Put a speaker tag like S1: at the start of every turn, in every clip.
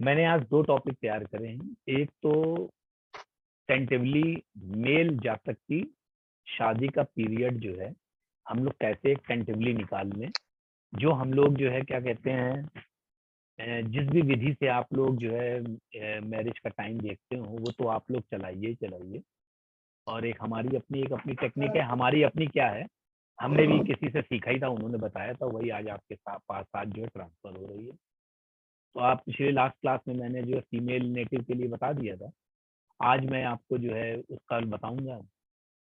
S1: मैंने आज दो टॉपिक तैयार करे हैं। एक तो टेंटिवली मेल जातक की शादी का पीरियड जो है हम लोग कैसे टेंटिवली निकाल लें। जो हम लोग जो है क्या कहते हैं, जिस भी विधि से आप लोग जो है मैरिज का टाइम देखते हो वो तो आप लोग चलाइए ही चलाइए। और एक अपनी टेक्निक है, हमारी अपनी क्या है, हमने भी किसी से सीखा ही था, उन्होंने बताया था, वही आज आपके साथ जो है ट्रांसफर हो रही है। तो आप पिछले लास्ट क्लास में मैंने जो है फीमेल नेटिव के लिए बता दिया था। आज मैं आपको जो है उसका बताऊंगा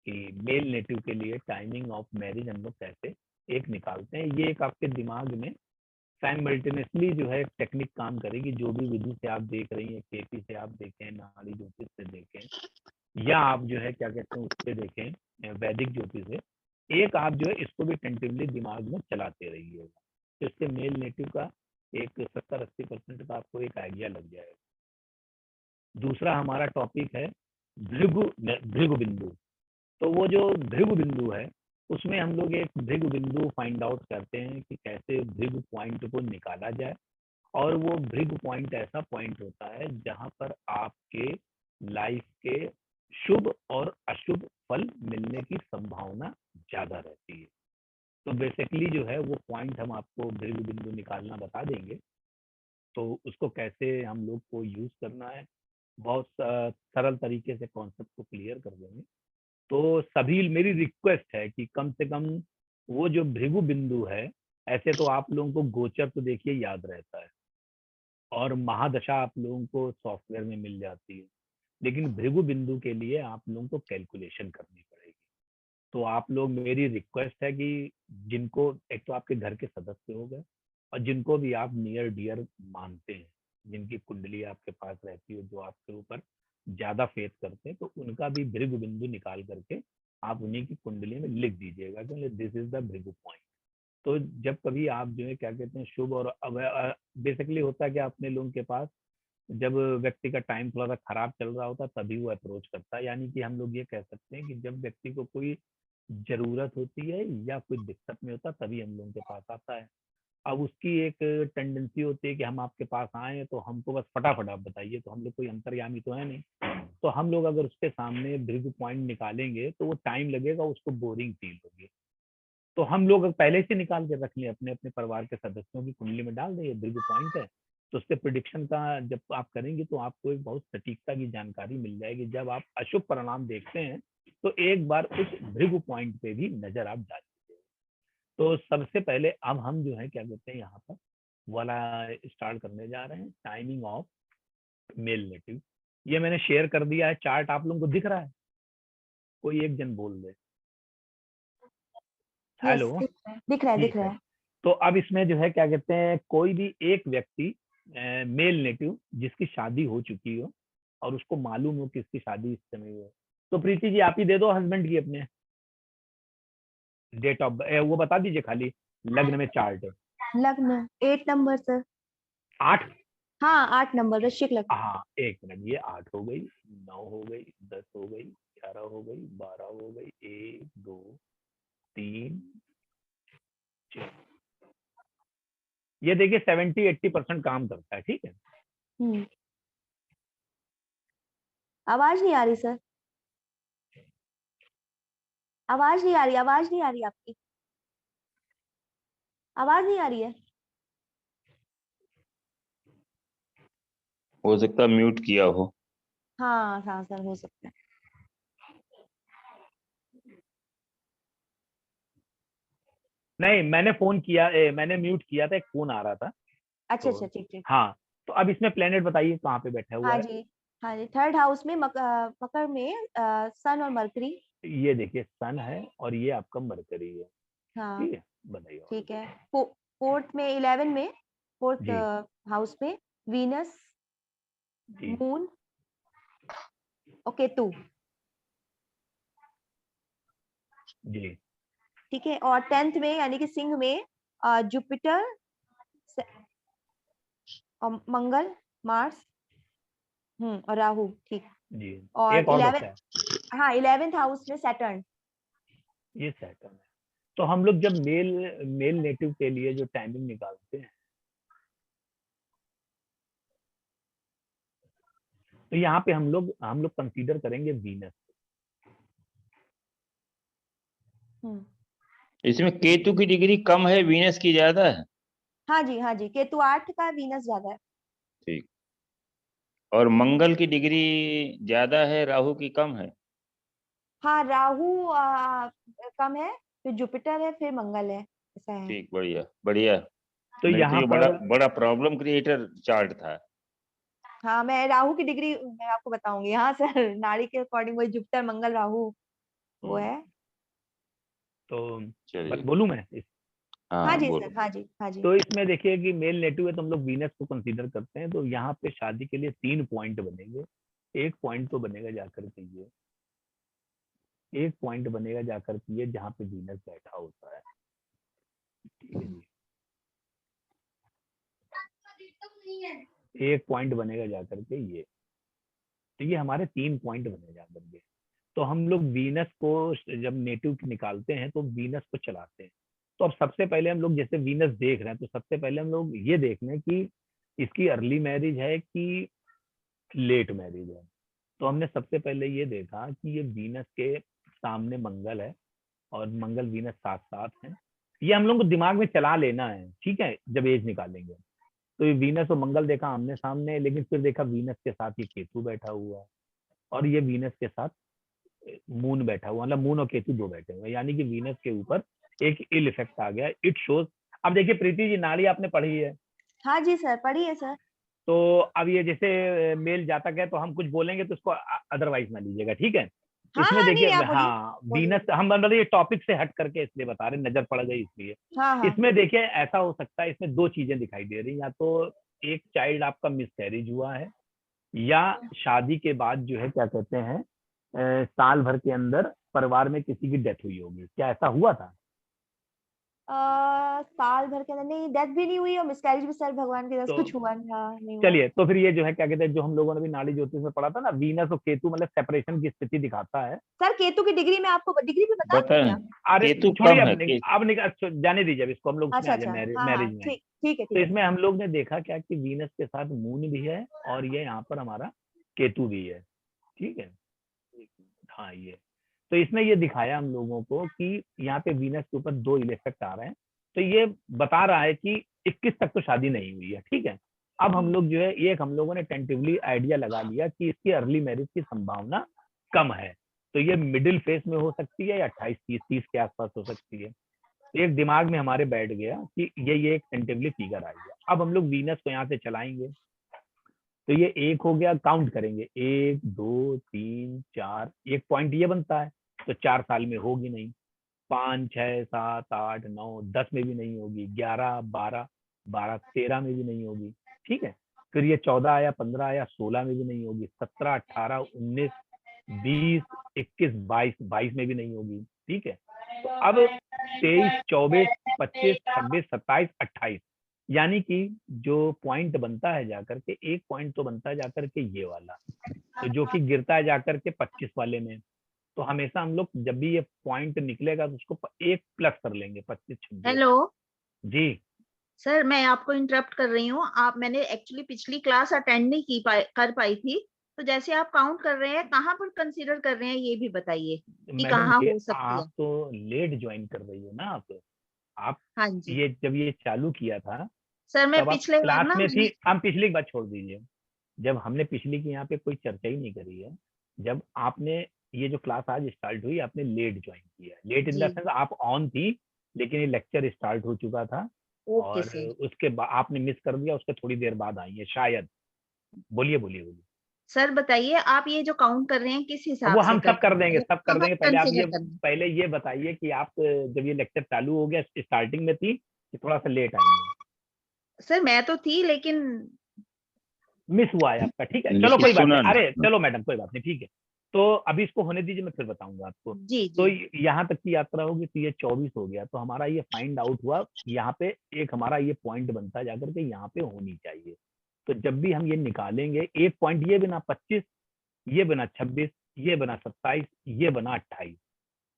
S1: कि मेल नेटिव के लिए टाइमिंग ऑफ मैरिज हम लोग कैसे एक निकालते हैं। ये एक आपके दिमाग में साइमल्टेनियसली जो है टेक्निक काम करेगी। जो भी विधि से आप देख रही हैं, केपी से आप देखें, नाड़ी ज्योतिष से देखें, या आप जो है क्या कहते हैं उससे देखें वैदिक ज्योतिष से, एक आप जो है इसको भी टेंटिवली दिमाग में चलाते रहिएगा। तो इससे मेल नेटिव का एक 70-80% का आपको एक आइडिया लग जाएगा। दूसरा हमारा टॉपिक है भृगु बिंदु। तो वो जो भृगु बिंदु है उसमें हम लोग एक भृगु बिंदु फाइंड आउट करते हैं कि कैसे भृगु पॉइंट को निकाला जाए। और वो भृगु पॉइंट ऐसा पॉइंट होता है जहां पर आपके लाइफ के शुभ और अशुभ फल मिलने की संभावना ज्यादा रहती है। तो बेसिकली जो है वो पॉइंट हम आपको भृगु बिंदु निकालना बता देंगे। तो उसको कैसे हम लोग को यूज करना है, बहुत सरल तरीके से कॉन्सेप्ट को क्लियर कर देंगे। तो सभी मेरी रिक्वेस्ट है कि कम से कम वो जो भृगु बिंदु है, ऐसे तो आप लोगों को गोचर तो देखिए याद रहता है और महादशा आप लोगों को सॉफ्टवेयर में मिल जाती है, लेकिन भृगु बिंदु के लिए आप लोगों को कैलकुलेशन करनी पड़ेगी। तो आप लोग, मेरी रिक्वेस्ट है कि जिनको, एक तो आपके घर के सदस्य हो गए और जिनको भी आप नियर डियर मानते हैं, जिनकी कुंडली आपके पास रहती है, जो आपके ऊपर ज्यादा फेथ करते हैं, तो उनका भी भृगु बिंदु निकाल करके आप उन्हीं की कुंडली में लिख दीजिएगा कि this is the Bhrigu point. तो जब कभी आप जो है क्या कहते हैं शुभ और बेसिकली होता है कि अपने लोगों के पास जब व्यक्ति का टाइम थोड़ा सा खराब चल रहा होता है तभी वो अप्रोच करता है। यानी कि हम लोग ये कह सकते हैं कि जब व्यक्ति को कोई जरूरत होती है या कोई दिक्कत में होता है तभी हम लोगों के पास आता है। अब उसकी एक टेंडेंसी होती है कि हम आपके पास आए तो हमको बस फटाफट आप बताइए, तो हम लोग कोई अंतर्यामी तो है नहीं। तो हम लोग अगर उसके सामने भृगु पॉइंट निकालेंगे तो वो टाइम लगेगा, उसको बोरिंग फील होगी। तो हम लोग पहले से निकाल के रख लें, अपने अपने परिवार के सदस्यों की कुंडली में डाल दें ये भृगु पॉइंट है। तो उसके प्रिडिक्शन का जब आप करेंगे तो आपको एक बहुत सटीकता की जानकारी मिल जाएगी। जब आप अशुभ परिणाम देखते हैं तो एक बार उस भृगु पॉइंट पे भी नजर आप डाल दीजिए। तो सबसे पहले अब हम जो है क्या कहते हैं यहाँ पर वाला स्टार्ट करने जा रहे हैं, टाइमिंग ऑफ मेल नेटिव। ये मैंने शेयर कर दिया है, चार्ट आप लोगों को दिख रहा है? कोई एक जन बोल दे
S2: यस,
S1: हेलो।
S2: दिख रहा है दिख
S1: ठीक
S2: रहा
S1: है,
S2: है।
S1: तो अब इसमें जो है क्या कहते हैं, कोई भी एक व्यक्ति मेल नेटिव जिसकी शादी हो चुकी हो और उसको मालूम हो कि इसकी शादी इस समय हो, तो प्रीति जी आप ही दे दो हस्बैंड की अपने डेट ऑफ, वो बता दीजिए खाली लग्न में चार्ट है।
S2: लग्न 8 नंबर सर।
S1: 8?
S2: हाँ 8 नंबर वृश्चिक लग्न।
S1: हाँ एक मिनट, ये 8 हो गई, 9 हो गई, 10 हो गई, 11 हो गई, 12 हो गई, 1 2 3 4। ये देखिए 70-80% काम करता है, ठीक है।
S2: आवाज नहीं आ रही सर, आवाज नहीं आ रही, आवाज नहीं आ रही आपकी, आवाज नहीं आ रही है।
S3: हो सकता है म्यूट किया हो।
S2: हाँ हाँ सर, हो सकता है।
S1: नहीं मैंने फोन किया, मैंने म्यूट किया था, एक फोन आ रहा था।
S2: अच्छा
S1: तो
S2: अच्छा, ठीक ठीक।
S1: हाँ, तो अब इसमें प्लेनेट बताइए कहाँ पे बैठा हुआ
S2: हाँ
S1: है।
S2: जी, हाँ जी, थर्ड हाउस में मकर में सन और मरकरी।
S1: ये देखिए सन है और ये आपका मरकरी है,
S2: हाँ
S1: ठीक है, बताइए और।
S2: ठीक है। फोर्थ में 11 में, फोर्थ
S1: जी
S2: हाउस में वीनस,
S1: जी
S2: मून और केतु।
S1: जी
S2: ठीक है। और 10th में यानी कि सिंह में जुपिटर और मंगल, मार्स, और राहु। ठीक।
S1: जी।
S2: और
S1: एक और बच्चा
S2: 11,
S1: है,
S2: हाँ 11th हाउस में सैटर्न।
S1: ये सैटर्न है। तो हम लोग जब मेल मेल नेटिव के लिए जो टाइमिंग निकालते हैं, तो यहाँ पे हम लोग कंसीडर करेंगे वीनस।
S2: हम्म।
S3: इसमें केतु की डिग्री कम है, वीनस की ज्यादा है।
S2: हाँ जी, हाँ जी, केतु 8 का, वीनस ज्यादा है।
S3: ठीक। और मंगल की डिग्री ज्यादा है, राहु की कम है।
S2: हाँ, राहु कम है, फिर जुपिटर है, फिर मंगल है, ऐसा है।
S3: ठीक, बढ़िया बढ़िया।
S1: तो
S3: नहीं तो
S1: यहाँ
S3: ये बड़ा
S1: पर
S3: बड़ा प्रॉब्लम क्रिएटर चार्ट था।
S2: हाँ, मैं राहु की डिग्री मैं आपको बताऊंगी। हाँ सर, नाड़ी के अकॉर्डिंग वही जुपिटर मंगल राहु वो है।
S1: तो
S3: चलिए।
S1: बोलूं मैं
S2: हाँ
S3: हाँ
S2: जी
S3: बोलो।
S2: सर, हाँ जी, हाँ जी।
S1: तो इसमें देखिए कि मेल नेटिव है तो हम लोग वीनस को कंसीडर करते हैं। तो यहाँ पे शादी के लिए 3 पॉइंट बनेंगे। एक पॉइंट तो बनेगा जाकर के ये, एक पॉइंट बनेगा जाकर के ये जहाँ पे वीनस बैठा होता है। ठीक है जी, एक पॉइंट बनेगा जाकर के ये। तो ये हमारे 3 पॉइंट बने जाकर के। तो हम लोग वीनस को जब नेटिव निकालते हैं तो वीनस को चलाते हैं। तो अब सबसे पहले हम लोग जैसे वीनस देख रहे हैं, तो सबसे पहले हम लोग ये देख लें कि इसकी अर्ली मैरिज है कि लेट मैरिज है। तो हमने सबसे पहले ये देखा कि ये वीनस के सामने मंगल है और मंगल वीनस साथ साथ है। ये हम लोग को दिमाग में चला लेना है, ठीक है, जब एज निकालेंगे। तो ये वीनस और मंगल देखा आमने सामने, लेकिन फिर देखा वीनस के साथ ये केतु बैठा हुआ है और ये वीनस के साथ मून बैठा हुआ, मतलब मून और केतु दो बैठे हुए, यानी कि वीनस के ऊपर एक इल इफेक्ट आ गया। It shows. अब देखिए प्रीति जी, नाड़ी आपने पढ़ी है,
S2: हाँ जी सर, पढ़िए सर।
S1: तो अब ये जैसे मेल जातक है तो हम कुछ बोलेंगे तो उसको अदरवाइज ना लीजिएगा, ठीक है।
S2: हाँ
S1: इसमें
S2: हाँ,
S1: देखिए,
S2: नहीं आप बोलिए,
S1: हाँ
S2: बोलिए।
S1: वीनस हम मतलब ये टॉपिक से हट करके इसलिए बता रहे, नजर पड़ गई इसलिए।
S2: हाँ हाँ।
S1: इसमें देखिए ऐसा हो सकता है, इसमें 2 चीजें दिखाई दे रही, या तो एक चाइल्ड आपका मिसकैरेज हुआ है, या शादी के बाद जो है क्या कहते हैं साल भर के अंदर परिवार में किसी की डेथ हुई होगी। क्या ऐसा हुआ था?
S2: साल भर के अंदर नहीं, डेथ भी नहीं हुई और मिसकैरेज भी सर भगवान की दस
S1: तो
S2: कुछ हुआ नहीं, हाँ, नहीं हुआ।
S1: चलिए, तो फिर ये जो है क्या कहते हैं, जो हम लोगों ने भी नाड़ी ज्योतिष में पढ़ा था ना, वीनस और केतु मतलब सेपरेशन की स्थिति दिखाता है।
S2: सर केतु की डिग्री में आपको डिग्री भी बता दूं
S3: बता,
S2: क्या?
S1: अरे
S3: केतु
S1: छोड़िए,
S3: कम है
S1: अब अच्छा, जाने दीजिए, अब इसको हम लोग उसमें
S2: अच्छा
S1: आ जाए
S2: अच्छा, हाँ हाँ,
S1: मैरिज में।
S2: ठीक ठीक है,
S1: तो
S2: ठीक है।
S1: इसमें हम लोग ने देखा क्या कि वीनस के साथ मून भी है और ये यहाँ पर हमारा केतु भी है, ठीक है। हाँ ये, तो इसमें ये दिखाया हम लोगों को कि यहाँ पे वीनस के ऊपर 2 इफेक्ट आ रहे हैं। तो ये बता रहा है कि 21 तक तो शादी नहीं हुई है, ठीक है। अब हम लोग जो है एक हम लोगों ने टेंटिवली आइडिया लगा लिया कि इसकी अर्ली मैरिज की संभावना कम है। तो ये मिडिल फेस में हो सकती है या 28-30 के आसपास हो सकती है। एक दिमाग में हमारे बैठ गया कि ये एक टेंटिवली फिगर आ गया। अब हम लोग वीनस को यहाँ से चलाएंगे, तो ये एक हो गया, काउंट करेंगे 1 2 3 4, एक पॉइंट ये बनता है। तो 4 साल में होगी नहीं, 5 6 7 8 9 10 में भी नहीं होगी, 11 12 12 13 में भी नहीं होगी, ठीक है। फिर ये 14 आया, 15 आया, 16 में भी नहीं होगी, 17 18 19 20 21 22 22 में भी नहीं होगी, ठीक है। तो अब 23 24 25 26 27 28, यानी कि जो पॉइंट बनता है जाकर के, एक पॉइंट तो बनता है जाकर के ये वाला, तो जो कि गिरता है जाकर के 25 वाले में। तो हमेशा हम लोग जब भी ये पॉइंट निकलेगा तो उसको एक प्लस कर लेंगे, 25 26।
S4: हेलो
S1: जी
S4: सर, मैं आपको इंटरप्ट कर रही हूँ। आप मैंने एक्चुअली पिछली क्लास अटेंड नहीं कर पाई थी। तो जैसे आप काउंट कर रहे हैं, कहाँ पर कंसीडर कर रहे हैं ये भी बताइए कि
S1: मैडम,
S4: कहाँ
S1: ये
S4: हो सकती
S1: आप
S4: है।
S1: तो लेट ज्वाइन कर रही हो ना। आप
S4: हाँ जी
S1: ये जब ये चालू किया था
S4: सर, मैं
S1: तब आप
S4: पिछले बार
S1: क्लास
S4: ना
S1: में
S4: मैंने
S1: थी। हम पिछली की बात छोड़ दीजिए, जब हमने पिछली की यहाँ पे कोई चर्चा ही नहीं करी है। जब आपने ये जो क्लास आज स्टार्ट हुई, आपने लेट ज्वाइन किया, लेट इन द
S4: जी
S1: सेंस आप ऑन थी लेकिन ये लेक्चर स्टार्ट हो चुका था,
S4: ओके
S1: और
S4: सर।
S1: उसके बाद आपने मिस कर दिया, उसके थोड़ी देर बाद आई है शायद। बोलिए बोलिए बोलिए।
S4: सर बताइए, आप ये जो काउंट कर रहे हैं किस हिसाब
S1: वो
S4: से
S1: हम
S4: कर
S1: सब
S4: रहे
S1: कर
S4: हैं,
S1: देंगे,
S4: मतलब
S1: सब कर
S4: कहाँ
S1: देंगे। पहले आप ये,
S4: कंसीडर करना है?
S1: पहले ये बताइए कि आप जब ये लेक्चर चालू हो गया स्टार्टिंग में थी कि थोड़ा सा लेट आई है?
S4: सर मैं तो थी लेकिन
S1: मिस हुआ है आपका, ठीक है, चलो
S3: लेकिन
S1: कोई बात
S3: सुना
S1: नहीं। अरे
S3: ना।
S1: चलो मैडम, कोई बात नहीं, ठीक है। तो अभी इसको होने दीजिए, मैं फिर बताऊंगा आपको।
S4: जी
S1: तो
S4: जी
S1: यहाँ तक की यात्रा होगी, तो ये 24 हो गया, तो हमारा ये फाइंड आउट हुआ। यहाँ पे एक हमारा ये पॉइंट बनता है जाकर के, यहाँ पे होनी चाहिए। तो जब भी हम ये निकालेंगे, एक पॉइंट ये बना 25, ये बना 26, ये बना 27, ये बना 28,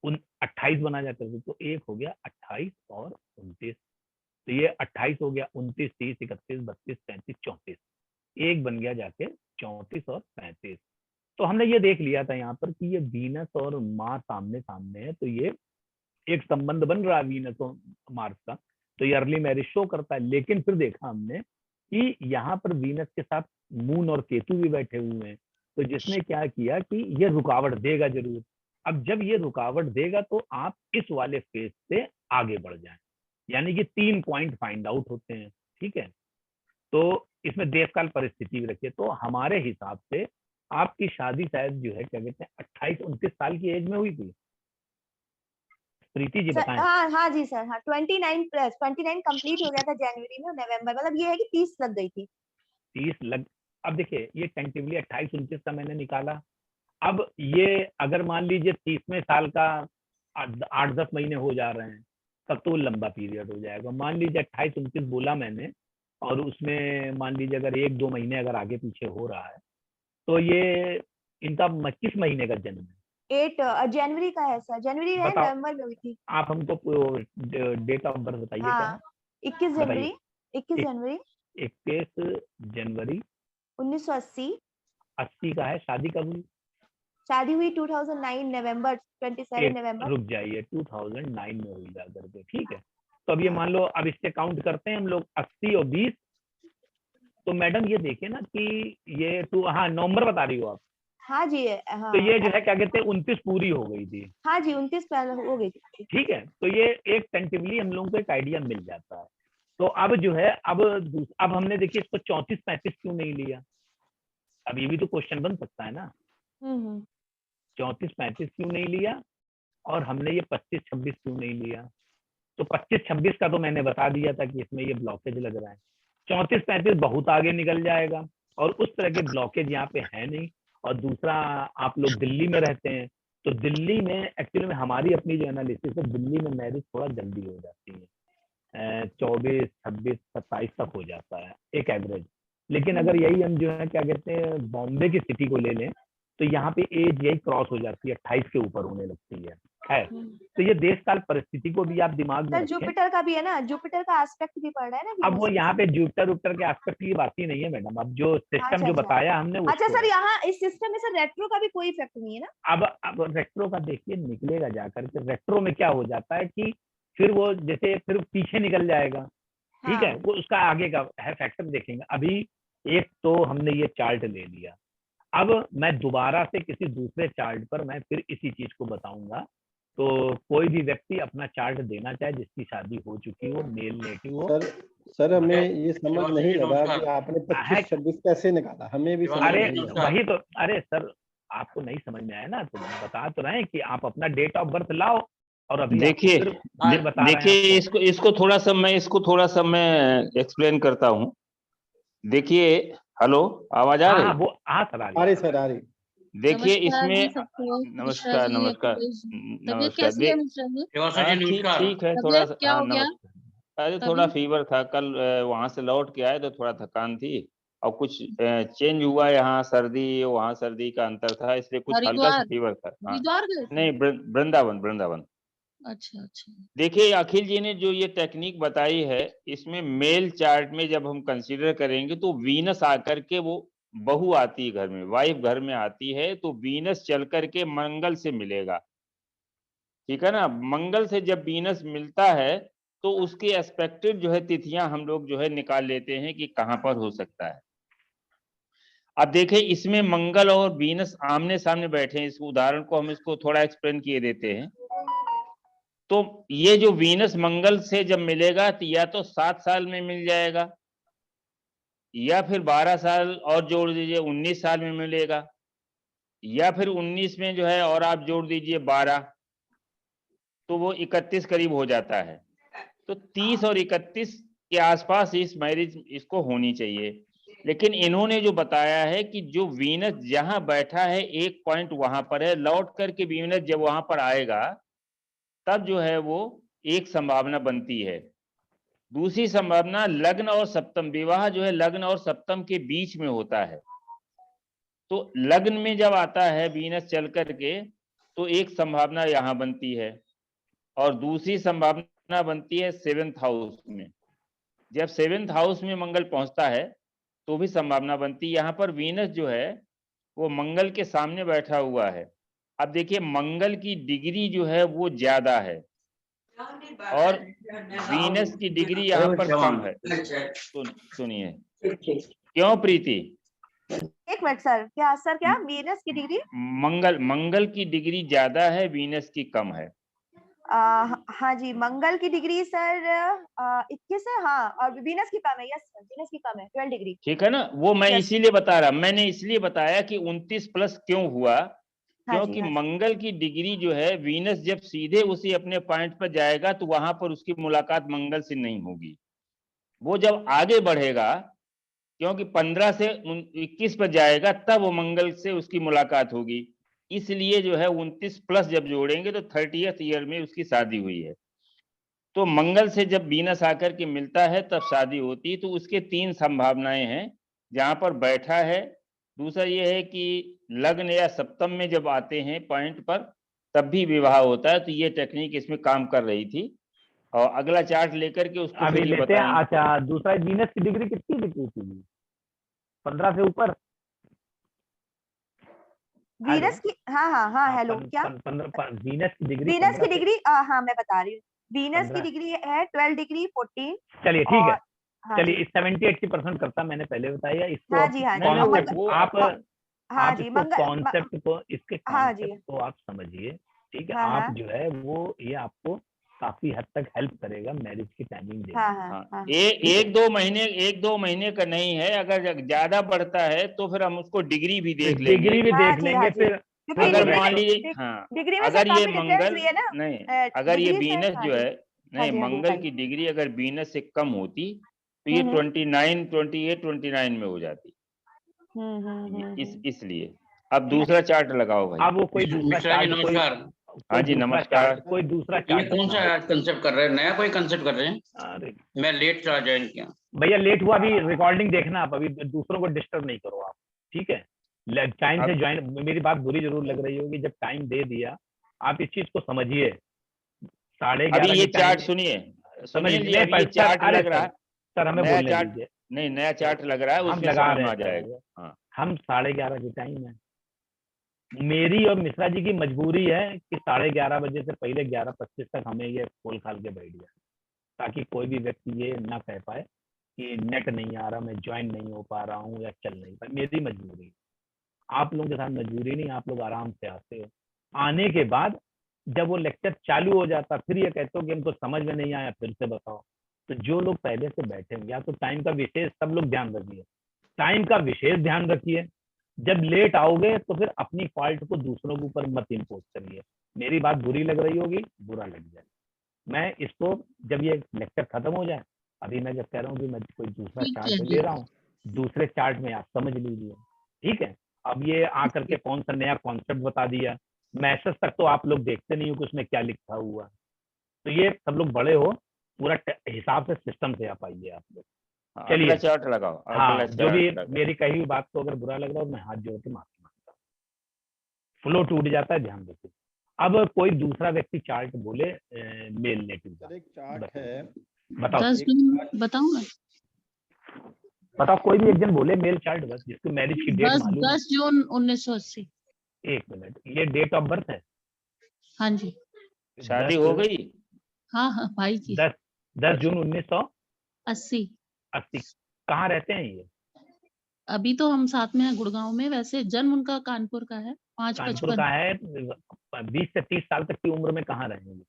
S1: 28 बना जाकर के, तो एक हो गया 28 और 29। तो ये 28 हो गया, 29 30 31 32 33 34, एक बन गया जाके 34 और 35। तो हमने ये देख लिया था यहाँ पर कि ये वीनस और मार्स आमने सामने है, तो ये एक संबंध बन रहा है वीनस और मार्स का, तो ये अर्ली मैरिज शो करता है। लेकिन फिर देखा हमने कि यहाँ पर वीनस के साथ मून और केतु भी बैठे हुए हैं, तो जिसने क्या किया कि ये रुकावट देगा जरूर। अब जब ये रुकावट देगा तो आप इस वाले फेज से आगे बढ़ जाएं, यानी कि 3 पॉइंट फाइंड आउट होते हैं, ठीक है। तो इसमें देशकाल परिस्थिति भी रखिए, तो हमारे हिसाब से आपकी शादी शायद जो है क्या कहते हैं 28-29 साल की एज में हुई थी। प्रीति जी
S2: सर
S1: बताएं।
S2: हाँ जी सर, हाँ 29 कंप्लीट हो गया था जनवरी में, नवंबर, मतलब ये है कि 30 लग गई थी।
S1: 30 लग, अब देखिए ये टेंटिवली 28-29 का मैंने निकाला। अब ये अगर मान लीजिए 30वें साल का 8-10 महीने हो जा रहे हैं, तब तो लंबा पीरियड हो जाएगा। मान लीजिए 28-29 बोला मैंने, और उसमें मान लीजिए अगर 1-2 महीने अगर आगे पीछे हो रहा है, तो ये इनका किस महीने का जन्म है?
S2: 8 जनवरी का है सर, जनवरी है,
S1: बताओ,
S2: नवंबर में हुई थी।
S1: आप हमको डेट ऑफ बर्थ बताइए क्या है?
S2: हाँ 21 जनवरी, 21
S1: एक-
S2: जनवरी
S1: 21 जनवरी
S2: 1980।
S1: 80 का है। शादी कब हुई?
S2: शादी हुई 2009 नवंबर, 27 नवंबर।
S1: रुक जाइए, 2009 में हुई जा करके, ठीक है। तो अब ये मान लो, अब इससे काउंट करते हैं हम लोग 80 और 20, तो मैडम ये देखिए ना कि ये हाँ नवंबर बता रही हो आप,
S2: हाँ जी, हाँ
S1: तो ये जो है क्या कहते हैं 29 पूरी हो गई थी,
S2: हाँ जी 29 पहले हो गई थी।
S1: ठीक है। तो ये एक टेंटिवली हम लोगों को एक आइडिया मिल जाता है। तो अब जो है अब हमने देखिए इसको 34-35 क्यों नहीं लिया? अब ये भी तो क्वेश्चन बन सकता है ना, 34-35 क्यों नहीं लिया, और हमने ये 25-26 क्यों नहीं लिया? तो 25-26 का तो मैंने बता दिया था कि इसमें ये ब्लॉकेज लग रहा है। 34-35 बहुत आगे निकल जाएगा, और उस तरह के ब्लॉकेज यहाँ पे है नहीं। और दूसरा, आप लोग दिल्ली में रहते हैं, तो दिल्ली में एक्चुअली में हमारी अपनी जो एनालिसिस है, दिल्ली में मैरिज थोड़ा जल्दी हो जाती है, 24, 26, 27 तक हो जाता है एक एवरेज। लेकिन अगर यही हम जो है क्या कहते हैं बॉम्बे की सिटी को ले लें, तो यहाँ पे एज यही क्रॉस हो जाती है, 28 के ऊपर होने लगती है। तो ये देश काल परिस्थिति को भी आप दिमाग में
S2: सर
S1: रखें।
S2: जुपिटर का भी है ना, जुपिटर का एस्पेक्ट भी पड़ रहा है ना।
S1: अब वो यहाँ पे जुपिटर उप्टर के एस्पेक्ट की बात ही नहीं है मैडम, अब जो सिस्टम जो बताया हमने वो।
S2: अच्छा सर, यहाँ इस सिस्टम में सर रेट्रो का भी कोई इफेक्ट नहीं है ना?
S1: अब रेट्रो का देखिए निकलेगा जाकर के, रेट्रो में क्या हो जाता है कि फिर वो जैसे फिर पीछे निकल जाएगा, ठीक है, वो उसका आगे का है फैक्टर देखेंगे। अभी एक तो हमने ये चार्ट ले लिया, अब मैं दोबारा से किसी दूसरे चार्ट पर मैं फिर इसी चीज को बताऊंगा। तो कोई भी व्यक्ति अपना चार्ट देना चाहे जिसकी शादी हो चुकी हो, मेल नेटिव हो।
S5: सर हमें ये समझ नहीं लगा कि आपने 25-26 कैसे निकाला, हमें भी समझ
S1: अरे
S5: नहीं लगा।
S1: वही तो, अरे सर आपको नहीं समझ में आया ना, तो बता तो रहे हैं कि आप अपना डेट ऑफ बर्थ लाओ, और अभी
S3: देखिए देखिए इसको थोड़ा सा मैं एक्सप्लेन करता हूँ। देखिए, हेलो, आवाज आ रही?
S1: हाँ वो सर आ रही।
S5: सर आ रही।
S3: देखिए इसमें नमस्कार नमस्कार ठीक है, थोड़ा सा नमस्कार। अरे थोड़ा फीवर था, कल वहां से लौट के आए तो थोड़ा थकान थी, और कुछ चेंज हुआ, यहाँ सर्दी वहाँ सर्दी का अंतर था, इसलिए कुछ हल्का सा फीवर था। नहीं, वृंदावन।
S6: अच्छा।
S3: देखिए अखिल जी ने जो ये टेक्निक बताई है, इसमें मेल चार्ट में जब हम कंसीडर करेंगे तो वीनस आकर के वो बहू आती है घर में, वाइफ घर में आती है, तो वीनस चल करके मंगल से मिलेगा, ठीक है ना। मंगल से जब वीनस मिलता है तो उसकी एक्सपेक्टेड जो है तिथियां हम लोग जो है निकाल लेते हैं कि कहां पर हो सकता है। अब देखें, इसमें मंगल और वीनस आमने सामने बैठे हैं, इस उदाहरण को हम इसको थोड़ा एक्सप्लेन किए देते हैं। तो ये जो वीनस मंगल से जब मिलेगा तो या तो 7 साल में मिल जाएगा, या फिर 12 साल और जोड़ दीजिए 19 साल में मिलेगा, या फिर 19 में जो है और आप जोड़ दीजिए 12, तो वो 31 करीब हो जाता है। तो 30 और 31 के आसपास इस मैरिज इसको होनी चाहिए। लेकिन इन्होंने जो बताया है कि जो वीनस जहां बैठा है एक पॉइंट वहां पर है, लौट करके वीनस जब वहां पर आएगा तब जो है वो एक संभावना बनती है। दूसरी संभावना लग्न और सप्तम, विवाह जो है लग्न और सप्तम के बीच में होता है। तो लग्न में जब आता है वीनस चल करके तो एक संभावना यहां बनती है, और दूसरी संभावना बनती है 7th हाउस में। जब 7th हाउस में मंगल पहुंचता है तो भी संभावना बनती है। यहाँ पर वीनस जो है वो मंगल के सामने बैठा हुआ है। अब देखिए मंगल की डिग्री जो है वो ज्यादा है और वीनस की डिग्री यहाँ पर कम है। सुनिए क्यों प्रीति?
S2: एक मिनट सर, क्या वीनस की डिग्री?
S3: मंगल की डिग्री ज्यादा है, वीनस की कम है।
S2: हाँ जी, मंगल की डिग्री सर 21 है, हाँ, और वीनस की कम है। यस सर, वीनस की कम है 12 डिग्री।
S3: ठीक है ना, वो मैं इसीलिए बता रहा, मैंने इसलिए बताया कि 29 प्लस क्यों हुआ, क्योंकि मंगल की डिग्री जो है, वीनस जब सीधे उसी अपने पॉइंट पर जाएगा तो वहां पर उसकी मुलाकात मंगल से नहीं होगी। वो जब आगे बढ़ेगा, क्योंकि 15 से 21 पर जाएगा, तब वो मंगल से उसकी मुलाकात होगी। इसलिए जो है 29 प्लस जब जोड़ेंगे तो 30th ईयर में उसकी शादी हुई है। तो मंगल से जब वीनस आकर के मिलता है तब शादी होती है। तो उसके 3 संभावनाएं हैं जहां पर बैठा है। दूसरा ये है कि लग्न या सप्तम में जब आते हैं पॉइंट पर तब भी विवाह होता है। तो ये टेक्निक इसमें काम कर रही थी और अगला चार्ट लेकर के उसको
S1: अभी
S3: फिर ये
S1: लेते हैं।
S3: बताएंगे।
S1: अच्छा, दूसरा वीनस की डिग्री कितनी लिखी थी? 15 से ऊपर।
S2: वीनस की, हाँ, हेलो, क्या?
S1: 15 वीनस की डिग्री,
S2: वीनस की डिग्री, हाँ मैं बता रही हूँ, वीनस की
S1: 15
S2: डिग्री है 12 डिग्री 14।
S1: चलिए ठीक है,
S2: हाँ
S1: चलिए 70-80% करता, मैंने पहले बताया इसको।
S2: हाँ जी, हाँ जी,
S1: आप
S2: हाँ जी,
S1: इसको कॉन्सेप्ट को, इसके
S2: हाँ जी,
S1: कॉन्सेप्ट को आप समझिए, ठीक है।
S2: हाँ,
S1: आप
S2: हाँ,
S1: जो है वो ये आपको काफी हद तक हेल्प करेगा मैरिज की टाइमिंग देने
S2: हाँ,
S1: में।
S2: हाँ, हाँ।
S3: एक दो महीने का नहीं है। अगर ज्यादा बढ़ता है तो फिर हम उसको डिग्री भी देख लेंगे।
S1: डिग्री भी
S2: हाँ
S1: देख
S2: जी,
S1: लेंगे
S2: हाँ जी,
S1: फिर।
S2: क्योंकि
S3: अगर मान लीजिए, हाँ,
S2: डिग्री में सर
S3: अगर ये
S2: काफी डिफरेंस
S3: मंगल
S2: भी है ना।
S3: नहीं, अगर ये
S2: डिग्री से,
S3: वीनस
S2: हाँ
S3: जो
S2: जी,
S3: है,
S2: हाँ
S3: नहीं,
S2: जी, हाँ जी,
S3: मंगल
S2: बताइए।
S3: की डिग्री अगर वीनस से कम होती तो ये 29, 28, 29 में हो जाती। इसलिए अब दूसरा चार्ट लगाओ भाई।
S1: अब वो कोई दूसरा चार्ट,
S6: नमस्कार।
S3: हाँ जी नमस्कार।
S1: कोई दूसरा
S6: ये
S1: चार्ट
S6: कौन सा आज कंसेप्ट कर रहे हैं? नया कोई कंसेप्ट कर रहे हैं?
S1: अरे
S6: मैं लेट चार्ज ज्वाइन किया
S1: भैया, लेट हुआ, अभी रिकॉर्डिंग देखना आप, अभी दूसरों को डिस्टर्ब नहीं करो आप, ठीक है। टाइम से ज्वाइन, मेरी बात बुरी जरूर लग रही होगी, जब टाइम दे दिया आप इस चीज को समझिए। 11:30
S3: अभी ये
S1: के
S3: चार्ट
S1: टाइम
S3: समझिए
S1: नहीं,
S3: अभी ये चार्ट लग रहा है,
S1: सर हमें
S3: नया
S1: बोलने
S3: चार्ट
S1: दीजिए।
S3: नहीं, नया चार्ट लग रहा है,
S1: हम
S3: उसमें
S1: लगा
S3: समझ
S1: रहे
S3: में आ
S1: हैं
S3: जाएगा।
S1: सर,
S3: हाँ,
S1: हम 11:30 के टाइम है। मेरी और मिश्रा जी की मजबूरी है कि 11:30 बजे से पहले 11:25 तक हमें ये खोल खाल के बैठ जाए, ताकि कोई भी व्यक्ति ये ना कह पाए कि नेट नहीं आ रहा, मैं ज्वाइन नहीं हो पा रहा हूँ या चल नहीं पा। मेरी मजबूरी है, आप लोगों के साथ मजबूरी नहीं। आप लोग आराम से आते हो, आने के बाद जब वो लेक्चर चालू हो जाता फिर ये कहते हो कि हमको समझ में नहीं आया, फिर से बताओ। तो जो लोग पहले से बैठे हैं, या तो टाइम का विशेष सब लोग ध्यान रखिए, टाइम का विशेष ध्यान रखिए। जब लेट आओगे तो फिर अपनी फॉल्ट को दूसरों के ऊपर मत इम्पोज करिए। मेरी बात बुरी लग रही होगी, बुरा लग जाए। मैं इसको जब ये लेक्चर खत्म हो जाए, अभी मैं जब कह रहा हूँ कि मैं कोई दूसरा चार्ट ले रहा हूँ, दूसरे चार्ट में आप समझ लीजिए, ठीक है। अब ये आकर के कौन सा नया कॉन्सेप्ट बता दिया, मैसेज तक तो आप लोग देखते नहीं हो कि उसमें क्या लिखा हुआ। तो ये सब लोग बड़े हो, पूरा हिसाब से सिस्टम से आप आइए आप लोग। चलिए
S3: चार्ट लगाओ।
S1: हाँ, जो भी मेरी कही हुई बात को अगर बुरा लग रहा हो, मैं हाथ जोड़ के माफी मांगता हूँ। फ्लो टूट जाता है, ध्यान रखिए। अब कोई दूसरा व्यक्ति चार्ट बोले, मेल नेटिव का
S5: एक चार्ट है,
S1: बताओ।
S7: 10 जून बताऊंगा।
S1: बताओ, कोई भी एक जन बोले मेल चार्ट, बस जिसको मैरिज की डेट मालूम है।
S7: 10 जून 1980।
S1: एक मिनट, ये डेट ऑफ बर्थ है?
S7: हाँ जी,
S3: शादी हो गई?
S7: हाँ भाई की।
S1: 10 जून 1980।
S7: 80।
S1: कहाँ रहते हैं ये?
S7: अभी तो हम साथ में हैं गुड़गांव में, वैसे जन्म उनका कानपुर का है। 555
S1: का है। 20 से 30 साल तक की उम्र में कहाँ रहेंगे?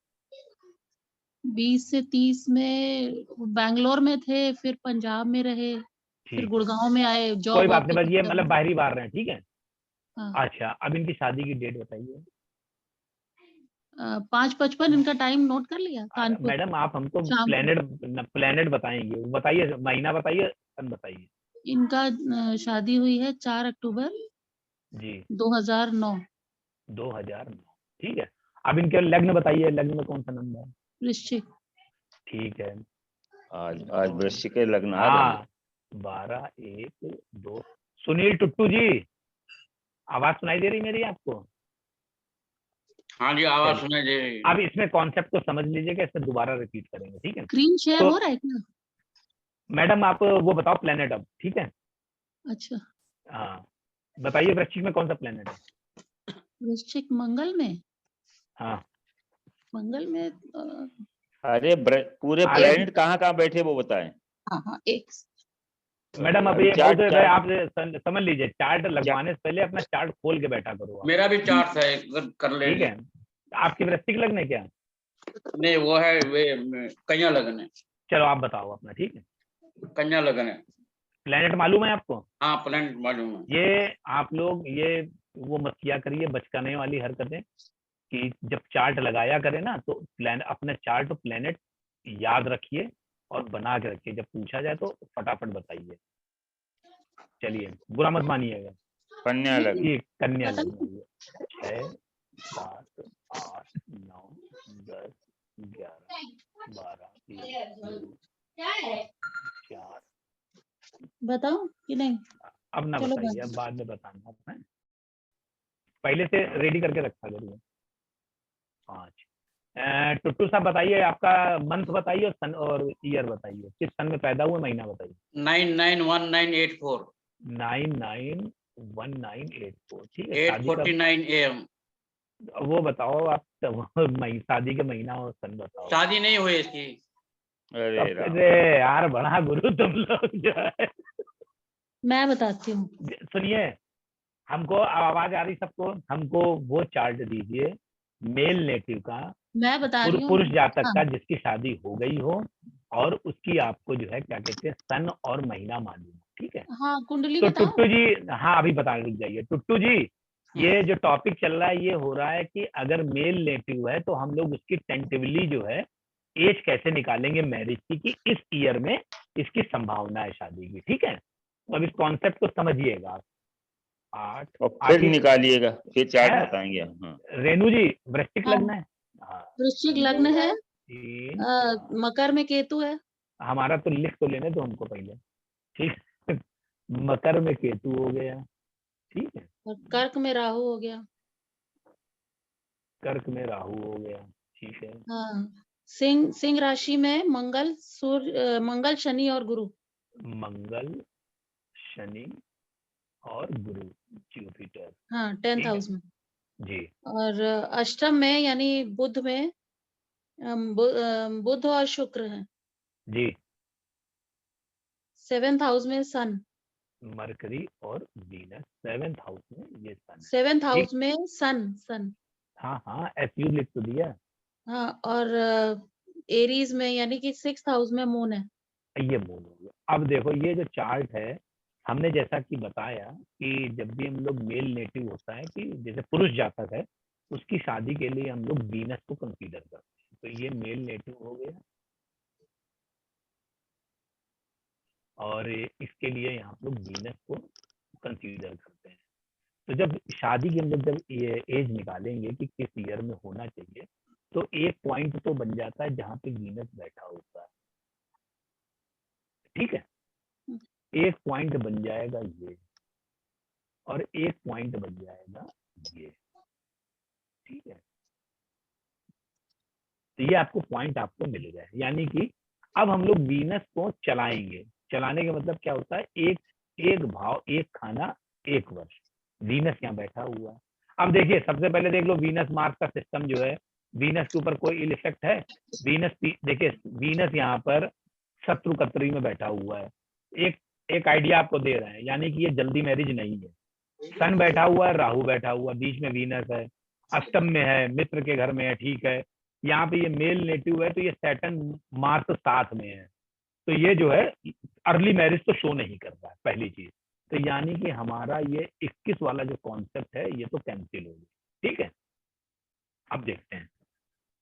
S7: 20 से 30 में बैंगलोर में थे, फिर पंजाब में रहे, फिर गुड़गांव में आए। जॉब
S1: कोई बात नहीं, बस ये मतलब बाहरी बाहर रहे, ठीक है।
S7: हाँ।
S1: अच्छा, अब इनकी शादी की डेट बताइए।
S7: 5:55 इनका टाइम नोट कर लिया कानपुर।
S1: मैडम आप हमको प्लेनेट बताएंगे, बताइए, महीना बताइए, सन बताइए।
S7: इनका शादी हुई है 4 अक्टूबर
S1: जी
S7: 2009।
S1: 2009, ठीक है। अब इनके लग्न बताइए, लग्न में कौन सा नंबर?
S7: वृश्चिक।
S1: ठीक है,
S3: आज वृश्चिक के लग्न आ रहे हैं।
S1: 12, 1, 2। सुनील टुट्टू जी, आवाज सुनाई दे रही मेरी आपको?
S6: हाँ जी, आवाज सुनाई दे रही।
S1: अब इसमें कॉन्सेप्ट को समझ लीजिएगा, इसमें दोबारा रिपीट करेंगे, ठीक है।
S7: स्क्रीन शेयर हो रहा है क्या?
S1: मैडम आप वो बताओ प्लेनेट अब, ठीक है।
S7: अच्छा,
S1: हाँ बताइए, वृश्चिक में कौन सा प्लेनेट है?
S7: वृश्चिक मंगल में,
S1: हाँ
S7: मंगल में
S3: अरे पूरे
S1: आगे-
S3: प्लेनेट कहाँ कहाँ बैठे वो बताएं।
S7: हाँ एक
S1: मैडम अब ये
S3: चार्ट
S1: बहुत आप समझ लीजिए, चार्ट लगवाने से पहले अपना चार्ट खोल के बैठा करो आप।
S6: मेरा भी चार्ट है, कर ले।
S1: ठीक है, आपकी वृश्चिक लग्न है क्या?
S6: नहीं, वो है वे कन्या लगन है।
S1: चलो आप बताओ अपना। ठीक है,
S6: कन्या लगन है।
S1: प्लेनेट मालूम है आपको?
S6: हाँ, प्लेनेट मालूम है।
S1: ये आप लोग ये वो मत किया करिए बचकाने वाली हरकतें, कि जब चार्ट लगाया करें ना तो अपने चार्ट प्लेनेट याद रखिए और बना के रखिए, जब पूछा जाए तो फटाफट बताइए। चलिए बुरा मत मानिएगा।
S3: कन्या लग्न।
S1: ये कन्या लग्न 6 7 8 9 10 11 12 1 2 4।
S7: बताओ कि नहीं?
S1: अब ना
S7: चलो
S1: बताइए, अब बाद में बताना अपना, पहले से रेडी करके रखा करिए। 5। टुट्टू साहब बताइए, आपका मंथ बताइए और सन और ईयर बताइए, किस सन में पैदा हुए, महीना बताइए।
S6: 991984
S1: 991984। ठीक है, शादी का
S6: 8:49 AM।
S1: वो बताओ आप, शादी के महीना और सन बताओ।
S6: शादी नहीं हुई इसकी।
S3: अरे राम।
S1: अरे यार बड़ा गुरु तुम लोग जो है।
S7: मैं बताती हूँ।
S1: सुनिए, हमको आवाज आ रही सबको, हमको वो चार्ट दीजिए मेल नेटिव का,
S7: मैं बता रही हूँ।
S1: पुरुष जातक
S7: हाँ,
S1: का जिसकी शादी हो गई हो, और उसकी आपको जो है क्या कहते हैं सन और महीना मालूम। ठीक है,
S7: हाँ कुंडली
S1: तो
S7: बताओ।
S1: टुट्टू जी, हाँ अभी बता रुक जाइए टुट्टू जी, ये जो टॉपिक चल रहा है ये हो रहा है कि अगर मेल नेटिव है तो हम लोग उसकी टेंटिवली जो है एज कैसे निकालेंगे मैरिज की, कि इस ईयर में इसकी संभावना है शादी की। ठीक है, तो अब इस कॉन्सेप्ट को समझिएगा आप। 8
S3: और फिर
S1: आखिर
S3: निकालिएगा, फिर चार्ट
S1: है?
S3: बताएंगे हम। हाँ।
S1: रेणु जी वृश्चिक
S7: हाँ,
S1: लग्न है? हाँ,
S7: वृश्चिक लग्न है।
S1: 3
S7: मकर में केतु है।
S1: हमारा तो लिख तो लेने दो हमको पहले। ठीक है? मकर में केतु हो गया। ठीक है,
S7: और कर्क में राहु हो गया।
S1: कर्क में राहु हो गया। ठीक है,
S7: हाँ, सिंह राशि में मंगल, सूर्य, मंगल, शनि और गुरु।
S1: मंगल शनि और गुरु जुपिटर।
S7: हाँ 10th
S1: ठीक है
S7: हाउस में।
S1: जी।
S7: और अष्टम में यानी बुध में बुध और शुक्र है।
S1: जी,
S7: 7th हाउस में सन।
S1: मरकरी और वीनस 7th हाउस में ये सन है।
S7: 7th
S1: ठीक,
S7: हाउस में सन।
S1: हाँ हाँ एसयू लिख तो दिया।
S7: हाँ, और एरीज में यानी कि 6th हाउस में मून है।
S1: ये मून हो गया। अब देखो ये जो चार्ट है, हमने जैसा कि बताया कि जब भी हम लोग मेल नेटिव होता है कि जैसे पुरुष जातक है, उसकी शादी के लिए हम लोग वीनस को कंसीडर करते हैं। तो ये मेल नेटिव हो गया, और इसके लिए यहाँ लोग वीनस को कंसीडर करते हैं। तो जब शादी की हम लोग जब एज निकालेंगे कि किस ईयर में होना चाहिए, तो एक पॉइंट तो बन जाता है जहाँ पे वीनस बैठा होता है। ठीक है, एक पॉइंट बन जाएगा ये, और एक पॉइंट बन जाएगा ये। ठीक है, तो ये आपको पॉइंट आपको मिल गए, यानी कि अब हम लोग वीनस को चलाएंगे। चलाने का मतलब क्या होता है, एक भाव एक खाना एक वर्ष, वीनस यहाँ बैठा हुआ है। अब देखिए सबसे पहले देख लो वीनस मार्स का सिस्टम जो है, वीनस के ऊपर कोई इल इफेक्ट है? वीनस देखिए, वीनस यहाँ पर शत्रु कत्री में बैठा हुआ है। एक आइडिया आपको दे रहे हैं, यानी कि ये जल्दी मैरिज नहीं है। सन बैठा हुआ है, राहु बैठा हुआ, बीच में वीनस है, अष्टम में है, मित्र के घर में है। ठीक है, यहाँ पे ये मेल नेटिव है, तो ये सैटर्न मार्स साथ में है, तो ये जो है अर्ली मैरिज तो शो नहीं करता है पहली चीज। तो यानी कि हमारा ये 21 वाला जो कॉन्सेप्ट है ये तो कैंसिल हो गया। ठीक है, अब देखते हैं,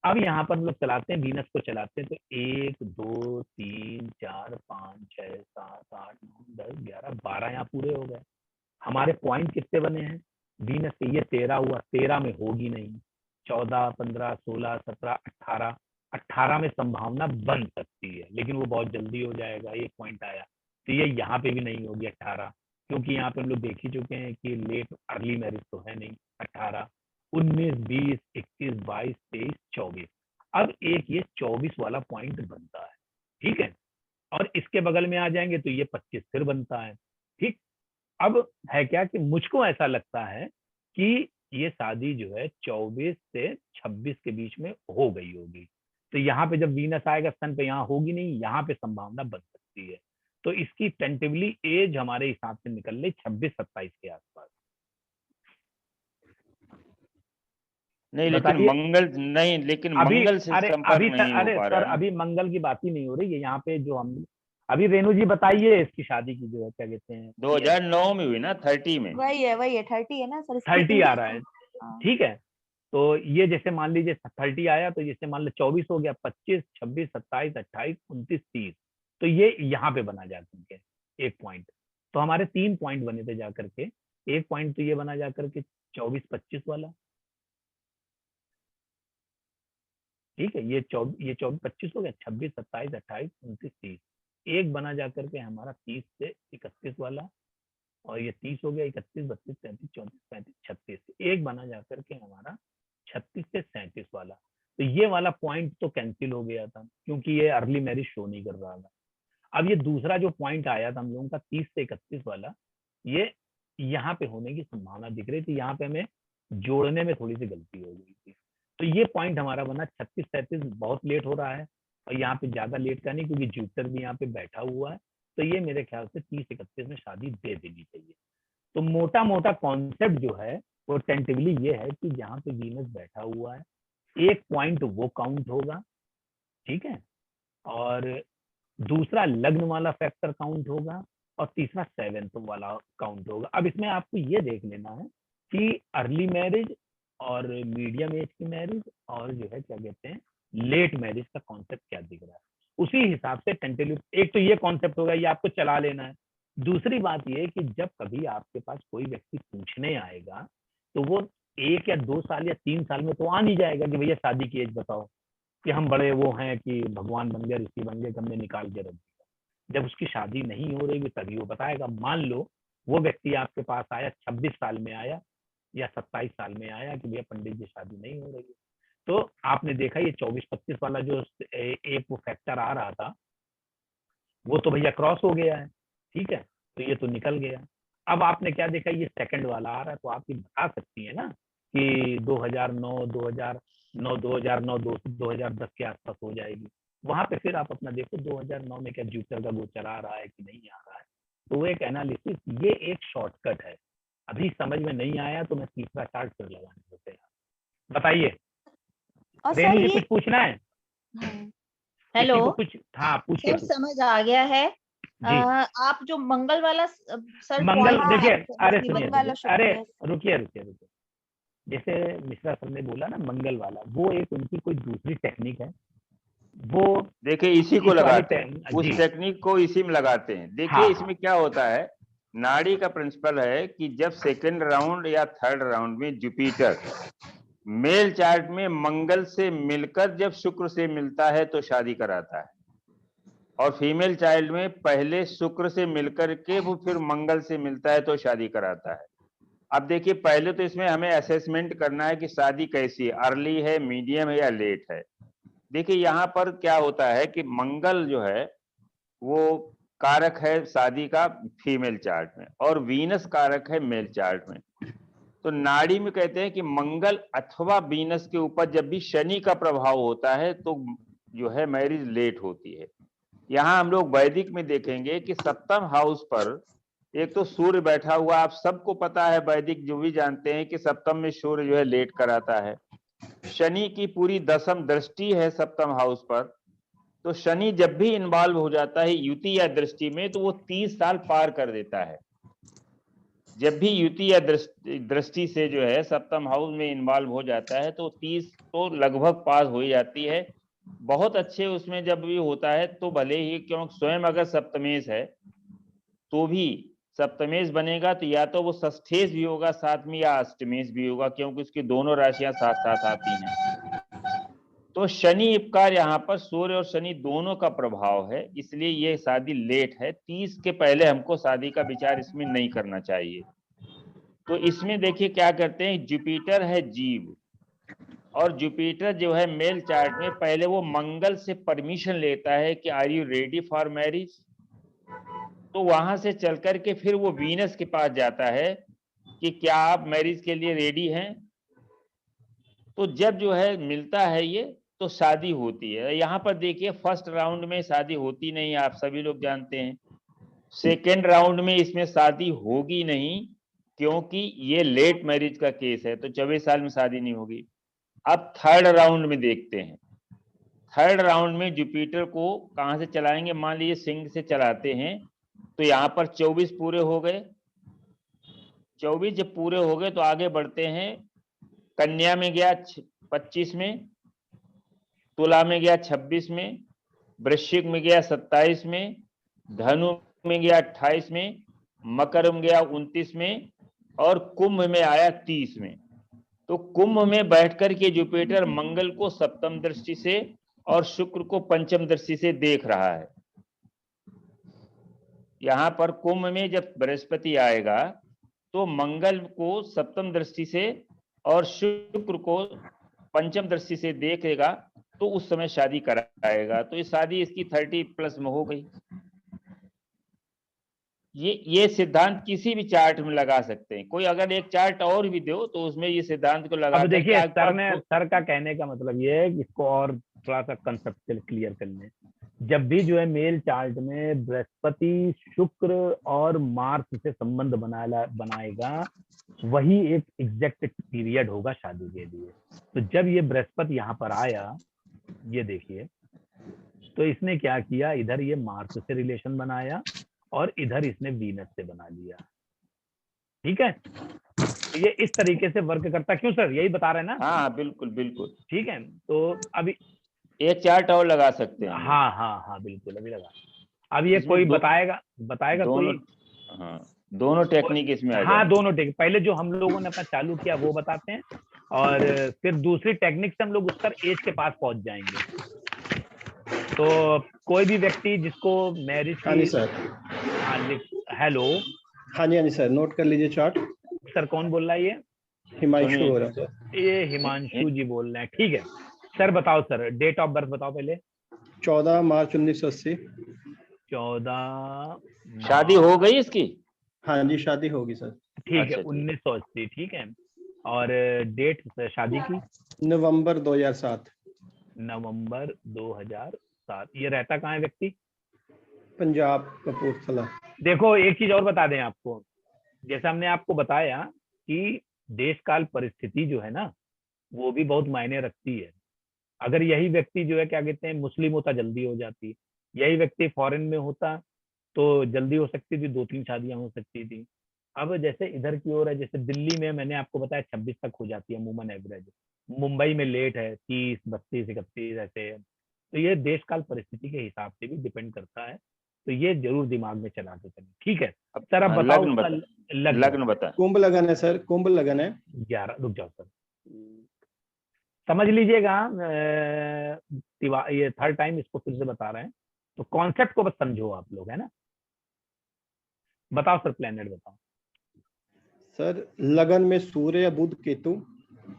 S1: अब यहाँ पर हम लोग चलाते हैं, वीनस को चलाते हैं, तो 1 2 3 4 5 6 7 8 9 10 11 12 यहाँ पूरे हो गए। हमारे पॉइंट कितने बने हैं वीनस के? ये 13 हुआ, 13 में होगी नहीं, 14 15 16 17 18, 18 में संभावना बन सकती है, लेकिन वो बहुत जल्दी हो जाएगा। एक पॉइंट आया, तो ये यहाँ पे भी नहीं होगी 18, क्योंकि यहाँ पे हम लोग देख ही चुके हैं कि लेट अर्ली मैरिज तो है नहीं। 18 19 20 21 22 23 24, अब एक ये 24 वाला पॉइंट बनता है। ठीक है, और इसके बगल में आ जाएंगे तो ये 25 फिर बनता है। ठीक, अब है क्या कि मुझको ऐसा लगता है कि ये शादी जो है 24 से 26 के बीच में हो गई होगी। तो यहाँ पे जब वीनस आएगा सन पे, यहाँ होगी नहीं, यहाँ पे संभावना बन सकती है। तो इसकी टेंटिवली एज हमारे हिसाब से निकल रही 26-27 के आसपास।
S3: नहीं लेकिन
S1: बताइए। अभी
S3: मंगल से
S1: अरे
S3: संपर्क
S1: अभी
S3: नहीं हो
S1: अरे
S3: पा
S1: सर
S3: रहा है ना।
S1: अभी मंगल की बात ही नहीं हो रही है यहाँ पे। जो हम अभी रेणु जी बताइए, इसकी शादी की जो है क्या कहते हैं
S3: 2009 में हुई ना, 30 में।
S2: वही है 30 है ना सर।
S1: 30 आ रहा है,
S2: हाँ।
S1: ठीक है। तो ये जैसे मान लीजिए 30 आया, तो जैसे मान लो 24 हो गया, 25, 26, 27, 28, 29, 30। तो ये यहाँ पे बना जा करके एक पॉइंट। तो हमारे 3 पॉइंट बने थे जा करके। एक पॉइंट तो ये बना जा करके 24-25 वाला, ठीक है। ये 24-25 हो गया, 26, 27, 28, 29, 30। एक बना जा करके हमारा 30 से 31 वाला, और ये 30 हो गया, 31, 32, 33, 34, 35, 36। एक बना जा करके हमारा 36 से 37 वाला। तो ये वाला पॉइंट तो कैंसिल हो गया था, क्योंकि ये अर्ली मैरिज शो नहीं कर रहा था। अब ये दूसरा जो पॉइंट आया था हम लोगों का 30 से 31 वाला, ये यहाँ पे होने की संभावना दिख रही थी। यहाँ पे हमें जोड़ने में थोड़ी सी गलती हो गई थी। तो ये पॉइंट हमारा बना 36-37 बहुत लेट हो रहा है, और यहाँ पे ज्यादा लेट का नहीं, क्योंकि जुपिटर भी यहाँ पे बैठा हुआ है। तो ये मेरे ख्याल से 30-31 में शादी दे देनी चाहिए। तो मोटा मोटा कॉन्सेप्ट जो है वो टेंटिवली ये है कि जहाँ पे वीनस बैठा हुआ है, एक पॉइंट वो काउंट होगा, ठीक है, और दूसरा लग्न वाला फैक्टर काउंट होगा, और तीसरा 7th वाला काउंट होगा। अब इसमें आपको ये देख लेना है कि अर्ली मैरिज और मीडियम एज की मैरिज और जो है क्या कहते हैं लेट मैरिज का कॉन्सेप्ट क्या दिख रहा है, उसी हिसाब से टेंटेटिव। एक तो ये कॉन्सेप्ट होगा, ये आपको चला लेना है। दूसरी बात ये कि जब कभी आपके पास कोई व्यक्ति पूछने आएगा, तो वो 1 या 2 साल या 3 साल में तो आ नहीं जाएगा कि भैया शादी की एज बताओ, कि हम बड़े वो हैं कि भगवान बन गए, ऋषि बन गए, हमने निकाल के रख दिया। जब उसकी शादी नहीं हो रही तभी वो बताएगा। मान लो वो व्यक्ति आपके पास आया 26 साल में आया या 27 साल में आया कि भैया पंडित जी शादी नहीं हो रही है, तो आपने देखा ये 24-25 वाला जो एक वो फैक्टर आ रहा था, वो तो भैया क्रॉस हो गया है, ठीक है, तो ये तो निकल गया। अब आपने क्या देखा, ये सेकंड वाला आ रहा है, तो आप ये बता सकती है ना कि 2009, 2010 के आसपास हो जाएगी। वहां पे फिर आप अपना देखो 2009 में क्या जुपिटर का गोचर आ रहा है कि नहीं आ रहा है। तो वो एक एनालिसिस, ये एक शॉर्टकट है। अभी समझ में नहीं आया तो मैं तीसरा चार्ट फिर लगाने को तैयार। बताइए
S2: और सर
S1: रेणु जी,
S2: ये
S1: कुछ पूछना है?
S4: हेलो
S1: किसी को कुछ? हाँ पूछिए।
S4: सर, समझ आ गया है।
S1: जी
S4: आप जो मंगल वाला सर
S1: मंगल
S4: point
S1: देखिए, अरे
S2: जी,
S1: सुनिए
S2: मंगल और शुक्र,
S1: अरे
S2: yes।
S1: रुकिए, जैसे मिश्रा सर ने बोला ना मंगल वाला, वो एक उनकी कोई दूसरी टेक्निक है। वो
S3: देखिए इसी को
S1: इस वाली
S3: लगाते हैं, उस
S1: जी
S3: टेक्निक को इसी में लगाते हैं। देखिए
S1: हाँ
S3: इसमें क्या होता है, नाड़ी का प्रिंसिपल है कि जब सेकंड राउंड या थर्ड राउंड में जुपिटर मेल चार्ट में मंगल से मिलकर जब शुक्र से मिलता है तो शादी कराता है, और फीमेल चाइल्ड में पहले शुक्र से मिलकर के वो फिर मंगल से मिलता है तो शादी कराता है। अब देखिए पहले तो इसमें हमें असेसमेंट करना है कि शादी कैसी है, अर्ली है, मीडियम है या लेट है। देखिए यहाँ पर क्या होता है कि मंगल जो है वो कारक है शादी का फीमेल चार्ट में, और वीनस कारक है मेल चार्ट में। तो नाड़ी में कहते हैं कि मंगल अथवा वीनस के ऊपर जब भी शनि का प्रभाव होता है तो जो है मैरिज लेट होती है। यहाँ हम लोग वैदिक में देखेंगे कि सप्तम हाउस पर एक तो सूर्य बैठा हुआ, आप सबको पता है, वैदिक जो भी जानते हैं कि सप्तम में सूर्य जो है लेट कराता है। शनि की पूरी 10वीं दृष्टि है सप्तम हाउस पर, तो शनि जब भी इन्वॉल्व हो जाता है युति या दृष्टि में तो वो 30 साल पार कर देता है। जब भी युति या दृष्टि से जो है सप्तम हाउस में इन्वॉल्व हो जाता है तो 30 तो लगभग पास हो ही जाती है। बहुत अच्छे उसमें जब भी होता है तो भले ही, क्योंकि स्वयं अगर सप्तमेश है तो भी सप्तमेश बनेगा तो या तो वो षष्ठेश भी होगा साथ में या अष्टमेश भी होगा, क्योंकि उसकी दोनों राशियां साथ साथ आती हैं। तो शनि उपकार यहाँ पर सूर्य और शनि दोनों का प्रभाव है, इसलिए ये शादी लेट है। 30 के पहले हमको शादी का विचार इसमें नहीं करना चाहिए। तो इसमें देखिए क्या करते हैं, जुपिटर है जीव, और जुपिटर जो है मेल चार्ट में पहले वो मंगल से परमिशन लेता है कि are you ready for marriage. तो वहां से चल करके फिर वो वीनस के पास जाता है कि क्या आप मैरिज के लिए रेडी हैं। तो जब जो है मिलता है ये, तो शादी होती है। यहाँ पर देखिए फर्स्ट राउंड में शादी होती नहीं, आप सभी लोग जानते हैं। सेकेंड राउंड में इसमें शादी होगी नहीं, क्योंकि ये लेट मैरिज का केस है, तो 24 साल में शादी नहीं होगी। अब थर्ड राउंड में देखते हैं। थर्ड राउंड में जुपिटर को कहां से चलाएंगे, मान लीजिए सिंह से चलाते हैं, तो यहाँ पर 24 पूरे हो गए। 24 जब पूरे हो गए तो आगे बढ़ते हैं। कन्या में गया 25 में, तुला में गया 26 में, वृश्चिक में गया 27 में, धनु में गया 28 में, मकर में गया 29 में, और कुंभ में आया 30 में। तो कुंभ में बैठकर के जुपिटर मंगल को सप्तम दृष्टि से और शुक्र को पंचम दृष्टि से देख रहा है। यहाँ पर कुंभ में जब बृहस्पति आएगा तो मंगल को सप्तम दृष्टि से और शुक्र को पंचम दृष्टि से देखेगा, तो उस समय शादी कराएगा। तो ये शादी इसकी 30+ में हो गई। ये सिद्धांत किसी भी चार्ट में लगा सकते हैं। कोई अगर एक चार्ट और भी दो तो उसमें ये सिद्धांत को लगा।
S1: अब देखिए सर का कहने का मतलब ये है कि इसको और थोड़ा सा कंसेप्ट क्लियर कर लें। जब भी जो है मेल चार्ट में बृहस्पति शुक्र और मार्स से संबंध बनाएगा, वही एक एग्जैक्ट पीरियड होगा शादी के लिए। तो जब ये बृहस्पति यहाँ पर आया, ये देखिए, तो इसने क्या किया, इधर ये मार्स से रिलेशन बनाया और इधर इसने वीनस से बना लिया। ठीक है, ये इस तरीके से वर्क करता। क्यों सर, यही बता रहे हैं ना?
S3: हाँ बिल्कुल बिल्कुल।
S1: ठीक है, तो अभी
S3: एक चार्ट और लगा सकते हैं।
S1: हाँ हाँ हाँ बिल्कुल, अभी लगा। अब ये कोई बताएगा
S3: दोनों,
S1: कोई?
S3: हाँ दोनों टेक्निक इसमें आ
S1: हाँ दोनों टेक्निक। पहले जो हम लोगों ने अपना चालू किया वो बताते हैं, और फिर दूसरी टेक्निक से हम लोग उस पर एज के पास पहुंच जाएंगे। तो कोई भी व्यक्ति जिसको मैरिज की,
S5: सर
S1: हेलो,
S5: हाँ जी सर, नोट कर लीजिए चार्ट।
S1: सर कौन बोल रहा है? ये
S5: हिमांशु हो रहा है।
S1: ये हिमांशु जी बोल रहे हैं। ठीक है सर, बताओ सर, डेट ऑफ बर्थ बताओ पहले।
S5: 14 मार्च 1980।
S1: 14
S3: शादी हो गई इसकी?
S5: हाँ जी, शादी होगी सर।
S1: ठीक है, 1980। ठीक है, और डेट शादी की?
S5: नवंबर 2007।
S1: नवंबर 2007। ये रहता कहाँ है व्यक्ति?
S5: पंजाब, कपूरथला।
S1: देखो एक चीज और बता दें आपको, जैसा हमने आपको बताया कि देश काल परिस्थिति जो है ना, वो भी बहुत मायने रखती है। अगर यही व्यक्ति जो है क्या कहते हैं मुस्लिम होता, जल्दी हो जाती। यही व्यक्ति फॉरेन में होता तो जल्दी हो सकती थी, 2-3 शादियां हो सकती थी। अब जैसे इधर की ओर है, जैसे दिल्ली में मैंने आपको बताया 26 तक हो जाती है अमूमन एवरेज। मुंबई में लेट है, 30, 32, 31 ऐसे है। तो ये देश काल परिस्थिति के हिसाब से भी डिपेंड करता है। तो ये जरूर दिमाग में चला के चलें। ठीक है सर, अब बताओ
S3: लग्न बता।
S5: कुंभ लगन है सर, कुंभ लगन है।
S1: 11। रुक जाओ सर, समझ लीजिएगा। ये थर्ड टाइम इसको फिर से बता रहे हैं, तो कॉन्सेप्ट को बस समझो आप लोग, है ना? बताओ सर, प्लेनेट बताओ
S5: सर। लगन में सूर्य, बुध, केतु।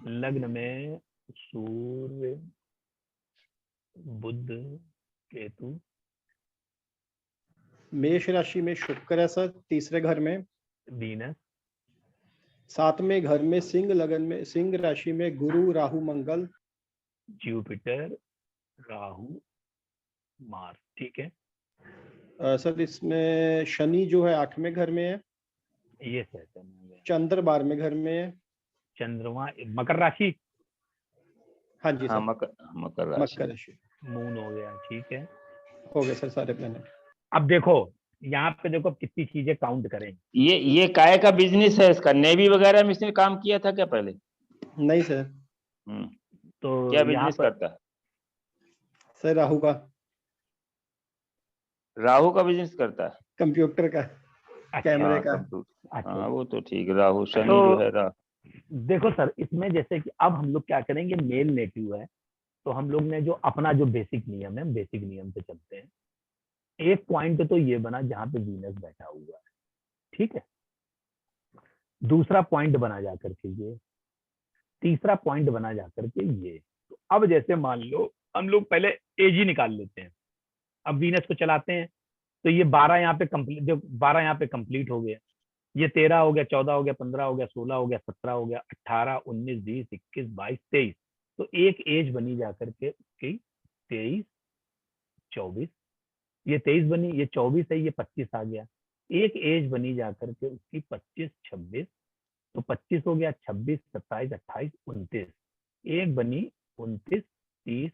S1: लग्न में सूर्य, बुध, केतु।
S5: मेष राशि में शुक्र है सर, तीसरे घर में।
S1: वीनस।
S5: 7वें घर में सिंह लगन में, सिंह राशि में गुरु, राहु, मंगल।
S1: Jupiter, Rahu, Mars. ठीक है
S5: सर इसमें शनि जो है 8वें घर में है।
S1: ये सर,
S5: चंद्र 12वें घर में है।
S1: चंद्रमा मकर राशि।
S5: हाँ जी सर,
S3: मकर राशि।
S5: मून
S1: हो गया। ठीक है,
S5: हो गए सर सारे प्लेनेट।
S1: अब देखो यहाँ पे, देखो कितनी चीजें काउंट करें।
S3: ये काय का बिजनेस है इसका? नेवी वगैरह में इसने काम किया था क्या पहले?
S5: नहीं सर।
S3: तो क्या बिजनेस करता है
S5: सर? राहु का
S3: बिजनेस करता है,
S5: कंप्यूटर का, कैमरे का।
S3: हाँ वो तो ठीक। राहु शनि जो है
S1: देखो सर, इसमें जैसे कि अब हम लोग क्या करेंगे, मेल नेटिव है तो हम लोग ने जो अपना जो बेसिक नियम है, बेसिक नियम पे चलते हैं। एक पॉइंट तो ये बना जहां पे वीनस बैठा हुआ है। ठीक है, दूसरा पॉइंट बना जाकर के ये, तीसरा पॉइंट बना जाकर के ये। तो अब जैसे मान लो हम लोग पहले एज ही निकाल लेते हैं। अब वीनस को चलाते हैं तो ये 12 यहाँ पे कंप्लीट, जो 12 यहाँ पे कंप्लीट हो गया, ये 13 हो गया, 14 हो गया, 15 हो गया, 16 हो गया, 17 हो गया, 18, 19, 20, 21, 22, 23। तो एक एज बनी जाकर के उसकी 23, 24, ये 23 बनी, ये 24 है, ये 25 आ गया। एक एज बनी जाकर के उसकी 25, 26, तो 25 हो गया, 26, 27, 28, 29। एक बनी 29, 30,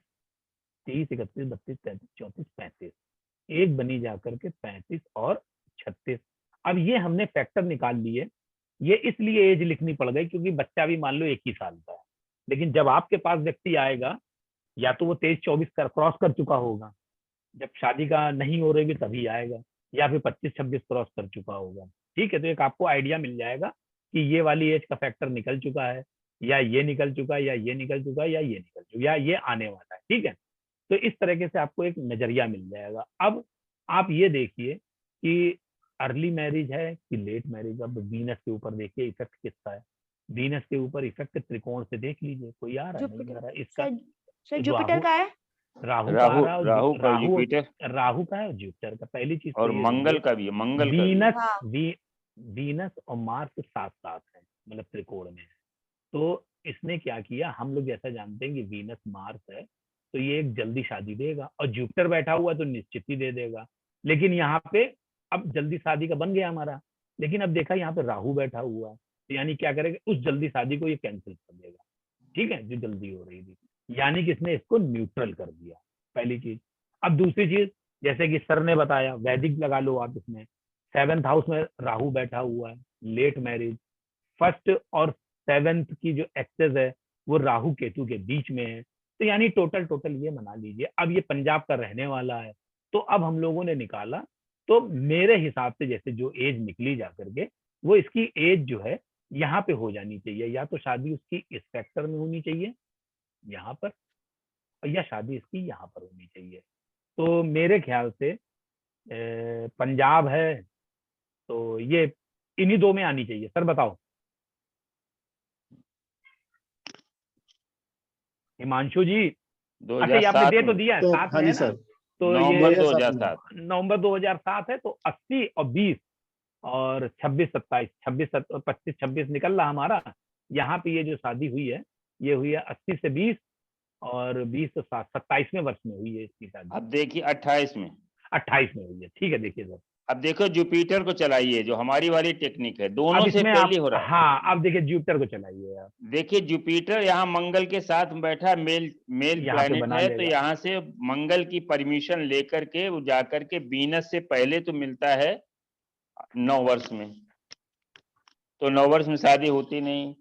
S1: 30, 31, 32, 33, 34, 35। एक बनी जाकर के 35 और 36। अब ये हमने फैक्टर निकाल लिए। ये इसलिए एज लिखनी पड़ गई क्योंकि बच्चा भी मान लो 1 ही साल का है, लेकिन जब आपके पास व्यक्ति आएगा या तो वो 23, 24 क्रॉस कर चुका होगा, जब शादी का नहीं हो रही तभी आएगा, या फिर 25, 26 क्रॉस कर चुका होगा। ठीक है, तो एक आपको आइडिया मिल जाएगा कि ये वाली एज का फैक्टर निकल चुका है, या ये निकल चुका है, या ये निकल चुका है, या ये निकल चुका है, या ये आने वाला है। ठीक है, तो इस तरीके से आपको एक नजरिया मिल जाएगा। अब आप ये देखिए कि अर्ली मैरिज है कि लेट मैरिज। अब वीनस के ऊपर देखिए इफेक्ट किसका है। वीनस के ऊपर इफेक्ट त्रिकोण से देख लीजिए, कोई आ रहा है, नहीं आ रहा है इसका।
S2: सर जुपिटर का है,
S1: राहु का आ रहा है,
S3: राहु का, जुपिटर,
S1: राहु का है और जुपिटर का। पहली चीज
S3: और मंगल का भी है, मंगल का
S1: वीनस,
S2: हाँ।
S1: वीनस और मार्स साथ साथ है, मतलब त्रिकोण में है। तो इसने क्या किया, हम लोग जैसा जानते हैं कि वीनस मार्स है तो ये एक जल्दी शादी देगा, और जुपिटर बैठा हुआ है तो निश्चित ही दे देगा। लेकिन यहाँ पे अब जल्दी शादी का बन गया हमारा, लेकिन अब देखा यहाँ पे राहु बैठा हुआ है, तो यानी क्या करेगा, उस जल्दी शादी को ये कैंसिल कर देगा। ठीक है, जो जल्दी हो रही थी, यानी कि इसने इसको न्यूट्रल कर दिया, पहली चीज। अब दूसरी चीज, जैसे कि सर ने बताया, वैदिक लगा लो आप इसमें, 7th हाउस में राहु बैठा हुआ है, लेट मैरिज। 1st और 7th की जो एक्सेस है वो राहु केतु के बीच में है, तो यानी टोटल ये मना लीजिए। अब ये पंजाब का रहने वाला है, तो अब हम लोगों ने निकाला, तो मेरे हिसाब से जैसे जो एज निकली जा करके, वो इसकी एज जो है यहाँ पे हो जानी चाहिए, या तो शादी उसकी इस फैक्टर में होनी चाहिए यहाँ पर, या शादी इसकी यहाँ पर होनी चाहिए। तो मेरे ख्याल से पंजाब है तो ये इन्हीं 2 में आनी चाहिए। सर बताओ, हिमांशु जी। अच्छा, ये आपने दे तो दिया,
S5: तो
S1: 7
S5: हाँ
S1: में
S5: जी
S1: है ना,
S5: सर,
S1: तो
S3: नवंबर
S1: ये
S3: 2007,
S1: नवंबर 2007 है, तो 80 और 20 और 26, 27, 26, 25, 26 निकल रहा हमारा। यहाँ पे ये जो शादी हुई है, ये हुई है 80 से 20 और 20 से 27वें वर्ष में हुई है इसकी शादी।
S3: अब देखिए 28 में,
S1: 28 में हुई है। ठीक है, देखिए सर,
S3: अब देखो जुपिटर को चलाइए, जो हमारी वाली टेक्निक है, दोनों
S1: अब
S3: से
S1: इसमें
S3: पहले हो रहा है।
S1: हाँ, अब देखिए जुपिटर को चलाइए आप,
S3: देखिए जुपिटर यहाँ मंगल के साथ बैठा, मेल
S1: यहाँ पे
S3: प्लैनेट
S1: बना
S3: है, तो
S1: लेगा।
S3: यहाँ से मंगल की परमिशन लेकर के वो जाकर के वीनस से पहले तो मिलता है 9 वर्ष में, तो 9 वर्ष में शादी होती नहीं,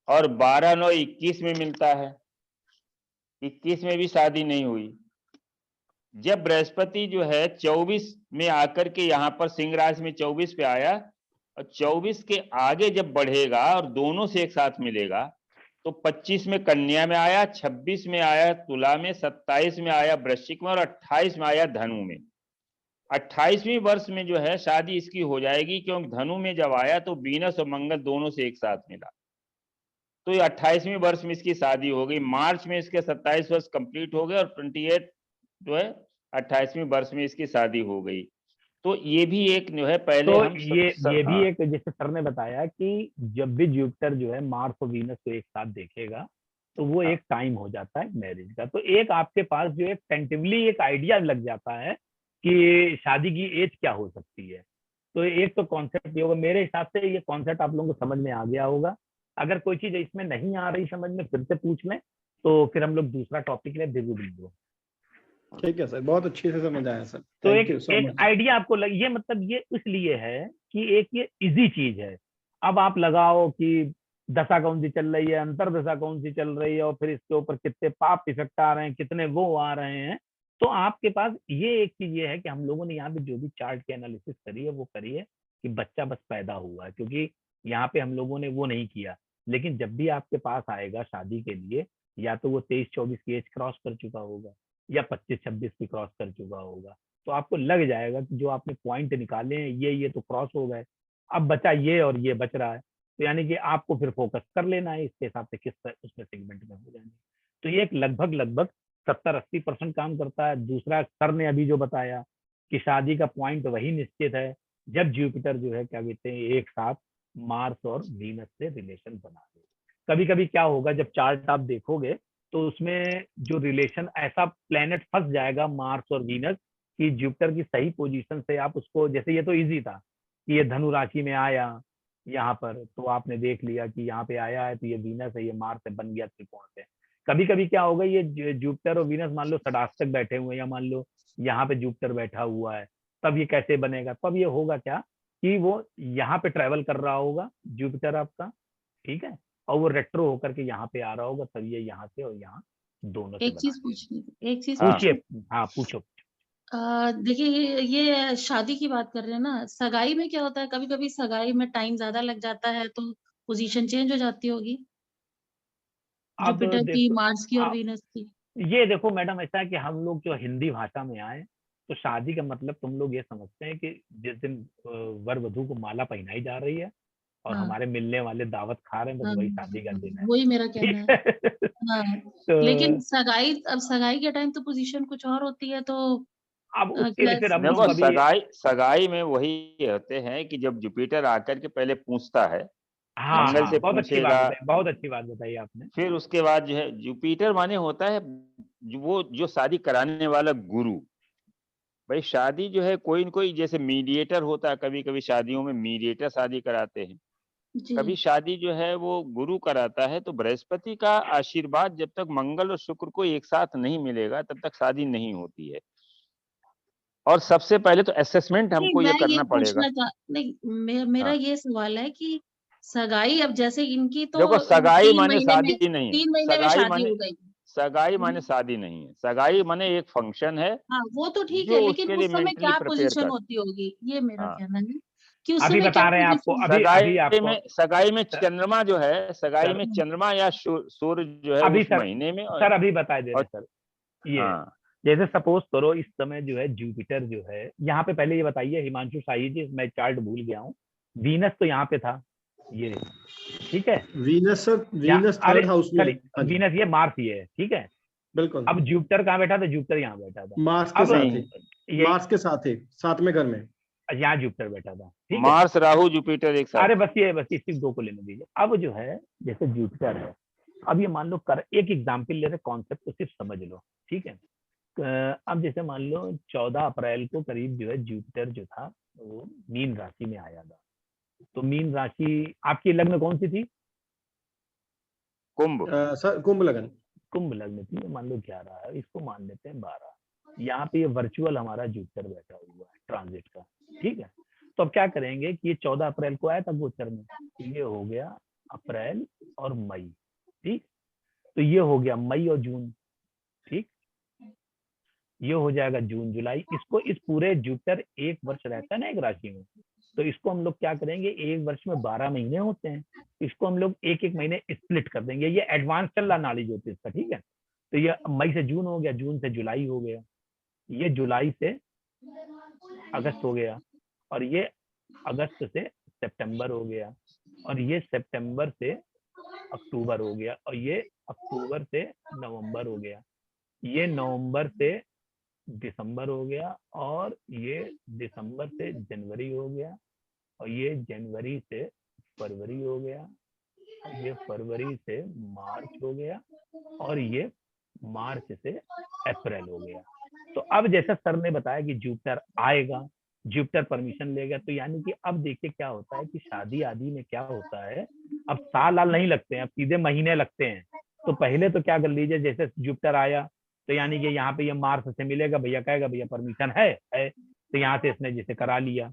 S3: और 12, 9, 21 में मिलता है, 21 में भी शादी नहीं हुई। जब बृहस्पति जो है 24 में आकर के यहाँ पर सिंह राशि में 24 पे आया, और 24 के आगे जब बढ़ेगा और दोनों से एक साथ मिलेगा, तो 25 में कन्या में आया, 26 में आया तुला में, 27 में आया वृश्चिक में, और 28 में आया धनु में। 28वीं वर्ष में जो है शादी इसकी हो जाएगी, क्योंकि धनु में जब आया तो वीनस और मंगल दोनों से एक साथ मिला, तो ये 28वीं वर्ष में इसकी शादी हो गई। मार्च में इसके 27 वर्ष कंप्लीट हो गए, और 28 जो है 28वीं वर्ष में इसकी शादी हो गई। तो ये भी एक जो है पहले
S1: तो
S3: हम
S1: ये भी एक, जैसे सर ने बताया कि जब भी जुपिटर जो है मार्स और वीनस को एक साथ देखेगा, तो वो एक टाइम हो जाता है मैरिज का। तो एक आपके पास जो है टेंटिवली एक आइडिया लग जाता है कि शादी की एज क्या हो सकती है। तो एक तो कॉन्सेप्ट ये होगा, मेरे हिसाब से ये कॉन्सेप्ट आप लोगों को समझ में आ गया होगा। अगर कोई चीज इसमें नहीं आ रही समझ में, फिर से पूछ लें, तो फिर हम लोग दूसरा टॉपिक ले बिंदु।
S5: ठीक है सर, बहुत अच्छे से समझ आया सर,
S1: तो
S5: थैंक यू सो
S1: एक
S5: मच।
S1: आइडिया आपको लग, ये मतलब ये इसलिए है कि एक ये इजी चीज है। अब आप लगाओ कि दशा कौन सी चल रही है, अंतर दशा कौन सी चल रही है, और फिर इसके ऊपर कितने पाप इफेक्ट आ रहे हैं, कितने वो आ रहे हैं। तो आपके पास ये एक चीज ये है कि हम लोगों ने यहाँ पे जो भी चार्ट की एनालिसिस करी है वो करी है कि बच्चा बस पैदा हुआ है, क्योंकि यहाँ पे हम लोगों ने वो नहीं किया। लेकिन जब भी आपके पास आएगा शादी के लिए, या तो वो 23-24 की एज क्रॉस कर चुका होगा, या 25-26 की क्रॉस कर चुका होगा, तो आपको लग जाएगा कि जो आपने पॉइंट निकाले हैं ये तो क्रॉस हो गए, अब बचा ये और ये बच रहा है। तो यानी कि आपको फिर फोकस कर लेना है इसके हिसाब से किस उसमें सेगमेंट में हो जाएंगे। तो ये एक लगभग 70-80% काम करता है। दूसरा सर ने अभी जो बताया कि शादी का पॉइंट वही निश्चित है जब जुपिटर जो है क्या कहते हैं एक साथ मार्स और वीनस से रिलेशन बना दे। कभी कभी क्या होगा, जब चार्ट आप देखोगे तो उसमें जो रिलेशन ऐसा प्लेनेट फंस जाएगा मार्स और वीनस कि जुपिटर की सही पोजीशन से आप उसको, जैसे ये तो इजी था कि ये धनु राशि में आया यहाँ पर, तो आपने देख लिया कि यहाँ पे आया है तो ये वीनस है, ये मार्स है, बन गया त्रिकोण से। कभी कभी क्या होगा, ये जुपिटर और वीनस मान लो सडाष्टक बैठे हुए हैं, या मान लो यहाँ पे जुपिटर बैठा हुआ है, तब ये कैसे बनेगा? तब ये होगा क्या कि वो यहाँ पे ट्रेवल कर रहा होगा जुपिटर आपका, ठीक है, और वो रेट्रो होकर के यहाँ पे आ रहा होगा, तब ये यहाँ से और यहाँ दोनों से
S7: एक
S1: बना
S7: चीज
S1: देगा।
S7: पूछनी थी, एक चीज
S1: पूछिए,
S7: पूछूं?
S1: हाँ पूछो।
S7: देखिए ये शादी की बात कर रहे हैं ना, सगाई में क्या होता है, कभी कभी सगाई में टाइम ज्यादा लग जाता है तो पोजीशन चेंज हो जाती होगी
S1: अब
S7: जुपिटर की,
S1: देखो,
S7: मार्स की और वीनस की।
S1: ये देखो मैडम, ऐसा है कि हम लोग जो हिंदी भाषा में आए तो शादी का मतलब तुम लोग ये समझते हैं कि जिस दिन वर वधू को माला पहनाई जा रही है और
S7: हाँ
S1: हमारे मिलने वाले दावत खा रहे हैं, बस
S7: हाँ,
S1: वही शादी का दिन है,
S7: वही मेरा कहना
S1: ठीक
S7: है।
S1: है।
S7: हाँ लेकिन
S1: तो
S7: सगाई, अब सगाई के टाइम तो पोजीशन कुछ और होती है, तो
S1: अब उसके लिए फिर हम लोग
S3: देखो
S1: कभी,
S3: सगाई में वही होते हैं कि जब जुपिटर आकर के पहले पूछता है,
S1: हाँ
S3: मंगल
S1: हाँ,
S3: से
S1: बहुत अच्छी बात
S3: पूछेगा,
S1: बताई, बहुत अच्छी बात बताई आपने।
S3: फिर उसके बाद जो है जुपिटर माने होता है वो जो शादी कराने वाला गुरु। भाई शादी जो है कोई न कोई जैसे मीडिएटर होता है, कभी कभी शादियों में मीडिएटर शादी कराते हैं,
S7: जी
S3: कभी शादी जो है वो गुरु कराता है। तो बृहस्पति का आशीर्वाद जब तक मंगल और शुक्र को एक साथ नहीं मिलेगा तब तक शादी नहीं होती है। और सबसे पहले तो असेसमेंट
S7: नहीं,
S3: हमको ये
S7: मैं ये
S3: करना पड़ेगा।
S7: पूछना चाह नहीं, मेरा
S3: हाँ
S7: ये सवाल है कि सगाई, अब जैसे इनकी तो
S3: देखो, सगाई
S7: तीन
S3: माने
S7: महीने में,
S3: शादी नहीं है,
S7: 3 महीने में
S3: सगाई
S7: शादी
S3: माने
S7: हो गई।
S3: सगाई माने
S7: हम्म,
S3: शादी नहीं है। सगाई माने एक फंक्शन है
S7: हाँ वो तो ठीक है,
S3: जो
S7: लेकिन
S3: उसके लिए
S7: उस समय
S3: मेंटली
S7: क्या
S3: प्रिपेयर
S7: पोजीशन
S3: कर।
S7: होती होगी, ये मेरा
S3: हाँ
S7: कहना है कि उस
S1: अभी
S7: समय क्या
S1: बता रहे हैं आपको,
S7: पोजीशन।
S1: अभी अभी आपको
S3: सगाई में
S1: सर,
S3: चंद्रमा जो है, सगाई में
S1: सर
S3: चंद्रमा या सूर्य जो है
S1: अभी
S3: उस
S1: सर,
S3: महीने में
S1: सर अभी बता दे रहे
S3: और
S1: हैं सर। ये
S3: हाँ
S1: जैसे सपोज करो इस समय जो है जुपिटर जो है यहाँ पे, पहले ये बताइए हिमांशु शाही जी, मैं चार्ट भूल गया हूँ, वीनस तो यहाँ पे था ये, ठीक है,
S5: वीनस
S1: यहाँ,
S5: वीनस
S1: अरे
S5: थर्ड हाउस में है।
S1: सॉरी,
S5: हाँ जी,
S1: वीनस ये मार्स ये है, ठीक है।
S5: बिल्कुल।
S1: अब जुपिटर कहाँ बैठा था? जुपिटर यहाँ बैठा था।
S5: मार्स के
S1: अब
S5: साथ है,
S1: ये
S5: मार्स के साथ है, सातवें घर में।
S1: यहाँ जुपिटर बैठा था, ठीक है।
S3: मार्स राहु जुपिटर एक साथ।
S1: अरे बस इसी दो को लेने दीजिए। अब जो है जैसे जुपिटर है, अब ये मान लो कर एक एग्जाम्पल ले रहे, कॉन्सेप्ट को सिर्फ समझ लो, ठीक है। अब जैसे मान लो 14 अप्रैल को करीब जो है जुपिटर जो था वो मीन राशि में आया था। तो मीन राशि आपकी लग्न कौन सी थी?
S3: कुंभ।
S5: सर कुंभ लगन।
S1: कुंभ लग्न थी, मान लो 11 है, इसको मान लेते हैं 12। यहाँ पे ये वर्चुअल हमारा जुपिटर बैठा हुआ है ट्रांजिट का, ठीक है। तो अब क्या करेंगे कि ये 14 अप्रैल को आया था गोचर में, तो ये हो गया अप्रैल और मई, ठीक। तो ये हो गया मई और जून, ठीक। ये हो जाएगा जून जुलाई। इसको इस पूरे जुपिटर एक वर्ष रहता है ना एक राशि में, तो इसको हम लोग क्या करेंगे, एक वर्ष में 12 महीने होते हैं, इसको हम लोग एक एक महीने स्प्लिट कर देंगे। ये एडवांस चल रहा नॉलेज होती है इसका, ठीक है। तो ये मई से जून हो गया, जून से जुलाई हो गया, ये जुलाई से अगस्त हो गया, और ये अगस्त से सितंबर हो गया, और ये सितंबर से अक्टूबर हो गया, और ये अक्टूबर से नवंबर हो गया, ये नवंबर से दिसंबर हो गया, और ये दिसंबर से जनवरी हो गया, और ये जनवरी से फरवरी हो गया, और ये फरवरी से मार्च हो गया, और ये मार्च से अप्रैल हो गया। तो अब जैसा सर ने बताया कि जुपिटर आएगा, जुपिटर परमिशन लेगा, तो यानी कि अब देखिए क्या होता है कि शादी आदि में क्या होता है, अब साल नहीं लगते हैं, अब सीधे महीने लगते हैं। तो पहले तो क्या कर लीजिए, जैसे जुपिटर आया तो यानी कि यहाँ पे ये मार्स से मिलेगा, भैया कहेगा भैया परमिशन है, तो यहाँ से इसने जैसे करा लिया,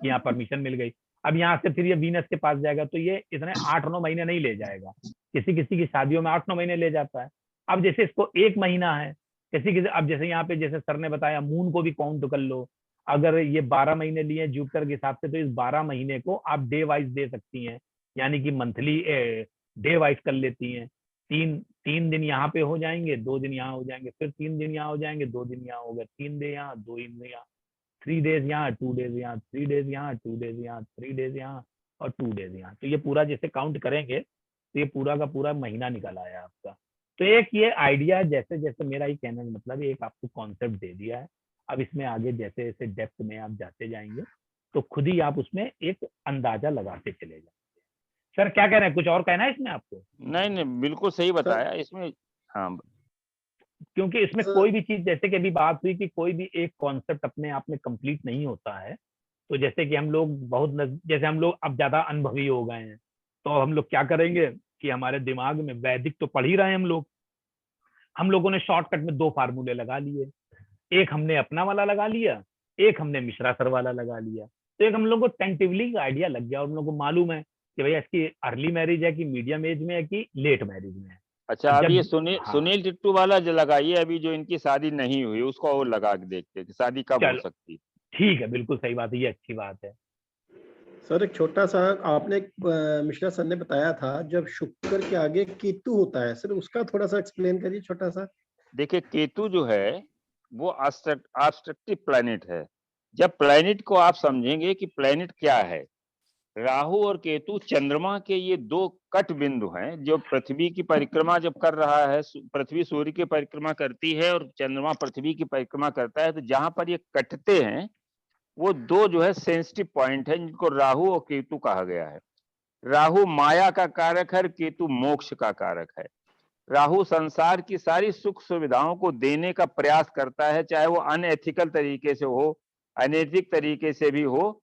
S1: यहाँ परमिशन मिल गई। अब यहाँ से फिर ये वीनस के पास जाएगा, तो ये इतने 8-9 महीने नहीं ले जाएगा, किसी किसी की शादियों में 8-9 महीने ले जाता है। अब जैसे इसको 1 महीना है, किसी किसी, अब जैसे यहाँ पे जैसे सर ने बताया मून को भी काउंट कर लो, अगर ये 12 महीने लिए जुपिटर के हिसाब से, तो इस 12 महीने को आप डे वाइज दे सकती हैं, यानी कि मंथली डे वाइज कर लेती हैं। 3 दिन यहाँ पे हो जाएंगे, 2 दिन यहाँ हो जाएंगे, फिर 3 दिन यहाँ हो जाएंगे, 2 दिन यहाँ हो गए, 3 दिन यहाँ, 2 दिन यहाँ, 3 डेज यहाँ, 2 डेज यहाँ, 3 डेज यहाँ, 2 डेज यहाँ, 3 डेज यहाँ, और 2 डेज यहाँ। तो ये पूरा जैसे काउंट करेंगे तो ये पूरा का पूरा महीना निकल आया आपका। तो एक ये आइडिया, जैसे जैसे मेरा ही कहने का मतलब एक आपको कॉन्सेप्ट दे दिया है। अब इसमें आगे जैसे जैसे डेप्थ में आप जाते जाएंगे तो खुद ही आप उसमें एक अंदाजा लगाते चले जाएंगे। सर क्या कह रहे हैं, कुछ और कहना है इसमें आपको?
S3: नहीं नहीं, बिल्कुल सही बताया इसमें। हाँ,
S1: क्योंकि इसमें कोई भी चीज, जैसे कि अभी बात हुई कि कोई भी एक कॉन्सेप्ट अपने आप में कंप्लीट नहीं होता है। तो जैसे कि हम लोग जैसे हम लोग अब ज्यादा अनुभवी हो गए हैं, तो हम लोग क्या करेंगे कि हमारे दिमाग में वैदिक तो पढ़ ही रहे हैं हम लोगों ने शॉर्टकट में 2 फार्मूले लगा लिए। एक हमने अपना वाला लगा लिया, एक हमने मिश्रा सर वाला लगा लिया। तो एक हम लोग को टेंटिवली आइडिया लग गया और हम लोग को मालूम है कि भैया इसकी अर्ली मैरिज है कि मीडियम एज में है कि लेट मैरिज में है।
S3: अच्छा, अब
S1: जब
S3: ये सुनील टिट्टू वाला जो लगाइए, अभी जो इनकी शादी नहीं हुई उसको और लगा के देखते हैं कि शादी कब हो
S1: चलो
S3: सकती है।
S1: ठीक है, बिल्कुल सही बात है, ये अच्छी बात है।
S5: सर एक छोटा सा, आपने मिश्रा सर ने बताया था जब शुक्र के आगे केतु होता है, सर उसका थोड़ा सा एक्सप्लेन करिए छोटा सा।
S3: देखिए, केतु जो है वो ऑब्स्ट्रक्टिव प्लैनेट है। जब प्लैनेट को आप समझेंगे कि प्लैनेट क्या है, राहु और केतु चंद्रमा के ये 2 कट बिंदु हैं। जो पृथ्वी की परिक्रमा जब कर रहा है, पृथ्वी सूर्य की परिक्रमा करती है और चंद्रमा पृथ्वी की परिक्रमा करता है, तो जहां पर ये कटते हैं वो 2 जो है सेंसिटिव पॉइंट है, जिनको राहु और केतु कहा गया है। राहु माया का कारक है, केतु मोक्ष का कारक है। राहु संसार की सारी सुख सुविधाओं को देने का प्रयास करता है, चाहे वो अनएथिकल तरीके से हो, अनैतिक तरीके से भी हो।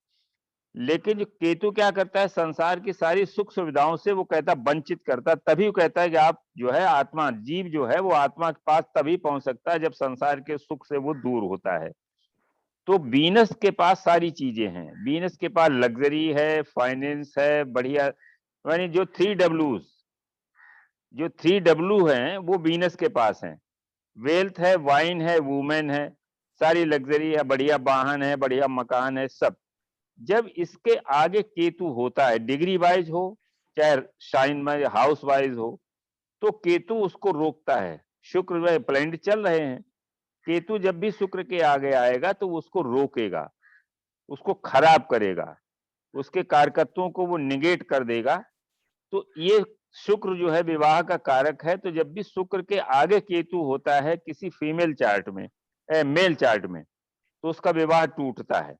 S3: लेकिन जो केतु क्या करता है, संसार की सारी सुख सुविधाओं से वो कहता है वंचित करता है। तभी वो कहता है कि आप जो है आत्मा, जीव जो है वो आत्मा के पास तभी पहुंच सकता है जब संसार के सुख से वो दूर होता है। तो वीनस के पास सारी चीजें हैं। वीनस के पास लग्जरी है, फाइनेंस है, बढ़िया, यानी जो 3W हैं वो वीनस के पास हैं। वेल्थ है, वाइन है, वुमेन है, सारी लग्जरी है, बढ़िया वाहन है, बढ़िया मकान है, सब। जब इसके आगे केतु होता है, डिग्री वाइज हो चाहे साइन में हाउस वाइज हो, तो केतु उसको रोकता है। शुक्र में प्लैनेट चल रहे हैं, केतु जब भी शुक्र के आगे आएगा तो उसको रोकेगा, उसको खराब करेगा, उसके कारकत्वों को वो निगेट कर देगा। तो ये शुक्र जो है विवाह का कारक है। तो जब भी शुक्र के आगे केतु होता है किसी फीमेल चार्ट में, मेल चार्ट में, तो उसका विवाह टूटता है।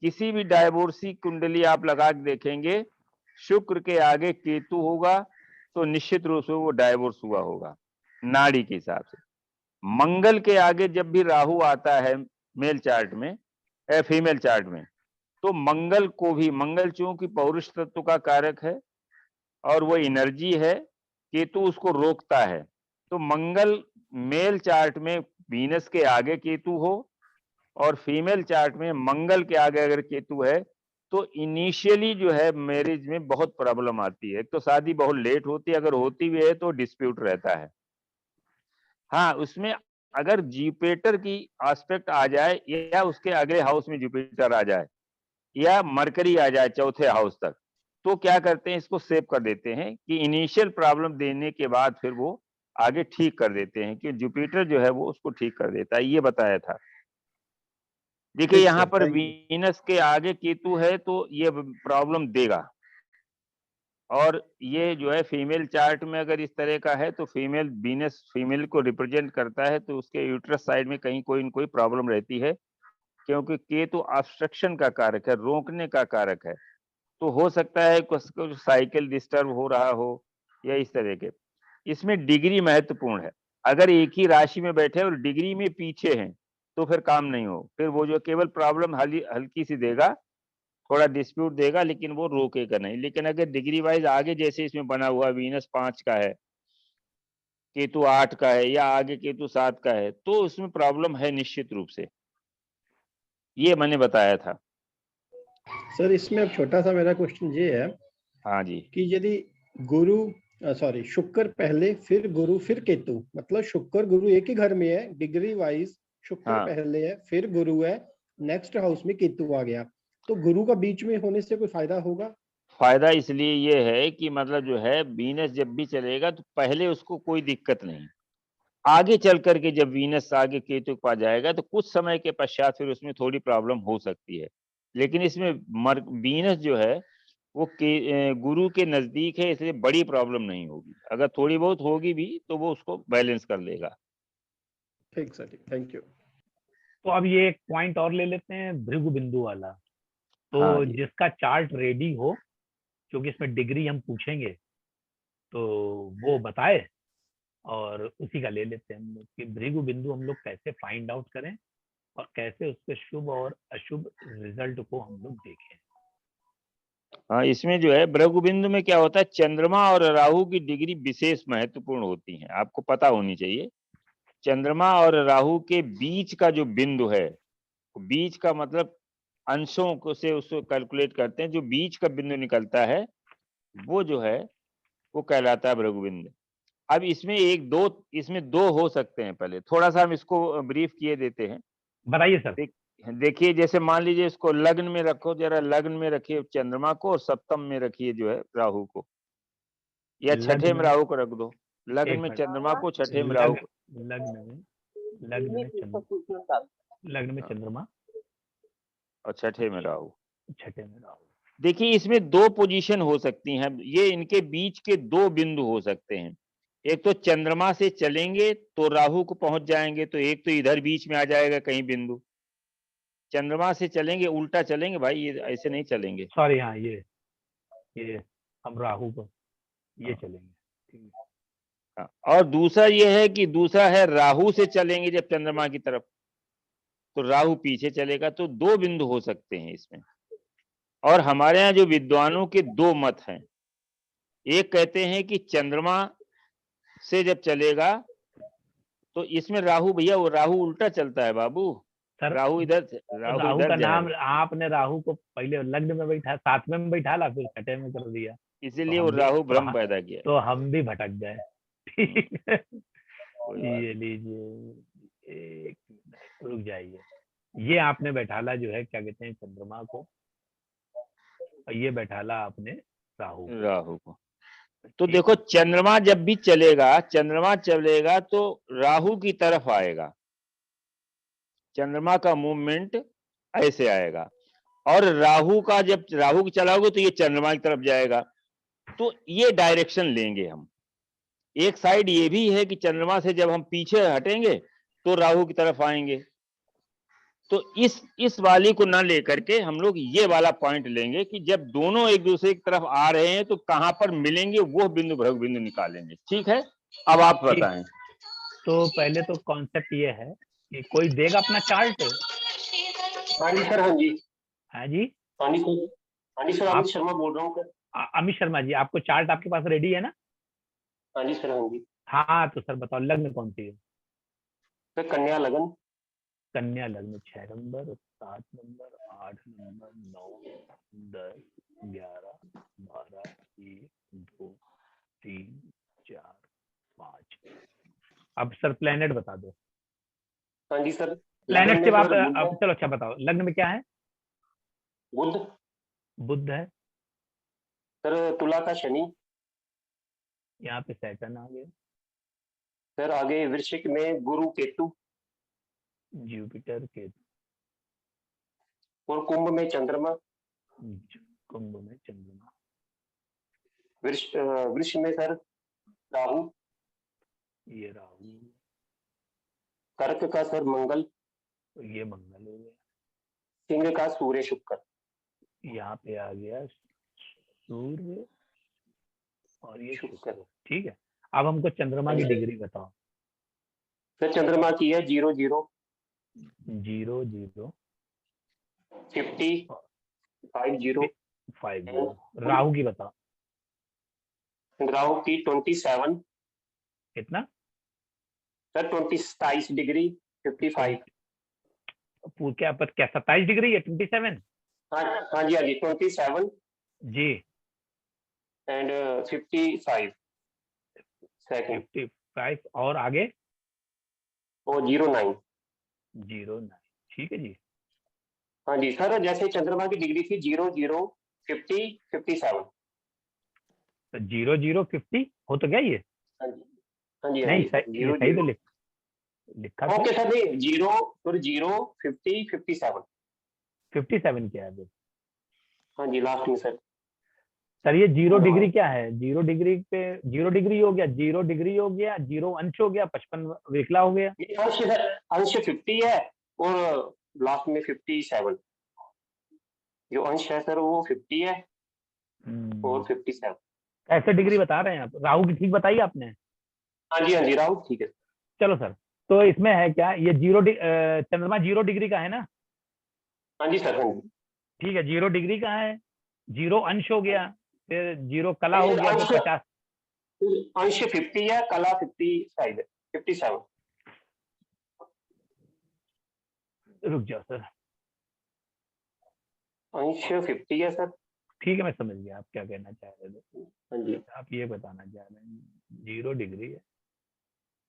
S3: किसी भी डायवोर्सी कुंडली आप लगा के देखेंगे, शुक्र के आगे केतु होगा तो निश्चित रूप से वो डायवोर्स हुआ होगा नाड़ी के हिसाब से। मंगल के आगे जब भी राहु आता है मेल चार्ट में, फीमेल चार्ट में, तो मंगल को भी, मंगल चूंकि पौरुष तत्व का कारक है और वो एनर्जी है, केतु उसको रोकता है। तो मंगल मेल चार्ट में वीनस के आगे केतु हो और फीमेल चार्ट में मंगल के आगे अगर केतु है, तो इनिशियली जो है मैरिज में बहुत प्रॉब्लम आती है। तो शादी बहुत लेट होती है, अगर होती भी है तो डिस्प्यूट रहता है। हाँ, उसमें अगर जुपिटर की एस्पेक्ट आ जाए या उसके अगले हाउस में जुपिटर आ जाए या मरकरी आ जाए चौथे हाउस तक, तो क्या करते हैं, इसको सेव कर देते हैं कि इनिशियल प्रॉब्लम देने के बाद फिर वो आगे ठीक कर देते हैं, कि जुपिटर जो है वो उसको ठीक कर देता है। ये बताया था। देखिए यहाँ पर वीनस के आगे केतु है तो ये प्रॉब्लम देगा। और ये जो है फीमेल चार्ट में अगर इस तरह का है तो फीमेल, वीनस फीमेल को रिप्रेजेंट करता है, तो उसके यूट्रस साइड में कहीं कोई न कोई प्रॉब्लम रहती है, क्योंकि केतु ऑब्स्ट्रक्शन का कारक है, रोकने का कारक है। तो हो सकता है कुछ साइकिल डिस्टर्ब हो रहा हो या इस तरह के। इसमें डिग्री महत्वपूर्ण है। अगर एक ही राशि में बैठे और डिग्री में पीछे हैं तो फिर काम नहीं हो, फिर वो जो केवल प्रॉब्लम हल्की सी देगा, थोड़ा डिस्प्यूट देगा, लेकिन वो रोकेगा नहीं। लेकिन अगर डिग्री वाइज आगे जैसे इसमें बना हुआ वीनस 5 का है, केतु 8 का है या आगे केतु 7 का है, तो उसमें प्रॉब्लम है निश्चित रूप से। ये मैंने बताया था।
S5: सर इसमें अब छोटा सा मेरा क्वेश्चन ये है,
S3: हाँ जी,
S5: कि यदि गुरु शुक्र पहले फिर गुरु फिर केतु, मतलब शुक्र गुरु एक ही घर में है, डिग्री वाइज शुक्र
S3: हाँ।
S5: पहले है फिर गुरु है, नेक्स्ट हाउस में केतु आ गया, तो गुरु का बीच में होने से कोई फायदा होगा?
S3: फायदा इसलिए ये है कि मतलब जो है वीनस जब भी चलेगा तो पहले उसको कोई दिक्कत नहीं, आगे चल करके जब वीनस आगे केतु के पास जाएगा तो कुछ समय के पश्चात फिर उसमें थोड़ी प्रॉब्लम हो सकती है। लेकिन इसमें वीनस जो है वो गुरु के नजदीक है, इसलिए बड़ी प्रॉब्लम नहीं होगी। अगर थोड़ी बहुत होगी भी तो वो उसको बैलेंस कर लेगा।
S5: ठीक सर, थैंक यू।
S1: तो अब ये एक पॉइंट और ले लेते हैं भृगु बिंदु वाला। तो
S3: हाँ जी।
S1: जिसका चार्ट रेडी हो, क्योंकि इसमें डिग्री हम पूछेंगे, तो वो बताए और उसी का ले लेते हैं हम लोग कि भृगु बिंदु हम लोग कैसे फाइंड आउट करें और कैसे उसके शुभ और अशुभ रिजल्ट को हम लोग देखें।
S3: हाँ, इसमें जो है भृगु बिंदु में क्या होता है, चंद्रमा और राहु की डिग्री विशेष महत्वपूर्ण होती है, आपको पता होनी चाहिए। चंद्रमा और राहु के बीच का जो बिंदु है, बीच का मतलब अंशों को से उसको कैलकुलेट करते हैं, जो बीच का बिंदु निकलता है वो जो है वो कहलाता है भृगु बिंदु। अब इसमें दो हो सकते हैं। पहले थोड़ा सा हम इसको ब्रीफ किए देते हैं।
S1: बताइए सर।
S3: देखिए, जैसे मान लीजिए इसको लग्न में रखो, जरा लग्न में रखिए चंद्रमा को और सप्तम में रखिए जो है राहु को, या छठे में राहु को रख दो। लग्न
S1: एक
S3: में
S1: मिनट।
S3: चंद्रमा को, छठे में राहु को।
S1: लग्न में चंद्रमा
S3: और छठे में राहु।
S1: छठे में राहु।
S3: देखिए, इसमें दो पोजीशन हो सकती हैं, ये इनके बीच के दो बिंदु हो सकते हैं। एक तो चंद्रमा से चलेंगे तो राहु को पहुंच जाएंगे, तो एक तो इधर बीच में आ जाएगा कहीं बिंदु। चंद्रमा से चलेंगे, उल्टा चलेंगे भाई, ये ऐसे नहीं चलेंगे।
S1: सॉरी, हाँ ये हम राहु को ये चलेंगे, ठीक है।
S3: हाँ, और दूसरा ये है कि दूसरा है राहु से चलेंगे जब चंद्रमा की तरफ, तो राहु पीछे चलेगा। तो दो बिंदु हो सकते हैं इसमें। और हमारे यहाँ जो विद्वानों के दो मत हैं, एक कहते हैं कि चंद्रमा से जब चलेगा तो इसमें राहु, भैया वो राहु उल्टा चलता है बाबू,
S1: सर
S3: राहु इधर
S1: राहु का नाम आपने राहु को पहले लग्न में बैठा, सातवें में बैठा ला, फिर छठे में कर दिया,
S3: इसीलिए वो राहु भ्रम पैदा किया।
S1: तो हम भी भटक गए। ठीक है, ये लीजिए, एक मिनट रुक जाइए। ये आपने बैठाला जो है क्या कहते हैं चंद्रमा को, और ये बैठाला आपने राहु को।
S3: तो देखो, चंद्रमा जब भी चलेगा तो राहु की तरफ आएगा, चंद्रमा का मूवमेंट ऐसे आएगा। और राहु का जब राहु की चलाओगे तो ये चंद्रमा की तरफ जाएगा। तो ये डायरेक्शन लेंगे हम। एक साइड ये भी है कि चंद्रमा से जब हम पीछे हटेंगे तो राहु की तरफ आएंगे। तो इस वाली को ना लेकर के हम लोग ये वाला पॉइंट लेंगे कि जब दोनों एक दूसरे की तरफ आ रहे हैं तो कहां पर मिलेंगे, वो बिंदु भृगु बिंदु निकालेंगे। ठीक है, अब आप बताएं।
S1: तो पहले तो कॉन्सेप्ट ये है कि कोई देगा अपना चार्ट।
S5: हाँ जी सर। हाँ जी।
S1: हाँ जी।
S5: हाँ जी सर। हाँ जी सर, अमित शर्मा बोल रहा हूँ।
S1: अमित शर्मा जी, आपको चार्ट आपके पास रेडी है ना?
S5: हाँ जी सर। हाँ जी।
S1: हाँ, तो सर बताओ लग्न कौन सी है?
S5: सर कन्या लग्न।
S1: कन्या लग्न 6 नंबर, 7 नंबर, 8 नंबर, 9, 10, 11, 12, 1, 2, 3, 4, 5। अब सर प्लेनेट बता दो।
S5: हाँ जी सर।
S1: प्लेनेट के बाद अब चलो, अच्छा बताओ लग्न में क्या है?
S5: बुध।
S1: बुध है
S5: सर। तुला का शनि।
S1: यहाँ पे सैटर्न आ गया।
S5: सर आगे वृश्चिक में गुरु केतु।
S1: जुपिटर केतु।
S5: और कुंभ में चंद्रमा।
S1: कुंभ में चंद्रमा।
S5: वृष में सर राहु।
S1: ये राहु।
S5: कर्क का सर मंगल।
S1: ये मंगल हो गया।
S5: सिंह का सूर्य शुक्र।
S1: यहाँ पे आ गया सूर्य और ये शुक्र। ठीक है, अब हमको चंद्रमा की डिग्री बताओ।
S5: सर चंद्रमा की है 0 0
S1: 0 0
S5: 50 50
S1: 50। राहु की बताओ।
S5: राहु की 27।
S1: कितना
S5: सर 27 डिग्री 55।
S1: क्या 27 डिग्री है 27?
S5: हाँ जी। हाँ जी 27
S1: जी
S5: एंड 55 सेकंड।
S1: 55 और आगे
S5: और 09।
S1: ठीक है जी।
S5: हाँ जी सर, जैसे चंद्रमा की डिग्री थी 0 0 50 57।
S1: तो 0 0 50 हो तो क्या ये?
S5: हाँ जी। हाँ जी।
S1: नहीं सही तो लिखा।
S5: ओके सर, नहीं 0 फिर 0 50 57।
S1: 57 क्या है?
S5: हाँ जी लास्ट में सर।
S1: सर ये 0 डिग्री क्या है? 0 डिग्री पे 0 डिग्री हो गया, 0 डिग्री हो गया, 0 अंश हो गया, 55 वेखला हो गया।
S5: अंश सर, अंश 50 है
S8: और लास्ट में 57। जो अंश है सर वो 50 है और 57।
S1: ऐसे डिग्री बता रहे हैं आप? राहु की ठीक बताई आपने?
S8: हाँ जी राहु ठीक है।
S1: चलो सर, तो इसमें है क्या, ये चंद्रमा 0 डिग्री का है ना?
S8: हाँ जी सर। हाँ जी
S1: ठीक है, 0 डिग्री का है, 0 अंश हो गया, फिर 0 कला हो गया, तो 50।
S8: अंश 50 है, कला 57 है, 57।
S1: रुक जाओ सर,
S8: अंश 50 है सर।
S1: ठीक है, मैं समझ गया आप क्या कहना चाह रहे थे।
S8: हाँ जी।
S1: आप ये बताना चाह रहे हैं 0 डिग्री है,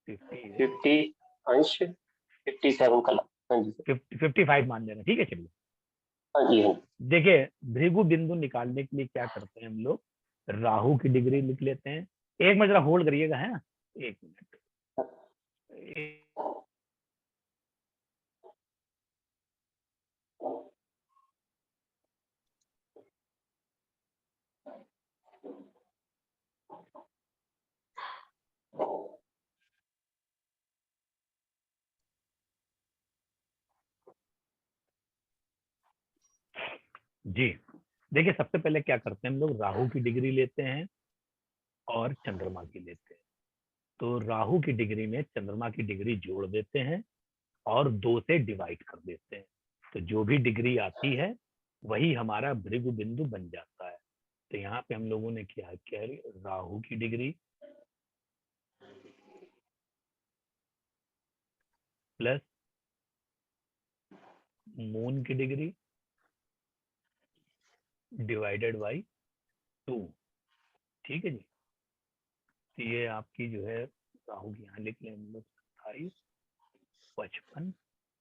S1: 50 है,
S8: 50 अंश 57 कला। हाँ जी सर।
S1: 55 मान लेना, ठीक है। चलिए,
S8: हाँ जी। हाँ
S1: देखिए, भृगु बिंदु निकालने के लिए क्या करते हैं हम लोग, राहु की डिग्री लिख लेते हैं। एक मिनट जरा होल्ड करिएगा, है ना, 1 मिनट। जी, देखिए, सबसे पहले क्या करते हैं हम लोग, राहु की डिग्री लेते हैं और चंद्रमा की लेते हैं। तो राहु की डिग्री में चंद्रमा की डिग्री जोड़ देते हैं और 2 से डिवाइड कर देते हैं। तो जो भी डिग्री आती है वही हमारा भृगु बिंदु बन जाता है। तो यहाँ पे हम लोगों ने क्या किया, राहु की डिग्री प्लस मून की डिग्री डिवाइडेड बाई 2। ठीक है जी। तो ये आपकी जो है राहु की, यहाँ लिख लें हम लोग 27, 55,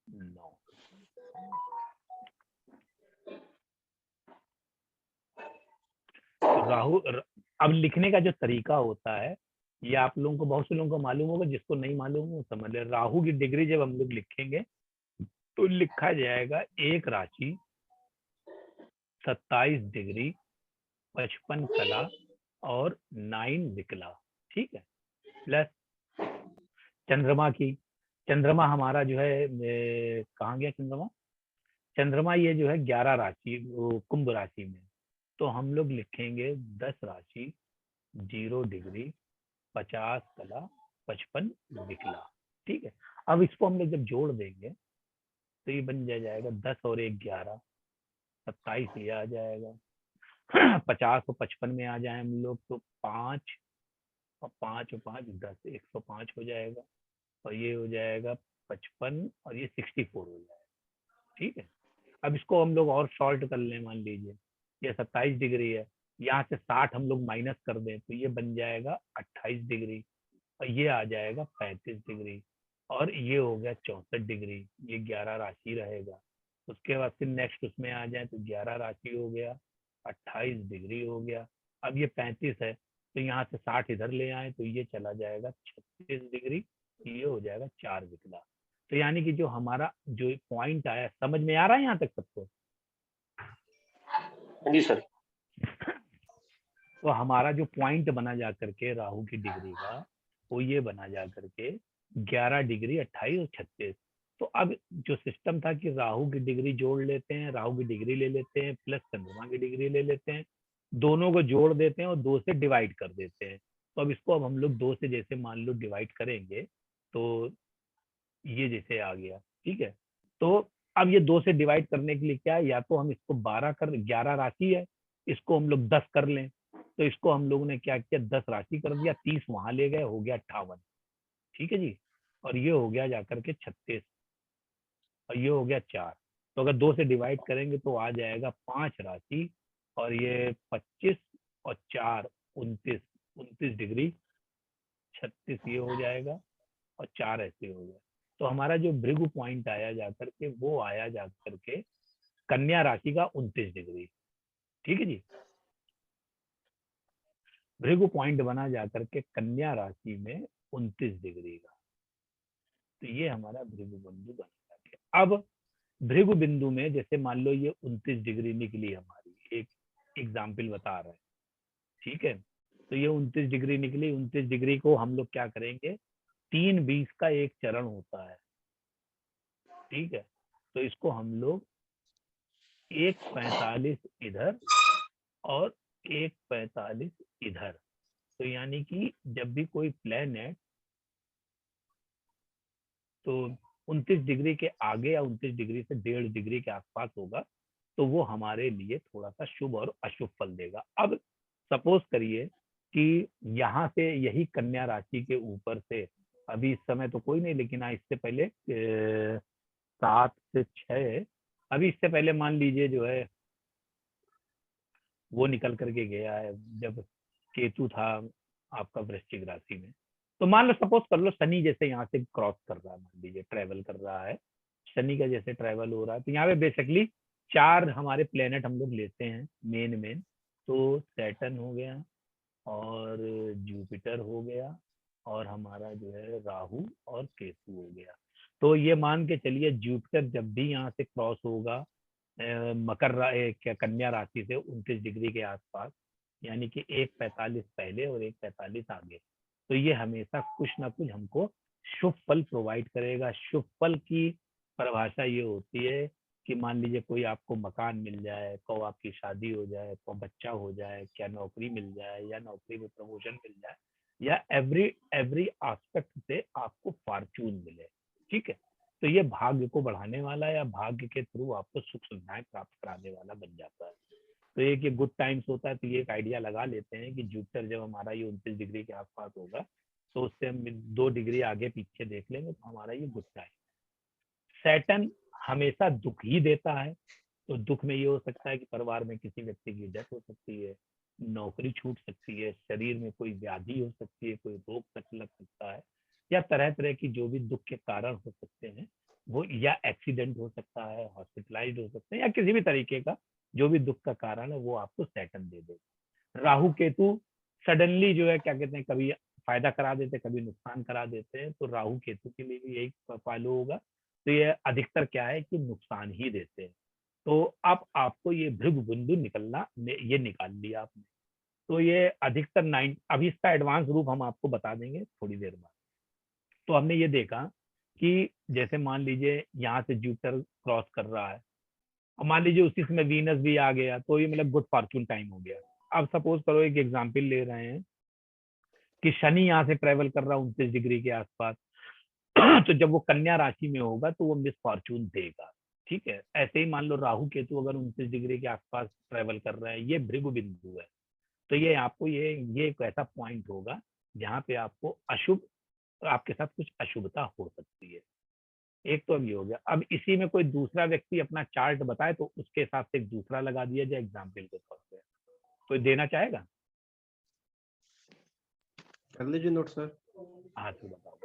S1: 9। राहु, अब लिखने का जो तरीका होता है ये आप लोगों को, बहुत से लोगों को मालूम होगा, जिसको नहीं मालूम हो समझ ले। राहु की डिग्री जब हम लोग लिखेंगे तो लिखा जाएगा एक राशि 27 डिग्री 55 कला और 9 विकला। ठीक है, प्लस चंद्रमा की, चंद्रमा हमारा जो है कहाँ गया चंद्रमा, चंद्रमा ये जो है 11 राशि, कुंभ राशि में। तो हम लोग लिखेंगे 10 राशि 0 डिग्री 50 कला 55 विकला। ठीक है, अब इसको हम लोग जब जोड़ देंगे तो ये बन जाएगा 10 और 1 11, 27 ये आ जाएगा। 50 और 55 में आ जाए हम लोग तो 5 और 5 और 5 10, 105 हो जाएगा। और ये हो जाएगा 55 और ये 64 हो जाएगा। ठीक है, अब इसको हम लोग और सॉल्ट कर लें। मान लीजिए ये 27 डिग्री है, यहाँ से 60 हम लोग माइनस कर दें तो ये बन जाएगा 28 डिग्री और ये आ जाएगा 35 डिग्री और ये हो गया 64 डिग्री। ये 11 राशि रहेगा। उसके बाद फिर नेक्स्ट उसमें आ जाए तो 11 राशि हो गया, 28 डिग्री हो गया। अब ये 35 है तो यहाँ से 60 इधर ले आए तो ये चला जाएगा 36 डिग्री, ये हो जाएगा 4 विकला। तो यानी कि जो हमारा जो पॉइंट आया, समझ में आ रहा है यहाँ तक सबको?
S8: जी सर।
S1: तो हमारा जो पॉइंट बना जा करके राहु की डिग्री का, वो ये बना जा करके 11 डिग्री 28 और 36। तो अब जो सिस्टम था कि राहु की डिग्री जोड़ लेते हैं, राहु की डिग्री ले लेते हैं प्लस चंद्रमा की डिग्री ले लेते हैं, दोनों को जोड़ देते हैं और 2 से डिवाइड कर देते हैं। तो अब इसको अब हम लोग 2 से जैसे मान लो डिवाइड करेंगे तो ये जैसे आ गया। ठीक है, तो अब ये 2 से डिवाइड करने के लिए क्या है, या तो हम इसको 11 राशि है, इसको हम लोग 10 कर लें। तो इसको हम लोगों ने क्या किया, 10 राशि कर दिया, 30 वहां ले गए, हो गया 58। ठीक है जी, और ये हो गया जाकर के 36 और ये हो गया 4। तो अगर 2 से डिवाइड करेंगे तो आ जाएगा 5 राशि और ये 25 और 4 29, 29 डिग्री 36 ये हो जाएगा और 4 ऐसे हो गया। तो हमारा जो भृगु पॉइंट आया जाकर के, वो आया जाकर के कन्या राशि का 29 डिग्री। ठीक है जी, भृगु पॉइंट बना जाकर के कन्या राशि में 29 डिग्री का। तो ये हमारा भृगु बिंदु बना जाके। अब भृगु बिंदु में जैसे मान लो ये 29 डिग्री निकली हमारी, एक एग्जाम्पल बता रहे हैं। ठीक है, तो ये 29 डिग्री निकली, 29 डिग्री को हम लोग क्या करेंगे, 3 20 का एक चरण होता है। ठीक है, तो इसको हम लोग 1:45 इधर और 1:45 इधर, तो यानी कि जब भी कोई प्लेनेट तो 29 डिग्री के आगे या 29 डिग्री से 1.5 डिग्री के आसपास होगा तो वो हमारे लिए थोड़ा सा शुभ और अशुभ फल देगा। अब सपोज करिए कि यहाँ से यही कन्या राशि के ऊपर से, अभी इस समय तो कोई नहीं, लेकिन इससे पहले 7 से 6, अभी इससे पहले मान लीजिए जो है वो निकल करके गया है जब केतु था आपका वृश्चिक राशि में, तो मान लो सपोज कर लो शनि जैसे यहाँ से क्रॉस कर रहा है, मान लीजिए ट्रेवल कर रहा है, शनि का जैसे ट्रेवल हो रहा है, तो यहाँ पे बेसिकली 4 हमारे प्लेनेट हम लोग लेते हैं मेन, तो सैटर्न हो गया और जुपिटर हो गया और हमारा जो है राहु और केतु हो गया। तो ये मान के चलिए जुपिटर जब भी यहाँ से क्रॉस होगा कन्या राशि से 29 डिग्री के आसपास, यानी कि 1:45 पहले और 1:45 आगे, तो ये हमेशा कुछ ना कुछ हमको शुभ फल प्रोवाइड करेगा। शुभ फल की परिभाषा ये होती है कि मान लीजिए कोई आपको मकान मिल जाए, को आपकी शादी हो जाए, को बच्चा हो जाए, क्या नौकरी मिल जाए या नौकरी में प्रमोशन मिल जाए, या एवरी एस्पेक्ट से आपको फॉर्चून मिले, ठीक है। तो ये भाग्य को बढ़ाने वाला या भाग्य के थ्रू आपको सुख सुविधाएं प्राप्त कराने वाला बन जाता है। तो एक ये गुड टाइम्स होता है, तो ये एक आइडिया लगा लेते हैं कि जुपिटर जब हमारा ये 29 डिग्री के आसपास होगा तो उससे हम 2 डिग्री आगे पीछे देख लेंगे तो हमारा ये गुड टाइम। सैटर्न हमेशा दुख ही देता है, तो दुख में ये हो सकता है कि परिवार में किसी व्यक्ति की डेथ हो सकती है, नौकरी छूट सकती है, शरीर में कोई व्याधि हो सकती है, कोई रोग लग सकता है, या तरह तरह की जो भी दुख के कारण हो सकते हैं वो, या एक्सीडेंट हो सकता है, हॉस्पिटलाइज्ड हो सकते हैं, या किसी भी तरीके का जो भी दुख का कारण है वो आपको सैटर्न दे देगा। राहु केतु सडनली जो है क्या कहते हैं, कभी फायदा करा देते, कभी नुकसान करा देते हैं, तो राहु केतु के लिए भी यही फॉलो होगा। तो ये अधिकतर क्या है कि नुकसान ही देते हैं। तो अब आपको ये भृगु बिंदु निकलना, ये निकाल लिया आपने, तो ये अधिकतर 9, अभी इसका एडवांस रूप हम आपको बता देंगे थोड़ी देर बाद। तो हमने ये देखा कि जैसे मान लीजिए यहाँ से जुपिटर क्रॉस कर रहा है और मान लीजिए उसी समय वीनस भी आ गया, तो ये मतलब गुड फॉर्चून टाइम हो गया। अब सपोज करो एक एग्जांपल ले रहे हैं कि शनि यहाँ से ट्रेवल कर रहा है 29 डिग्री के आसपास, तो जब वो कन्या राशि में होगा तो वो मिस फॉर्चून देगा, ठीक है। ऐसे ही मान लो राहु केतु अगर 29 डिग्री के आसपास ट्रेवल कर रहे हैं, ये भृगु बिंदु है, तो ये आपको ये एक ऐसा पॉइंट होगा जहाँ पे आपको अशुभ, आपके साथ कुछ अशुभता हो सकती है। एक तो अब ये हो गया। अब इसी में कोई दूसरा व्यक्ति अपना चार्ट बताए तो उसके हिसाब से एक दूसरा लगा दिया जाए एग्जाम्पल के तौर पे। कोई देना चाहेगा?
S5: कर लीजिए नोट सर।
S1: हाँ तो बताओ।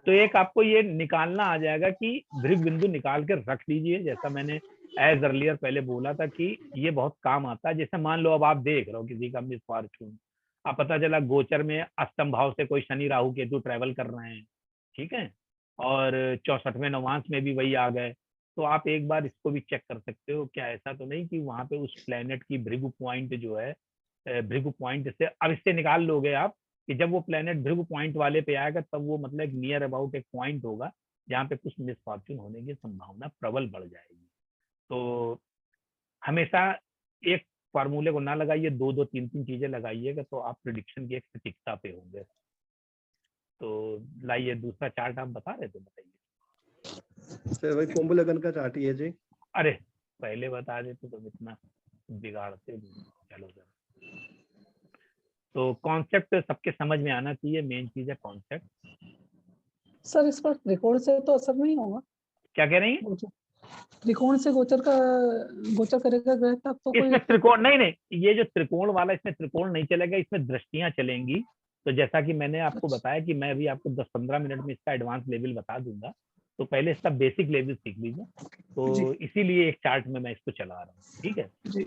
S1: तो एक आपको ये निकालना आ जाएगा कि भृगु बिंदु निकाल के रख लीजिए, जैसा मैंने एज अर्लियर पहले बोला था कि ये बहुत काम आता है। जैसे मान लो अब आप देख रहे हो किसी का मिस फॉर्चून, अब पता चला गोचर में अष्टम भाव से कोई शनि राहु केतु ट्रेवल कर रहे हैं, ठीक है, और 64वें नवांश में भी वही आ गए, तो आप एक बार इसको भी चेक कर सकते हो, क्या ऐसा तो नहीं कि वहां पे उस प्लेनेट की भृगु पॉइंट जो है, भृगु पॉइंट से अब इससे निकाल लोगे आप कि जब वो प्लेनेट भृगु पॉइंट वाले पे आएगा तब वो मतलब एक नियर अबाउट एक पॉइंट होगा जहाँ पे कुछ मिसफॉर्चून होने की संभावना प्रबल बढ़ जाएगी। तो हमेशा एक फार्मूले को ना लगाइए, 2-2 3-3 चीजें लगाइएगा तो आप प्रिडिक्शन की एक सटीकता पे होंगे। तो लाइए दूसरा चार्ट आप बता रहे थे, बताइए
S5: सर। वही कुंभ लगन का चार्ट ही है जी।
S1: अरे पहले बता देते तो इतना बिगाड़ते। चलो सर, तो कॉन्सेप्ट सबके समझ में आना चाहिए, मेन चीज है कॉन्सेप्ट।
S9: सर इस पर त्रिकोण से तो असर नहीं होगा?
S1: क्या कह रही हैं?
S9: त्रिकोण से गोचर करेगा ग्रह तब तो कोई
S1: इसमें त्रिकोण नहीं, ये जो त्रिकोण वाला, इसमें त्रिकोण नहीं चलेगा, इसमें दृष्टियां चलेंगी। तो जैसा कि मैंने आपको बताया कि मैं अभी आपको 10-15 मिनट में इसका एडवांस लेवल बता दूंगा, तो पहले इसका बेसिक लेवल सीख लीजिए। तो इसीलिए एक चार्ट में मैं इसको चला रहा हूँ, ठीक है
S9: जी।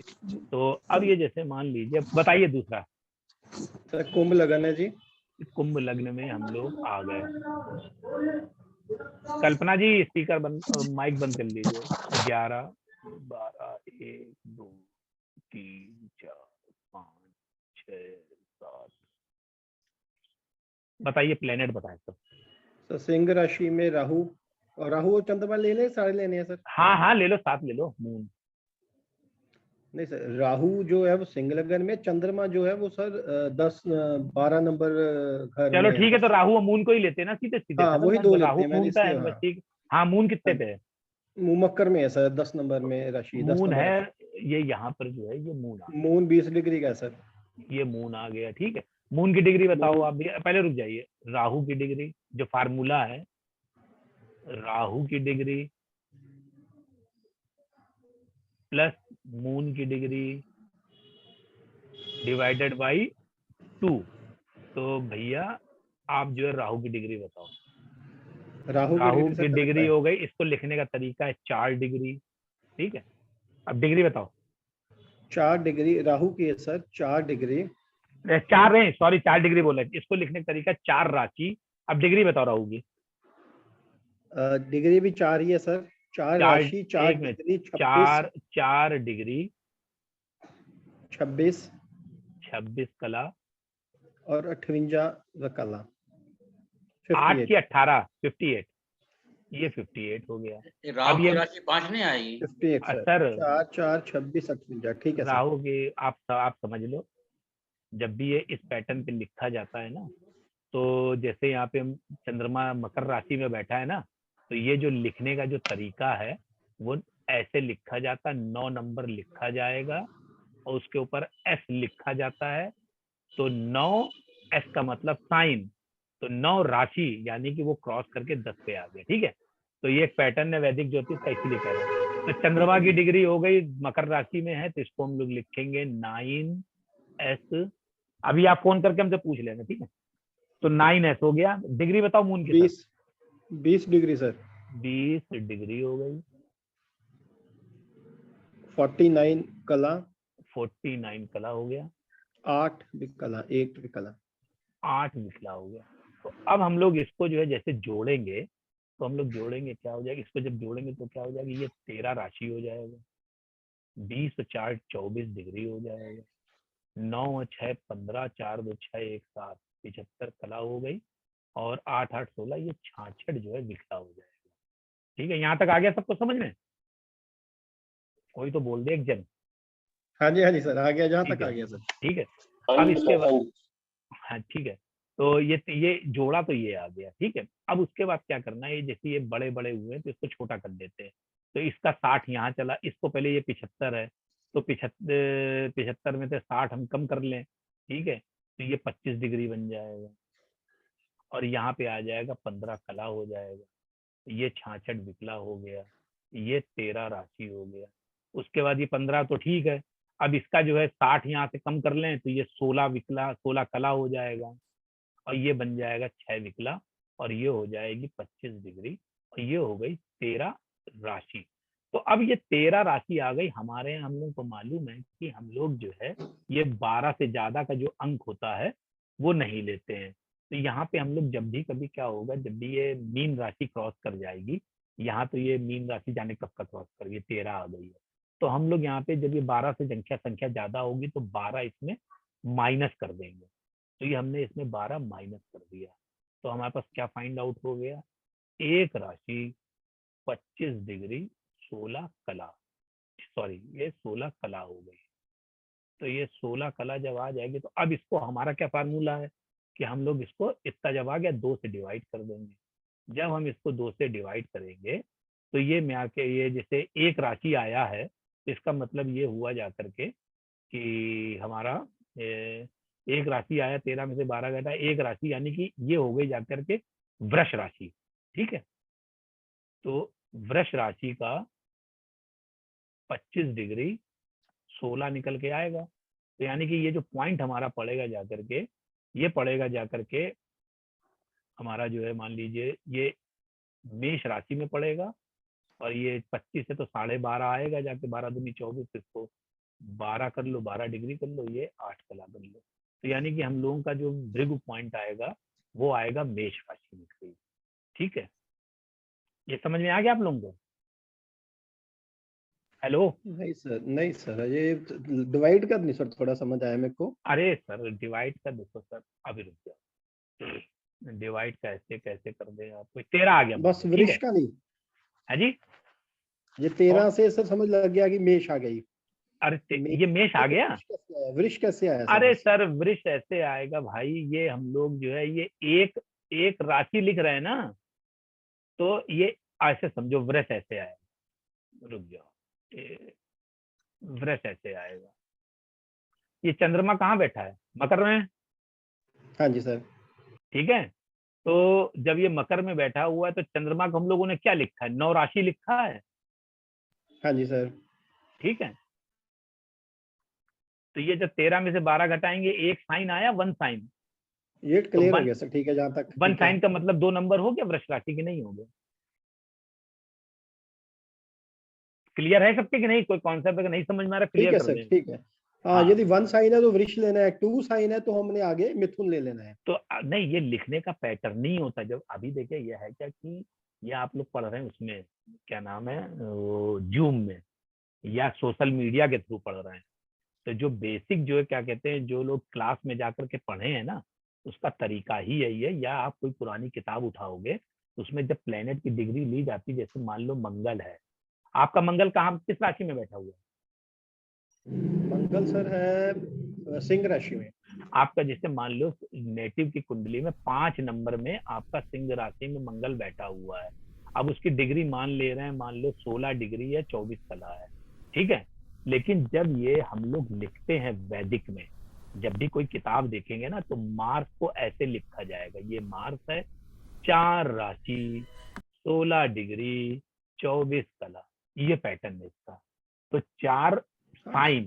S1: तो अब ये जैसे मान लीजिए, बताइए दूसरा।
S5: सर कुंभ लगन है जी।
S1: कुंभ लग्न में हम लोग आ गए। कल्पना जी स्पीकर माइक बंद कर लीजिए। 11, 12, 1, 2, 3, 4, 5, 6, 7। बताइए प्लेनेट बताए तो।
S5: सिंह राशि में राहु, और राहु और चंद्रमा ले ले, सारे लेने हैं सर?
S1: हाँ हाँ ले लो, साथ ले लो। मून
S5: नहीं सर, राहु जो है वो सिंह लग्न में, चंद्रमा जो है वो सर 10-12 नंबर घर
S1: चलो
S5: में
S1: ठीक है, तो
S5: 10।
S1: राहु और मून को ही लेते हैं ना, सीधे सीधे
S5: हाँ
S1: खत्म
S5: वही
S1: बात।
S5: दो लेते
S1: राहु
S5: हैं मैंने,
S1: मून का
S5: इसलिए
S1: है बस,
S5: हाँ।
S1: ठीक। हाँ मून कितने पे है?
S5: मकर में है सर, 10 नंबर में राशि, 10
S1: मून
S5: नंबर
S1: है,
S5: राशि।
S1: ये यहाँ पर जो है ये मून आ गया।
S5: मून 20 डिग्री का है सर।
S1: ये मून आ गया, ठीक है। मून की डिग्री बताओ
S5: मून
S1: आप भी, पहले रुक जाइए। राहु की डिग्री जो फार्मूला है, राहु की डिग्री प्लस मून की डिग्री डिवाइडेड बाई 2। तो भैया आप जो है राहु की डिग्री बताओ।
S5: राहु
S1: राहु
S5: सर
S1: की
S5: कितना
S1: डिग्री
S5: है?
S1: हो गई, इसको लिखने का तरीका है 4 डिग्री, ठीक है। अब डिग्री बताओ।
S5: 4 डिग्री राहु की है सर, 4 डिग्री।
S1: 4 नहीं, सॉरी 4 डिग्री बोला, इसको लिखने का तरीका 4 राशि। अब डिग्री बताओ राहु की।
S5: डिग्री भी 4 ही है सर, 4
S1: 4
S5: राशि, 4
S1: एक मिनट,
S5: डिग्री,
S1: 4 डिग्री
S5: 26
S1: कला
S5: और 58 कला,
S1: 8
S5: 58।
S1: की 18 58, ये 58 हो गया।
S6: राहु
S1: अब
S6: की
S1: ये
S6: राशि 5 नहीं आएगी?
S5: 58 सर,
S1: सर
S5: 4 4 26 58, ठीक है सर।
S1: राहु की आप समझ लो, जब भी ये इस पैटर्न पे लिखा जाता है ना, तो जैसे यहाँ पे चंद्रमा मकर राशि में बैठा है ना, तो ये जो लिखने का जो तरीका है वो ऐसे लिखा जाता है। 9 नंबर लिखा जाएगा और उसके ऊपर एस लिखा जाता है। तो 9 एस का मतलब साइन, तो 9 राशि यानी कि वो क्रॉस करके 10 पे आ गया, ठीक है। तो ये एक पैटर्न है वैदिक ज्योतिष का, इसीलिए कह रहे हैं। तो चंद्रमा की डिग्री हो गई, मकर राशि में है, तो इसको हम लोग लिखेंगे 9s। अभी आप फोन करके हमसे पूछ लेना, ठीक है। तो 9s हो गया। डिग्री बताओ मून की।
S5: 20 डिग्री सर,
S1: 20 डिग्री हो गई।
S5: 49 कला,
S1: 49 कला हो गया।
S5: 8 विकला, 8 विकला,
S1: 8 विकला हो गया। तो अब हम लोग इसको जो है जैसे जोड़ेंगे, तो हम लोग जोड़ेंगे क्या हो जाएगा, इसको जब जोड़ेंगे तो क्या हो जाएगा, ये 13 राशि हो जाएगा। 20 और 4 24 डिग्री हो जाएगा। 9 और 6 15, 4 2 6 1 7 75 कला हो गई। और 8 8 16, ये 66 जो है विकला हो जाएगा। ठीक है, यहाँ तक आ गया सबको समझ में? कोई तो बोल दे एक जन।
S5: हाँ जी सर, आ गया, जहाँ
S1: ठीक
S5: तक आ
S1: है,
S5: गया सर।
S1: ठीक है। अब इसके बाद हाँ ठीक है, तो ये जोड़ा तो ये आ गया, ठीक है। अब उसके बाद क्या करना है, ये जैसे ये बड़े बड़े हुए तो इसको छोटा कर देते हैं। तो इसका 60 यहाँ चला, इसको पहले ये 75 है, तो 75 में से 60 हम कम कर लें, ठीक है। तो ये 25 डिग्री बन जाएगा और यहाँ पे आ जाएगा 15 कला हो जाएगा। ये 66 विकला हो गया, ये 13 राशि हो गया। उसके बाद ये 15 तो ठीक है। अब इसका जो है 60 यहाँ से कम कर लें तो ये 16 विकला 16 कला हो जाएगा और ये बन जाएगा 6 विकला और ये हो जाएगी 25 डिग्री और ये हो गई 13 राशि। तो अब ये 13 राशि आ गई हमारे यहाँ। हम लोग को मालूम है कि हम लोग जो है ये 12 से ज्यादा का जो अंक होता है वो नहीं लेते हैं। तो यहाँ पे हम लोग जब भी कभी क्या होगा, जब भी ये मीन राशि क्रॉस कर जाएगी, यहाँ तो ये मीन राशि जाने कब का क्रॉस कर गई, 13 आ गई है, तो हम लोग यहाँ पे जब ये 12 से संख्या ज्यादा होगी तो 12 इसमें माइनस कर देंगे। तो ये हमने इसमें 12 माइनस कर दिया, तो हमारे पास क्या फाइंड आउट हो गया, एक राशि 25 डिग्री 16 कला, सॉरी ये 16 कला हो गई। तो ये 16 कला जब आ जाएगी तो अब इसको हमारा क्या फार्मूला है कि हम लोग इसको इतना जब आ गया 2 से डिवाइड कर देंगे। जब हम इसको 2 से डिवाइड करेंगे तो ये में आके ये जैसे एक राशि आया है, तो इसका मतलब ये हुआ जा करके कि हमारा एक राशि आया, 13 में से 12 घटा एक राशि, यानी कि ये हो गई जाकर के वृष राशि, ठीक है। तो वृष राशि का 25 डिग्री 16 निकल के आएगा। तो यानी कि ये जो पॉइंट हमारा पड़ेगा जाकर के, ये पड़ेगा जाकर के हमारा जो है, मान लीजिए ये मेष राशि में पड़ेगा और ये 25 है तो 12.5 आएगा जाके, 12 दूनी 24, इसको 12 कर लो, 12 डिग्री कर लो, ये 8 कला कर लो। तो यानी कि हम लोगों का जो भृगु पॉइंट आएगा वो आएगा मेष राशि में, ठीक है। ये समझ में आ गया आप लोगों को? हेलो?
S5: नहीं सर, ये डिवाइड का नहीं सर, थोड़ा समझ आया मेरे को।
S1: अरे सर डिवाइड का देखो सर, अभी रुक जाओ, डिवाइड कैसे कैसे कर दे आप, 13 आ गया
S5: बस
S1: ठीक है।
S5: वृष का नहीं,
S1: है जी,
S5: ये 13 से सर समझ लग गया कि मेष आ गई।
S1: अरे ये मेष आ गया।
S5: वृष कैसे आया सर?
S1: अरे सर वृष ऐसे आएगा भाई, ये हम लोग जो है ये एक एक राशि लिख रहे हैं ना, तो ये ऐसे समझो वृष ऐसे आएगा, रुक जाओ, वृष ऐसे आएगा। ये चंद्रमा कहाँ बैठा है? मकर में।
S5: हाँ जी सर।
S1: ठीक है, तो जब ये मकर में बैठा हुआ है तो चंद्रमा को हम लोगों ने क्या लिखा है? 9 राशि लिखा है।
S5: हाँ जी सर।
S1: ठीक है, तो ये जब 13 में से 12 घटाएंगे, एक साइन आया, 1 साइन।
S5: ये क्लियर हो गया सर, ठीक है जहाँ तक।
S1: 1 साइन का मतलब 2 नंबर हो गया वृष राशि के, नहीं हो गया? क्लियर है सबके कि नहीं? कोई कॉन्सेप्ट अगर नहीं समझ में आ रहा क्लियर कर दें।
S5: ठीक है। हाँ, यदि 1 साइन है तो वृष लेना है, 2 साइन है तो हमने आगे मिथुन ले लेना है।
S1: तो नहीं, ये लिखने का पैटर्न नहीं होता। जब अभी देखिए ये है क्या कि ये आप लोग पढ़ रहे हैं उसमें क्या नाम है, जूम में या सोशल मीडिया के थ्रू पढ़ रहे हैं, तो जो बेसिक जो है क्या कहते हैं, जो लोग क्लास में जाकर के पढ़े हैं ना, उसका तरीका ही यही है। या आप कोई पुरानी किताब उठाओगे, उसमें जब प्लेनेट की डिग्री ली जाती है, जैसे मान लो मंगल है, आपका मंगल कहाँ किस राशि में बैठा हुआ है?
S5: मंगल सर है सिंह राशि में।
S1: आपका जैसे मान लो नेटिव की कुंडली में 5 नंबर में आपका सिंह राशि में मंगल बैठा हुआ है। अब उसकी डिग्री मान ले रहे हैं, मान लो 16 डिग्री है, 24 कला है। ठीक है, लेकिन जब ये हम लोग लिखते हैं वैदिक में, जब भी कोई किताब देखेंगे ना, तो मार्स को ऐसे लिखा जाएगा, ये मार्स है, 4 राशि, 16 डिग्री, 24 कला, ये पैटर्न है इसका। तो 4 साइन,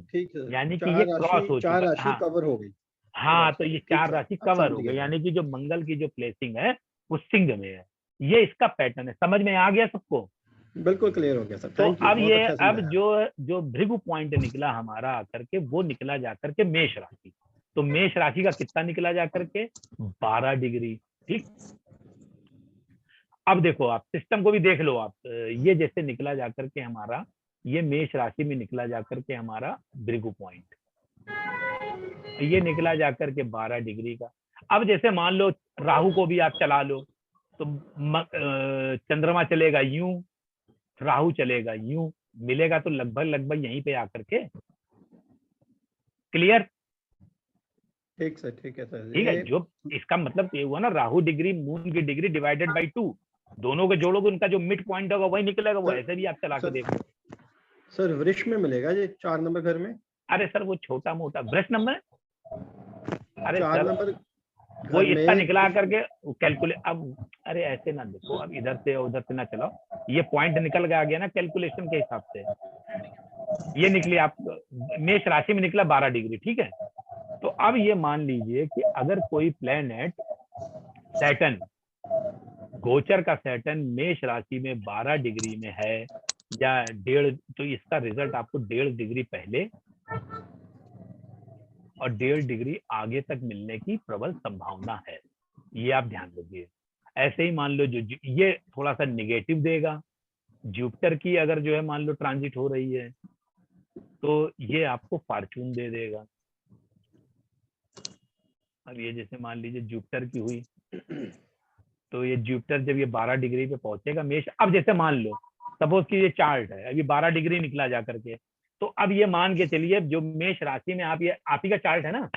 S1: यानी कि ये क्रॉस हो चुका।
S5: 4 राशि कवर हो गई।
S1: हाँ, तो ये 4 राशि कवर हो गई, यानी कि जो मंगल की जो प्लेसिंग है वो सिंह में है। ये इसका पैटर्न है। समझ में आ गया सबको?
S5: बिल्कुल क्लियर हो गया सर।
S1: तो अब ये अब जो भृगु पॉइंट निकला हमारा आकर के, वो निकला जाकर के मेष राशि। तो मेष राशि का कितना निकला जाकर के? 12 डिग्री। ठीक, अब देखो आप सिस्टम को भी देख लो आप, ये जैसे निकला जाकर के हमारा, ये मेष राशि में निकला जाकर के हमारा भृगु पॉइंट, ये निकला जाकर के 12 डिग्री का। अब जैसे मान लो राहु को भी आप चला लो, तो चंद्रमा चलेगा यूं, राहु चलेगा यूं, मिलेगा तो लगभग यहीं पे आकर के। क्लियर?
S5: ठीक सर, ठीक है सर।
S1: ठीक है, जो इसका मतलब ये हुआ ना, राहु डिग्री मून की डिग्री डिवाइडेड बाई 2, दोनों के जोड़ोगे, उनका जो मिड पॉइंट होगा वही निकलेगा। वो ऐसे भी आप चला के देखो
S5: सर। वृष में मिलेगा ये 4 नंबर घर में।
S1: अरे सर वो छोटा मोटा वृष नंबर, अरे
S5: 4
S1: सर
S5: नंबर
S1: वो इसका निकला करके कैलकुलेट। अब अरे ऐसे ना देखो, अब इधर से उधर से ना चलाओ, ये पॉइंट निकल गया ना कैलकुलेशन के हिसाब से। ये निकली आप मेष राशि में निकला 12 डिग्री। ठीक है, तो अब ये मान लीजिए कि अगर कोई प्लेनेट सैटर्न, गोचर का सैटर्न मेष राशि में 12 डिग्री में है या 1.5, तो इसका रिजल्ट आपको 1.5 डिग्री पहले और 1.5 डिग्री आगे तक मिलने की प्रबल संभावना है। ये आप ध्यान रखिए। ऐसे ही मान लो जो ये थोड़ा सा निगेटिव देगा, जुपिटर की अगर जो है मान लो ट्रांजिट हो रही है, तो ये आपको फॉर्चून दे देगा। अब ये जैसे मान लीजिए जुपिटर की हुई, तो ये जुपिटर जब ये 12 डिग्री पे पहुंचेगा मेष, अब जैसे मान लो सपोज कि ये चार्ट है, अभी 12 डिग्री निकला जा करके, तो अब ये मान के चलिए जो मेष राशि में आप ही का चार्ट है ना?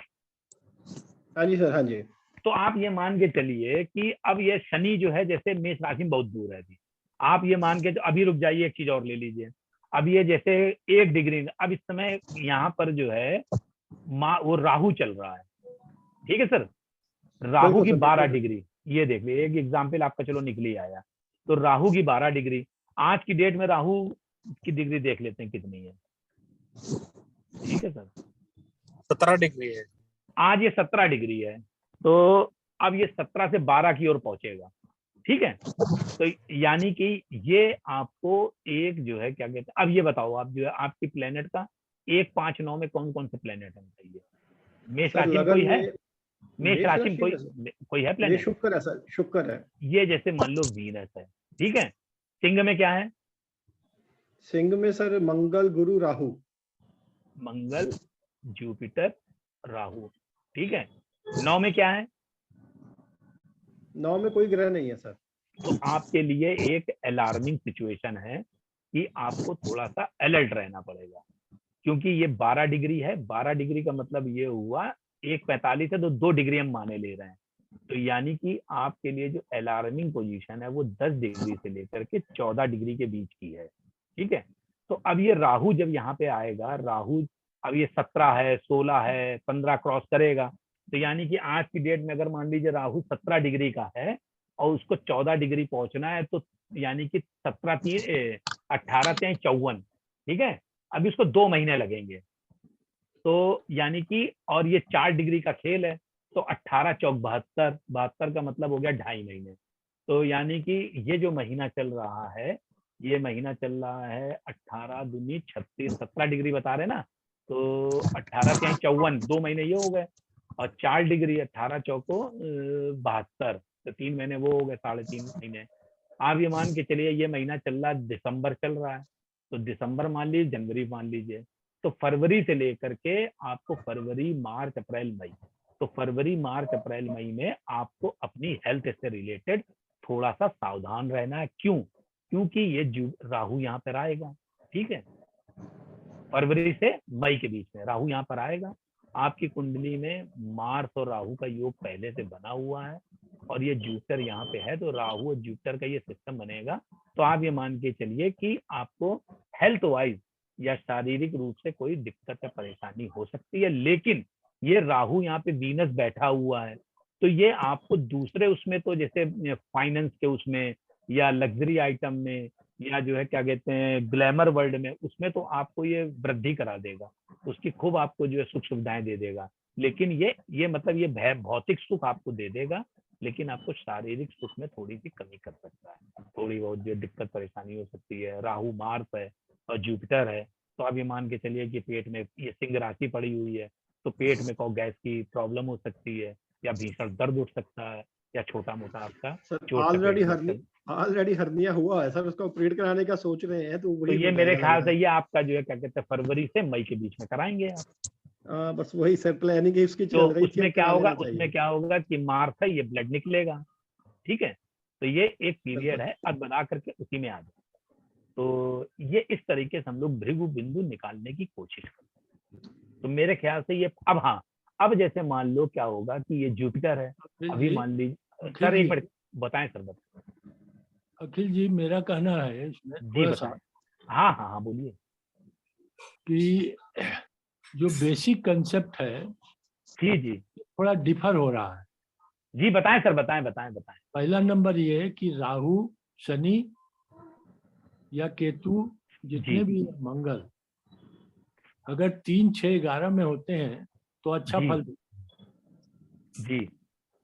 S5: हाँ जी सर, हाँ जी।
S1: तो आप ये मान के चलिए कि अब ये शनि जो है जैसे मेष राशि में बहुत दूर है, अभी आप ये मान के, तो अभी रुक जाइए, एक चीज और ले लीजिए। अब ये जैसे 1 डिग्री, अब इस समय यहाँ पर जो है वो राहु चल रहा है। ठीक है सर, राहु की 12 डिग्री, ये देख लीजिए, एक एग्जाम्पल आपका चलो निकल ही आया। तो राहु की 12 डिग्री, आज की डेट में राहु की डिग्री देख लेते हैं कितनी है। ठीक है सर,
S10: 17 डिग्री है
S1: आज, ये 17 डिग्री है। तो अब ये 17 से 12 की ओर पहुंचेगा। ठीक है, तो यानी कि ये आपको एक जो है क्या कहते हैं, अब ये बताओ आप जो है आपकी प्लेनेट का 1, 5, 9 में कौन कौन से प्लेनेट है बताइए? मेष राशि में कोई है? मेष राशि में कोई है प्लेनेट?
S5: शुक्र है सर, शुक्र है।
S1: ये जैसे मान लो वीनस है। ठीक है, सिंह में क्या है?
S5: सिंह में सर मंगल, गुरु, राहु।
S1: मंगल, जुपिटर, राहु। ठीक है, 9 में क्या है?
S5: 9 में कोई ग्रह नहीं है सर।
S1: तो आपके लिए एक अलार्मिंग सिचुएशन है कि आपको थोड़ा सा अलर्ट रहना पड़ेगा, क्योंकि ये 12 डिग्री है। 12 डिग्री का मतलब ये हुआ 1:45 है तो 2 डिग्री हम माने ले रहे हैं। तो यानी कि आपके लिए जो अलार्मिंग पोजीशन है वो 10 डिग्री से लेकर के 14 डिग्री के बीच की है। ठीक है, तो अब ये राहु जब यहाँ पे आएगा, राहु अब ये 17 है, 16 है, 15 क्रॉस करेगा, तो यानी कि आज की डेट में अगर मान लीजिए राहु 17 डिग्री का है और उसको 14 डिग्री पहुंचना है, तो यानी कि 18 3 54, ठीक है, अभी उसको 2 महीने लगेंगे। तो यानी कि और ये 4 डिग्री का खेल है, तो 18 चौक 72, 72 का मतलब हो गया 2.5 महीने। तो यानी कि ये जो महीना चल रहा है, ये महीना चल रहा है 18 दूनी 36, 17 डिग्री बता रहे ना, तो 18 3 54, 2 महीने ये हो गए, और 4 डिग्री 18 चौको 72, तो 3 महीने वो हो गए, 3.5 महीने। आप ये मान के चलिए ये महीना चल रहा है, दिसंबर चल रहा है, तो दिसंबर मान लीजिए, जनवरी मान लीजिए, तो फरवरी से लेकर के आपको फरवरी मार्च अप्रैल मई, तो फरवरी मार्च अप्रैल मई में आपको अपनी हेल्थ से रिलेटेड थोड़ा सा सावधान रहना है। क्यों? क्योंकि ये राहु यहाँ पर आएगा। ठीक है, फरवरी से मई के बीच में राहु यहाँ पर आएगा। आपकी कुंडली में मार्स और राहु का योग पहले से बना हुआ है, और ये जुपिटर यहाँ पे है, तो राहु और जुपिटर का ये सिस्टम बनेगा। तो आप ये मान के चलिए कि आपको हेल्थ वाइज या शारीरिक रूप से कोई दिक्कत या परेशानी हो सकती है, लेकिन ये राहु यहाँ पे वीनस बैठा हुआ है, तो ये आपको दूसरे उसमें, तो जैसे फाइनेंस के उसमें या लग्जरी आइटम में या जो है क्या कहते हैं ग्लैमर वर्ल्ड में, उसमें तो आपको ये वृद्धि करा देगा, उसकी खूब आपको जो है सुख सुविधाएं दे देगा। लेकिन ये मतलब ये भौतिक सुख आपको दे देगा, लेकिन आपको शारीरिक सुख में थोड़ी सी कमी कर सकता है, थोड़ी बहुत जो दिक्कत परेशानी हो सकती है। राहु मार्स है और जुपिटर है, तो आप ये मान के चलिए कि पेट में ये सिंह राशि पड़ी हुई है, तो पेट में को गैस की प्रॉब्लम हो सकती है, या भीषण दर्द उठ सकता है, या छोटा मोटा आपका
S5: ऑलरेडी हर्निया हुआ है सर, उसका ऑपरेट कराने का सोच रहे हैं, तो वही
S1: ये मेरे ख्याल से ये आपका जो है क्या कहते हैं फरवरी से मई के बीच में कराएंगे आप।
S5: बस वही सर प्लानिंग है उसकी चल रही थी।
S1: उसमें क्या होगा कि मार्स है, ये ब्लड निकलेगा। ठीक है, तो ये एक पीरियड है, अब बना करके उसी में आ जाए। तो ये इस तरीके से हम लोग भृगु बिंदु निकालने की कोशिश करते हैं। तो मेरे ख्याल से ये अब जैसे मान लो क्या होगा कि ये जुपिटर है, अभी मान लीजिए सर, एक मिनट बताएं सर, बताएं।
S11: अखिल जी, मेरा कहना है इसमें
S1: थोड़ा सा, हाँ बोलिए,
S11: कि जो बेसिक कंसेप्ट है
S1: जी
S11: थोड़ा डिफर हो रहा है।
S1: जी बताएं सर, बताएं।
S11: पहला नंबर ये है कि राहु, शनि या केतु, जितने भी मंगल, अगर 3, 6, 11 में होते हैं तो अच्छा फल
S1: जी।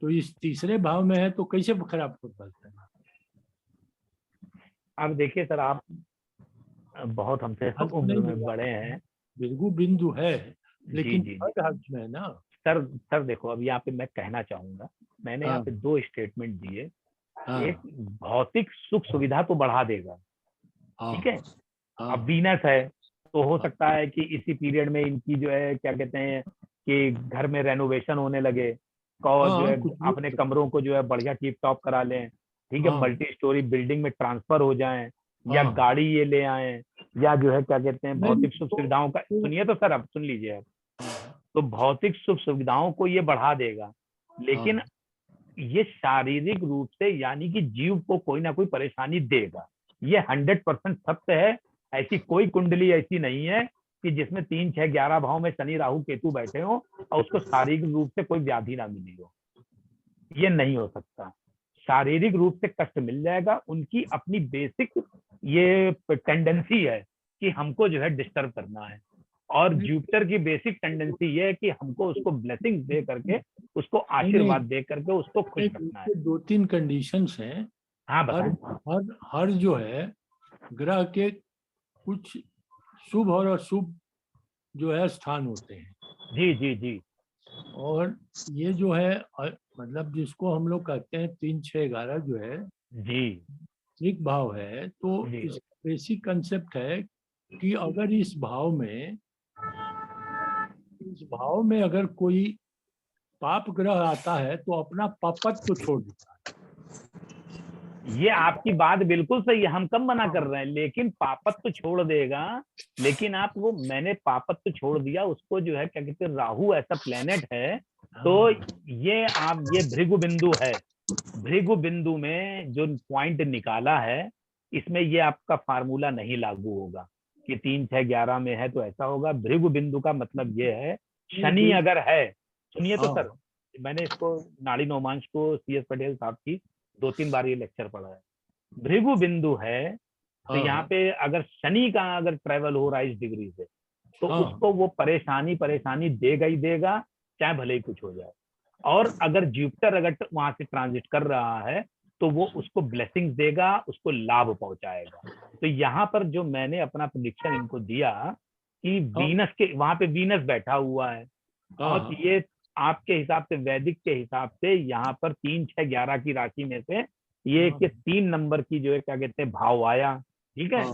S11: तो इस तीसरे भाव में है तो कैसे खराब फल है?
S1: अब देखिए सर, आप बहुत हमसे उम्र में बड़े हैं,
S11: भृगु बिंदु है, लेकिन हर में ना
S1: सर देखो, अब यहाँ पे मैं कहना चाहूंगा, मैंने यहाँ पे 2 स्टेटमेंट दिए। एक भौतिक सुख सुविधा तो बढ़ा देगा, ठीक है। अब वीनस है, तो हो सकता है कि इसी पीरियड में इनकी जो है क्या कहते हैं कि घर में रेनोवेशन होने लगे, और जो है अपने कमरों को जो है बढ़िया टिप टॉप करा लें, ठीक है, मल्टी स्टोरी बिल्डिंग में ट्रांसफर हो जाएं, या गाड़ी ये ले आए, या जो है क्या कहते हैं भौतिक सुख सुविधाओं का, सुनिए तो सर, अब सुन लीजिए आप, तो भौतिक सुख सुविधाओं को ये बढ़ा देगा, लेकिन ये शारीरिक रूप से यानी कि जीव को कोई ना कोई परेशानी देगा। ये 100% सत्य है। ऐसी कोई कुंडली ऐसी नहीं है कि जिसमें 3, 6, 11 भाव में शनि राहु केतु बैठे हो और उसको शारीरिक रूप से कोई व्याधि ना मिली हो। ये नहीं हो सकता। शारीरिक रूप से कष्ट मिल जाएगा, उनकी अपनी बेसिक ये टेंडेंसी है कि हमको जो है डिस्टर्ब करना है, और जुपिटर की बेसिक टेंडेंसी ये है कि हमको उसको ब्लेसिंग दे करके, उसको आशीर्वाद दे करके उसको खुश रखना है।
S11: 2-3 कंडीशंस हैं। हर जो है ग्रह के कुछ शुभ और अशुभ जो है स्थान होते हैं।
S1: जी।
S11: और ये जो है मतलब जिसको हम लोग कहते हैं 3, 6, 11 जो है एक भाव है, तो इस बेसिक कंसेप्ट है कि अगर इस भाव में अगर कोई पाप ग्रह आता है तो अपना पापत्व छोड़ देता है।
S1: ये आपकी बात बिल्कुल सही है, हम कब मना कर रहे हैं, लेकिन पापत्व छोड़ देगा। लेकिन आप वो, मैंने पापत्व छोड़ दिया, उसको जो है क्या कहते हैं, राहु ऐसा प्लेनेट है, तो ये आप, ये भृगु बिंदु है, भृगु बिंदु में जो पॉइंट निकाला है, इसमें ये आपका फार्मूला नहीं लागू होगा कि 3, 6, 11 में है तो ऐसा होगा। भृगु बिंदु का मतलब ये है, शनि अगर है, सुनिए तो सर, मैंने इसको नाड़ी नौमांश को CS पटेल साहब की 2-3 बार ये लेक्चर पढ़ा है। भृगु बिंदु है तो यहाँ पे अगर शनि का अगर ट्रेवल हो रहा है इस डिग्री से, तो उसको वो परेशानी देगा ही देगा, चाहे भले ही कुछ हो जाए। और अगर जुपिटर अगर वहां से ट्रांजिट कर रहा है तो वो उसको ब्लेसिंग्स देगा, उसको लाभ पहुंचाएगा। तो यहाँ पर जो मैंने अपना प्रेडिक्शन इनको दिया कि वीनस के, वहां पे वीनस बैठा हुआ है, और ये आपके हिसाब से, वैदिक के हिसाब से यहाँ पर 3, 6, 11 की राशि में से ये के 3 नंबर की जो है क्या कहते हैं भाव आया, ठीक है,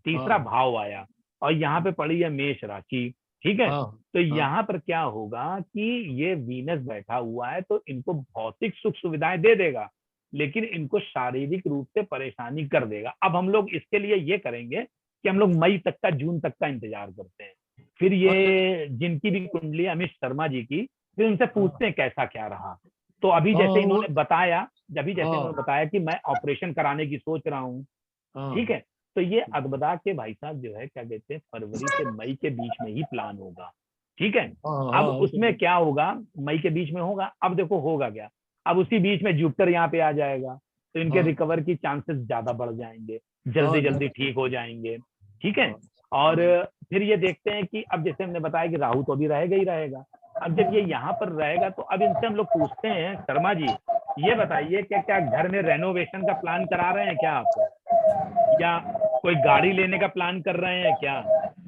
S1: तीसरा भाव आया, और यहाँ पे पड़ी है मेष राशि, ठीक है। तो यहाँ पर क्या होगा कि ये वीनस बैठा हुआ है तो इनको भौतिक सुख सुविधाएं दे देगा, लेकिन इनको शारीरिक रूप से परेशानी कर देगा। अब हम लोग इसके लिए ये करेंगे कि हम लोग मई तक का, जून तक का इंतजार करते हैं, फिर ये जिनकी भी कुंडली अमित शर्मा जी की, फिर उनसे पूछते हैं कैसा क्या रहा। तो अभी जैसे इन्होंने बताया, इन्होंने बताया कि मैं ऑपरेशन कराने की सोच रहा हूँ, ठीक है, तो ये अदबदा के भाई साहब जो है क्या कहते हैं फरवरी से मई के बीच में ही प्लान होगा, ठीक है। अब उसमें क्या होगा, मई के बीच में होगा। अब देखो होगा क्या, अब उसी बीच में जुपिटर यहाँ पे आ जाएगा, तो इनके रिकवर की चांसेस ज्यादा बढ़ जाएंगे, जल्दी ठीक हो जाएंगे, ठीक है। और फिर ये देखते हैं कि अब जैसे हमने बताया कि राहु तो अभी रहेगा ही रहेगा। अब जब ये यहाँ पर रहेगा तो अब इनसे हम लोग पूछते हैं, शर्मा जी ये बताइए क्या घर में रेनोवेशन का प्लान करा रहे हैं क्या आप, या कोई गाड़ी लेने का प्लान कर रहे हैं क्या,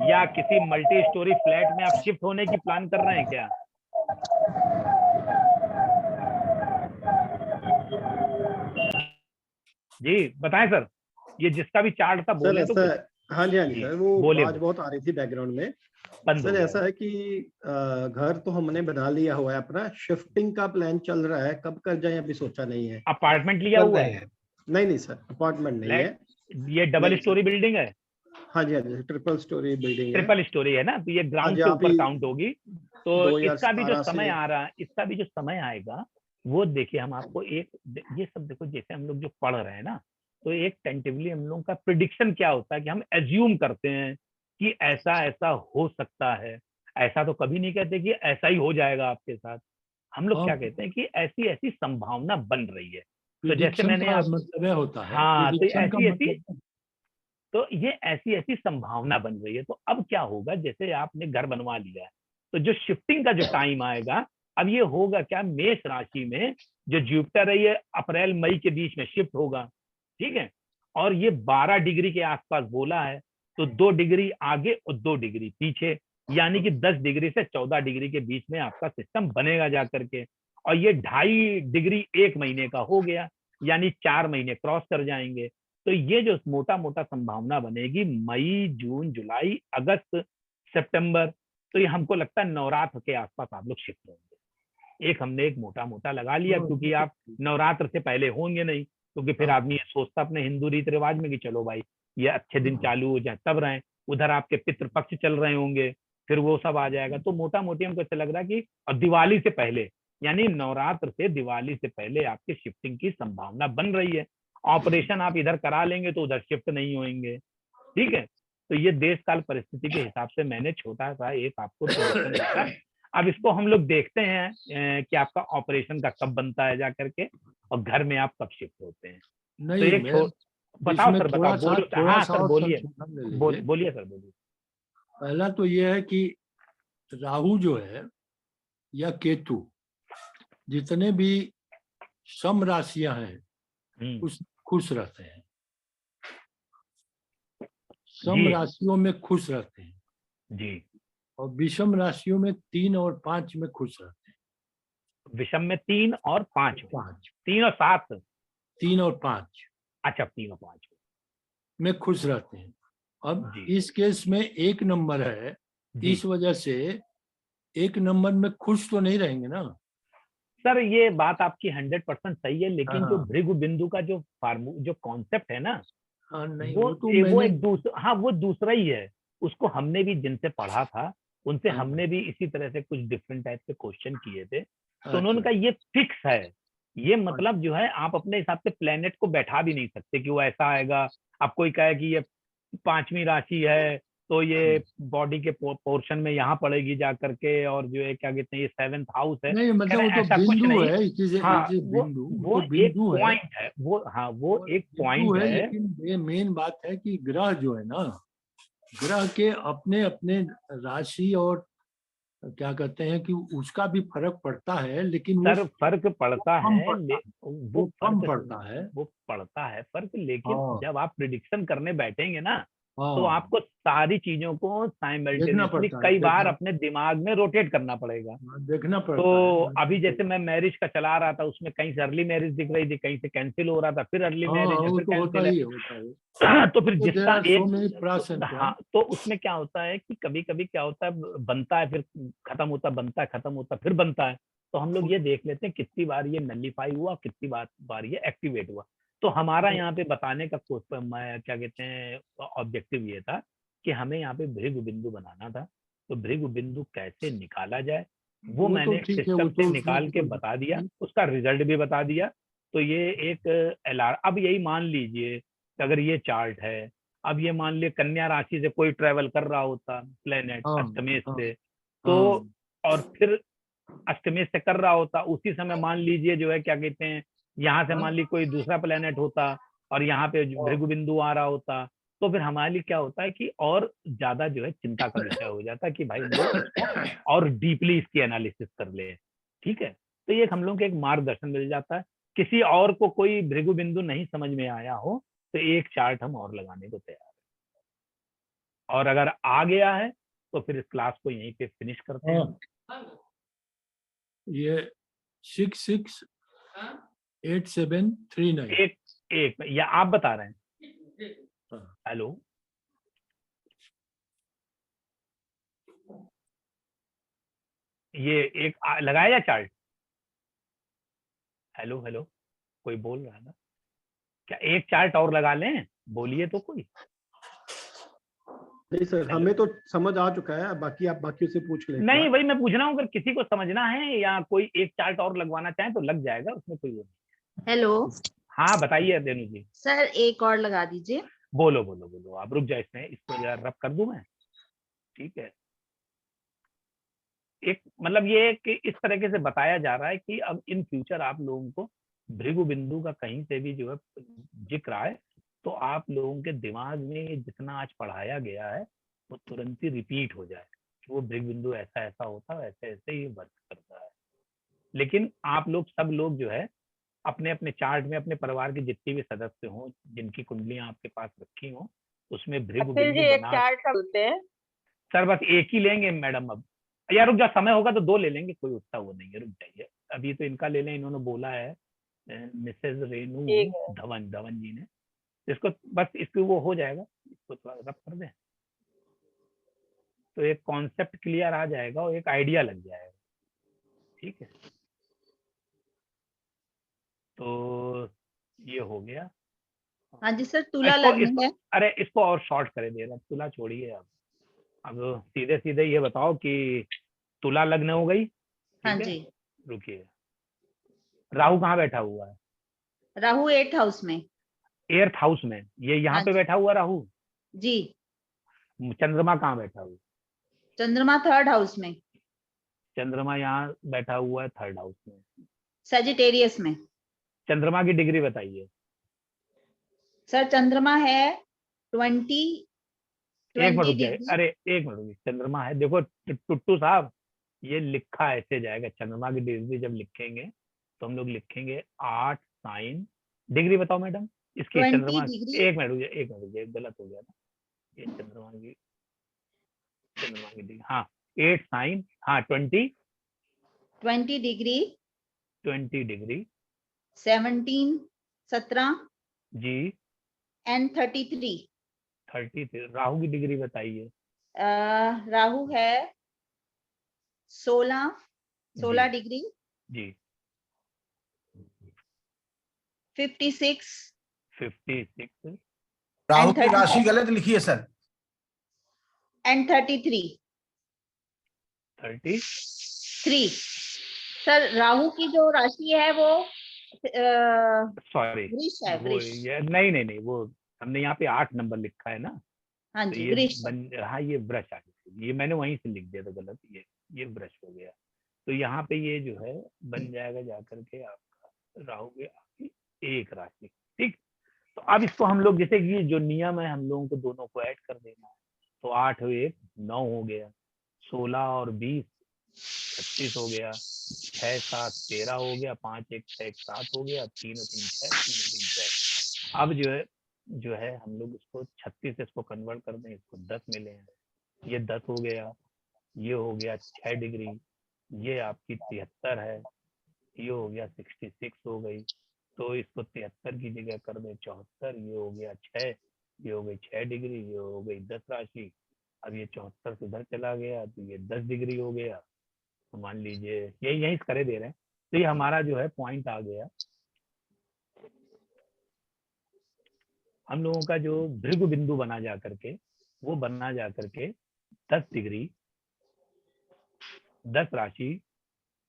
S1: या किसी मल्टी स्टोरी फ्लैट में आप शिफ्ट होने की प्लान कर रहे हैं क्या? जी बताएं सर, ये जिसका भी चार्ट था बोले तो।
S5: हाँ जी सर, वो आवाज बहुत आ रही थी बैकग्राउंड में। सर ऐसा है कि घर तो हमने बना लिया हुआ है, अपना शिफ्टिंग का प्लान चल रहा है, कब कर जाए अभी सोचा नहीं है।
S1: अपार्टमेंट लिया हुआ है?
S5: नहीं सर, अपार्टमेंट नहीं है,
S1: ये डबल स्टोरी बिल्डिंग है।
S5: हाँ जी ट्रिपल स्टोरी बिल्डिंग है।
S1: ट्रिपल स्टोरी है ना, तो ये ग्राउंड के ऊपर काउंट होगी। तो इसका भी जो समय आ रहा है, इसका भी जो समय आएगा वो देखिए, हम आपको एक, ये सब देखो जैसे हम लोग जो पढ़ रहे हैं ना, तो एक टेंटिवली हम लोगों का प्रिडिक्शन क्या होता है कि हम एज्यूम करते हैं कि ऐसा ऐसा हो सकता है। ऐसा तो कभी नहीं कहते कि ऐसा ही हो जाएगा आपके साथ। हम लोग क्या कहते हैं कि ऐसी ऐसी संभावना बन रही है। तो जैसे मैंने
S11: मतलब होता है,
S1: हाँ, तो ये ऐसी ऐसी संभावना बन रही है। तो अब क्या होगा, जैसे आपने घर बनवा लिया है, तो जो शिफ्टिंग का जो टाइम आएगा, अब ये होगा क्या, मेष राशि में जो जुपिटर है ये अप्रैल मई के बीच में शिफ्ट होगा, ठीक है। और ये 12 डिग्री के आसपास बोला है, तो 2 डिग्री आगे और 2 डिग्री पीछे, यानी कि 10 डिग्री से 14 डिग्री के बीच में आपका सिस्टम बनेगा जाकर के। और ये 2.5 डिग्री 1 महीने का हो गया, यानी 4 महीने क्रॉस कर जाएंगे। तो ये जो मोटा मोटा संभावना बनेगी मई, जून, जुलाई, अगस्त, सितंबर, तो ये हमको लगता है नवरात्र के आसपास आप लोग शिफ्ट होंगे। हमने एक मोटा मोटा लगा लिया, क्योंकि आप नवरात्र से पहले होंगे नहीं, क्योंकि फिर आदमी ये सोचता अपने हिंदू रीति रिवाज में कि चलो भाई ये अच्छे दिन चालू हो जाए तब रहें, उधर आपके पितृपक्ष चल रहे होंगे, फिर वो सब आ जाएगा। तो मोटा मोटी हमको ऐसा लग रहा है कि और दिवाली से पहले, यानी नवरात्र से दिवाली से पहले आपके शिफ्टिंग की संभावना बन रही है। ऑपरेशन आप इधर करा लेंगे तो उधर शिफ्ट नहीं होंगे, ठीक है। तो ये देश काल परिस्थिति के हिसाब से मैंने छोटा सा एक आपको दिया। अब इसको हम लोग देखते हैं कि आपका ऑपरेशन का कब बनता है जाकर के, और घर में आप कब शिफ्ट होते हैं।
S11: नहीं,
S1: तो एक बताओ सर, बताओ, बोलो। हाँ सर बोलिए, बोलिए सर बोलिए।
S11: पहला तो ये है कि राहु जो है या केतु, जितने भी सम राशियां हैं उस खुश रहते हैं, सम राशियों में खुश रहते हैं
S1: जी, और
S11: विषम राशियों में 3 और 5 में खुश रहते हैं।
S1: विषम में 3 और 5, 3 और 7,
S11: 3 और 5,
S1: अच्छा 3 और 5
S11: में खुश रहते हैं। अब इस केस में 1 नंबर है, इस वजह से 1 नंबर में खुश तो नहीं रहेंगे ना,
S1: सर ये बात आपकी 100% सही है, लेकिन
S11: हाँ,
S1: जो
S11: हाँ।
S1: भृगु बिंदु का जो जो कॉन्सेप्ट है ना,
S11: हाँ नहीं
S1: वो
S11: वो तो
S1: वो
S11: मैंने
S1: एक दूसरा, हाँ वो दूसरा ही है। उसको हमने भी जिनसे पढ़ा था उनसे
S11: हाँ,
S1: हमने भी इसी तरह से कुछ डिफरेंट टाइप के क्वेश्चन किए थे, तो उन्होंने
S11: अच्छा
S1: कहा ये फिक्स है। ये
S11: अच्छा
S1: मतलब जो है आप अपने हिसाब से प्लेनेट को बैठा भी नहीं सकते कि वो ऐसा आएगा। अब कोई कहे कि ये 5वीं राशि है तो ये बॉडी के पोर्शन में यहाँ पड़ेगी जा करके, और जो है क्या कहते हैं ये 7th हाउस है।
S11: नहीं
S1: कह
S11: मतलब
S1: रहे
S11: वो
S1: हैं
S11: तो
S1: ऐसा कुछ
S11: बिंदु
S1: नहीं।
S11: है, इट इज
S1: हाँ
S11: बिंदु,
S1: वो
S11: तो
S1: एक
S11: बिंदु है,
S1: पॉइंट है, वो हाँ वो
S11: वो
S1: एक
S11: बिंदु
S1: पॉइंट
S11: है,
S1: है।
S11: लेकिन ये मेन बात है कि ग्रह जो है ना, ग्रह के अपने अपने राशि और क्या कहते हैं कि उसका भी फर्क पड़ता है, लेकिन वो
S1: सर फर्क पड़ता
S11: कम
S1: है,
S11: पड़ता है,
S1: वो
S11: वो कम
S1: फर्क
S11: पड़ता है।
S1: वो पड़ता है फर्क, लेकिन
S11: हाँ
S1: जब आप प्रिडिक्शन करने बैठेंगे ना, तो
S11: हाँ,
S1: आपको सारी चीजों को
S11: देखना
S1: साइमल्टेनियसली
S11: पड़ता है,
S1: कई बार अपने दिमाग में रोटेट करना पड़ेगा।
S11: देखना
S1: तो
S11: पड़ता है।
S1: अभी जैसे मैं मैरिज का चला रहा था, उसमें कहीं से अर्ली मैरिज दिख रही थी, कहीं से कैंसिल हो रहा था, फिर अर्ली
S11: हाँ
S1: मैरिज है,
S11: वो
S1: फिर
S11: तो होता
S1: कैंसिल
S11: ही
S1: है।
S11: है, होता है।
S1: तो
S11: वो
S1: फिर
S11: तो देयर
S1: जिसका
S11: आर सो
S1: एक
S11: मेनी प्लस एंड
S1: हाँ, तो उसमें क्या होता है कि कभी कभी क्या होता है, बनता है फिर खत्म होता है, बनता है खत्म होता है, फिर बनता है। तो हम लोग ये देख लेते हैं कितनी बार ये नलीफाई हुआ, कितनी बार ये एक्टिवेट हुआ। तो हमारा यहाँ पे बताने का मैं क्या कहते हैं ऑब्जेक्टिव ये था कि हमें यहाँ पे भृगु बिंदु बनाना था। तो भृगु बिंदु कैसे निकाला जाए वो
S11: वो तो
S1: मैंने
S11: ठीक है,
S1: सिस्टम
S11: वो
S1: से
S11: तो उसमें
S1: निकाल के
S11: कोई
S1: बता
S11: दिक्कत
S1: दिया,
S11: नहीं।
S1: उसका रिजल्ट भी बता दिया। तो ये एक अब यही मान लीजिए कि अगर ये चार्ट है, अब ये मान लिया कन्या राशि से कोई ट्रेवल कर रहा होता प्लेनेट
S11: हाँ
S1: अष्टमेश
S11: हाँ
S1: से, तो
S11: हाँ
S1: और फिर अष्टमेश से कर रहा होता, उसी समय मान लीजिए जो है क्या कहते हैं यहाँ से मान ली कोई दूसरा प्लेनेट होता और यहाँ पे भृगु बिंदु आ रहा होता, तो फिर हमारे लिए क्या होता है कि और ज्यादा जो है चिंता का विषय हो जाता है कि भाई हम लोग इसको और डीपली इसकी एनालिसिस कर ले। ठीक है, तो ये हम लोग को एक मार्गदर्शन मिल जाता है। किसी और को कोई भृगु बिंदु नहीं समझ में आया हो तो एक चार्ट हम और लगाने को तैयार है, और अगर आ गया है तो फिर इस क्लास को यहीं पे फिनिश करते हैं।
S11: ये 668739
S1: एक या आप बता रहे हैं? हेलो ये एक लगाया या चार्ट? हेलो हेलो कोई बोल रहा है ना क्या? एक चार्ट और लगा लें, बोलिए तो कोई।
S5: नहीं सर, हमें तो समझ आ चुका है, बाकी आप बाकियों से पूछ लें।
S1: नहीं वही मैं पूछ रहा हूँ, अगर किसी को समझना है या कोई एक चार्ट और लगवाना चाहे तो लग जाएगा, उसमें कोई वो नहीं।
S4: हेलो
S1: हाँ बताइए देनु जी।
S4: सर एक और लगा दीजिए।
S1: बोलो बोलो बोलो, आप रुक जाए, इसमें इसको जरा रब कर दूं मैं। ठीक है, एक मतलब ये कि इस तरीके से बताया जा रहा है कि अब इन फ्यूचर आप लोगों को भृगु बिंदु का कहीं से भी जो है जिक्र आए तो आप लोगों के दिमाग में जितना आज पढ़ाया गया है वो तुरंत ही रिपीट हो जाए कि वो भृगु बिंदु ऐसा ऐसा होता है, ऐसे ऐसे ही वर्क करता है। लेकिन आप लोग सब लोग जो है अपने अपने चार्ट में अपने परिवार के जितने भी सदस्य हों, जिनकी कुंडलियां आपके पास रखी हों, उसमें भृगु बिंदु बना। सर बस एक ही लेंगे मैडम अब, यार रुक जा, समय होगा तो 2 ले लेंगे, कोई उतना वो नहीं है, रुक जाइए। अभी तो इनका ले लें, इन्होंने बोला है मिसेज रेनू धवन जी ने, इसको बस इसको वो हो जाएगा, इसको थोड़ा रब कर दें तो एक कॉन्सेप्ट क्लियर आ जाएगा और एक आइडिया लग जाएगा। ठीक है, तो ये हो गया।
S4: हाँ जी सर, तुला लग्न है।
S1: अरे इसको और शॉर्ट करे दे रहा, तुला छोड़िए अब सीधे सीधे ये बताओ कि तुला लग्न हो गई।
S4: हाँ जी,
S1: रुकिए, राहु कहाँ बैठा हुआ है?
S4: राहु 8th हाउस में,
S1: 8th हाउस में, ये यहाँ पे बैठा हुआ राहु
S4: जी।
S1: चंद्रमा कहाँ बैठा हुआ?
S4: चंद्रमा 3rd हाउस में,
S1: चंद्रमा यहाँ बैठा हुआ है 3rd हाउस में,
S4: सजिटेरियस में।
S1: चंद्रमा की डिग्री बताइए
S4: सर। चंद्रमा है 20
S1: एक मिनट रुक जाए,
S4: डिग्री।
S1: अरे एक मिनट रुकिए, चंद्रमा है, देखो टुट्टू साहब ये लिखा ऐसे जाएगा, चंद्रमा की डिग्री जब लिखेंगे तो हम लोग लिखेंगे 8 साइन डिग्री। बताओ मैडम इसकी चंद्रमा, एक मिनट रुकिए, गलत हो गया था, ये चंद्रमा की डिग्री, हाँ 8 साइन, हाँ 20
S4: डिग्री 17
S1: जी
S4: एंड 33।
S1: राहु की डिग्री बताइए।
S4: राहु है 16 डिग्री
S1: जी
S4: 56
S12: राहु की राशि गलत लिखी है सर।
S4: एंड 33 सर, राहु की जो राशि है वो
S1: सॉरी
S4: वृष है,
S1: वो
S4: वृष।
S1: ये नहीं वो हमने यहाँ पे 8 नंबर लिखा है ना।
S4: हाँ
S1: तो
S4: जी,
S1: ये
S4: वृष।
S1: हाँ ये वृष आ गया, ये मैंने वहीं से लिख दिया था गलत, ये वृष हो गया। तो यहाँ पे ये जो है बन जाएगा जाकर के आपका राहु के आपकी एक राशि। ठीक, तो अब इसको हम लोग जैसे कि जो नियम है हम लोगों को दोनों को ऐड कर देना है। तो 8 और 1 9 हो गया, 16 और 20 36 हो गया, 6 7 13 हो गया, 5 1 6 1 7 हो गया, 3 और 3 6 3 और 3 6। अब जो है हम लोग इसको 36 से इसको कन्वर्ट कर दें, इसको 10 मिले हैं, ये 10 हो गया, ये हो गया 6 डिग्री, ये आपकी 73 है, ये हो गया 66 हो गई। तो इसको 73 की जगह कर दें 74, ये हो गया 6, ये हो गई 6 डिग्री, ये हो गई 10 राशि। अब ये 74 से इधर चला गया तो ये 10 डिग्री हो गया। तो मान लीजिए यही करे दे रहे हैं। तो ये हमारा जो है पॉइंट आ गया। हम लोगों का जो भृगु बिंदु बना जा करके वो बना जा करके 10 डिग्री 10 राशि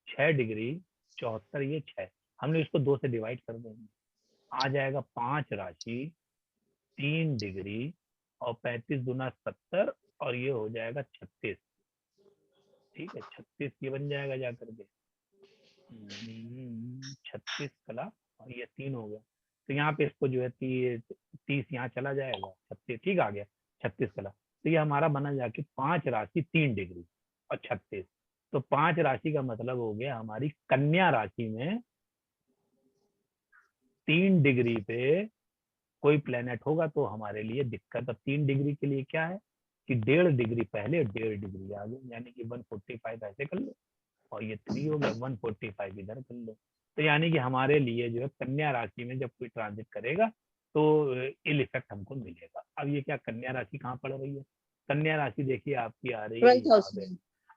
S1: 6 डिग्री 74, ये 6 हम लोग इसको 2 से डिवाइड कर देंगे, आ जाएगा 5 राशि 3 डिग्री और 35 दूना 70 और ये हो जाएगा 36। ठीक है, 36 ये बन जाएगा जा करके 36 कला और ये 3 हो गया। तो यहाँ पे इसको जो है 30 यहाँ चला जाएगा, 36 ठीक आ गया 36 कला। तो ये हमारा बना जाके 5 राशि 3 डिग्री और 36। तो 5 राशि का मतलब हो गया हमारी कन्या राशि में 3 डिग्री पे कोई प्लेनेट होगा तो हमारे लिए दिक्कत। अब 3 डिग्री के लिए क्या है कि 1.5 डिग्री पहले 1.5 डिग्री आगे, यानी कि 145 ऐसे कर लो और ये 3 हो गया 145 इधर कर लो। तो यानी कि हमारे लिए जो है कन्या राशि में जब कोई ट्रांजिट करेगा तो इल इफेक्ट हमको मिलेगा। अब ये क्या कन्या राशि कहाँ पड़ रही है? कन्या राशि देखिए आपकी आ रही है,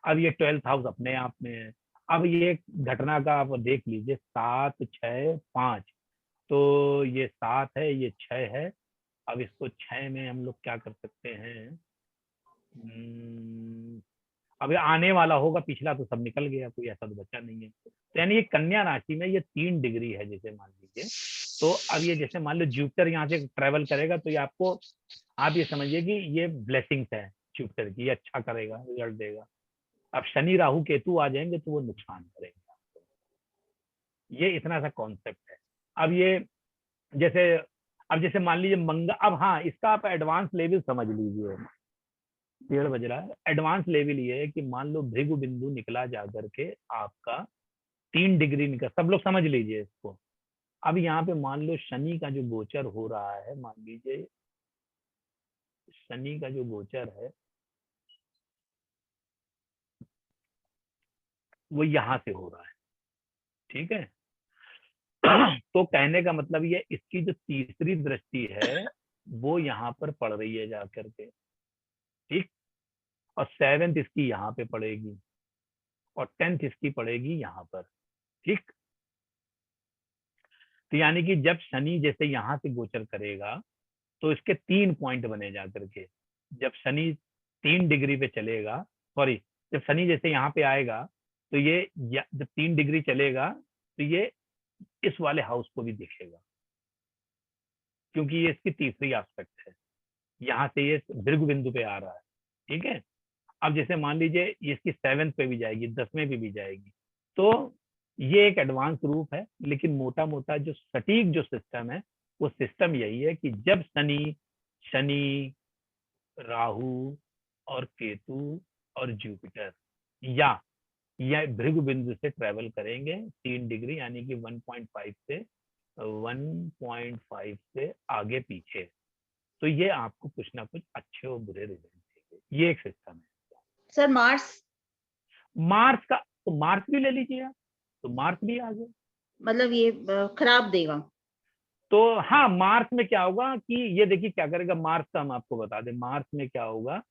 S1: अब ये 12th हाउस अपने आप में है। अब ये घटना का आप देख लीजिए 7 6 5, तो ये 7 है ये 6 है। अब इसको 6 में हम लोग क्या कर सकते हैं, अब ये आने वाला होगा, पिछला तो सब निकल गया, कोई ऐसा तो बचा नहीं है। तो यानी ये कन्या राशि में ये 3 डिग्री है जैसे मान लीजिए। तो अब ये जैसे मान लो जुपिटर यहाँ से ट्रेवल करेगा तो ये आपको, आप ये समझिए कि ये ब्लेसिंग्स है जुपिटर की, ये अच्छा करेगा, रिजल्ट देगा। अब शनि राहु केतु आ जाएंगे तो वो नुकसान करेंगे। ये इतना सा कॉन्सेप्ट है। अब ये जैसे अब जैसे मान लीजिए मंगल, अब हाँ इसका आप एडवांस लेवल समझ लीजिए, 1:30 बज रहा है। एडवांस लेवल ये है कि मान लो भृगु बिंदु निकला जा करके आपका 3 डिग्री निकला, सब लोग समझ लीजिए इसको। अब यहाँ पे मान लो शनि का जो गोचर हो रहा है, मान लीजिए शनि का जो गोचर है वो यहाँ से हो रहा है, ठीक है। तो कहने का मतलब ये इसकी जो तीसरी दृष्टि है वो यहाँ पर पड़ रही है जा करके, ठीक। और 7th इसकी यहाँ पे पड़ेगी और 10th इसकी पड़ेगी यहाँ पर, ठीक। तो यानी कि जब शनि जैसे यहाँ से गोचर करेगा तो इसके 3 पॉइंट बने जा करके। जब शनि 3 डिग्री पे चलेगा, सॉरी जब शनि जैसे यहाँ पे आएगा तो ये जब 3 डिग्री चलेगा तो ये इस वाले हाउस को भी दिखेगा, क्योंकि ये इसकी तीसरी एस्पेक्ट है, यहाँ से ये भृगु बिंदु पे आ रहा है, ठीक है। अब जैसे मान लीजिए ये इसकी 7th पे भी जाएगी, 10वें पे भी जाएगी। तो ये एक एडवांस रूप है, लेकिन मोटा मोटा जो सटीक जो सिस्टम है वो सिस्टम यही है कि जब शनि राहु और केतु और जुपिटर या भृगु बिंदु से ट्रेवल करेंगे 3 डिग्री, यानी कि 1.5 से आगे पीछे, तो ये आपको कुछ ना कुछ अच्छे और बुरे रिजल्ट देंगे। ये एक सिस्टम है।
S4: सर मार्स
S1: का तो मार्स भी ले लीजिए आप, तो मार्स भी आ गया,
S4: मतलब ये खराब देगा।
S1: तो हाँ मार्स में क्या होगा कि ये देखिए क्या करेगा मार्स का, हम आपको बता दें मार्स में क्या होगा,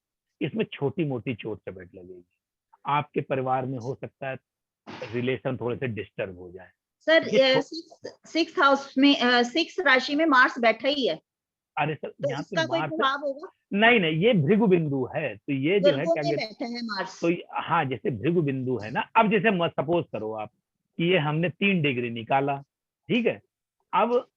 S1: इसमें छोटी मोटी चोट चपेट लगेगी। आपके परिवार में हो सकता है रिलेशन थोड़े से डिस्टर्ब हो जाए,
S4: सर 6th हाउस में 6th राशि में मार्स बैठा ही है।
S1: अरे सर
S4: तो
S1: यहाँ
S4: इसका
S1: पे
S4: कोई
S1: मार्स,
S4: प्रभाव होगा?
S1: नहीं नहीं, ये भृगु बिंदु है, तो ये जो है
S4: वर्गों
S1: क्या
S4: में
S1: कहते,
S4: बैठा है मार्स।
S1: तो हाँ जैसे भृगु बिंदु है ना, अब जैसे सपोज करो आप कि ये हमने 3 डिग्री निकाला, ठीक है, अब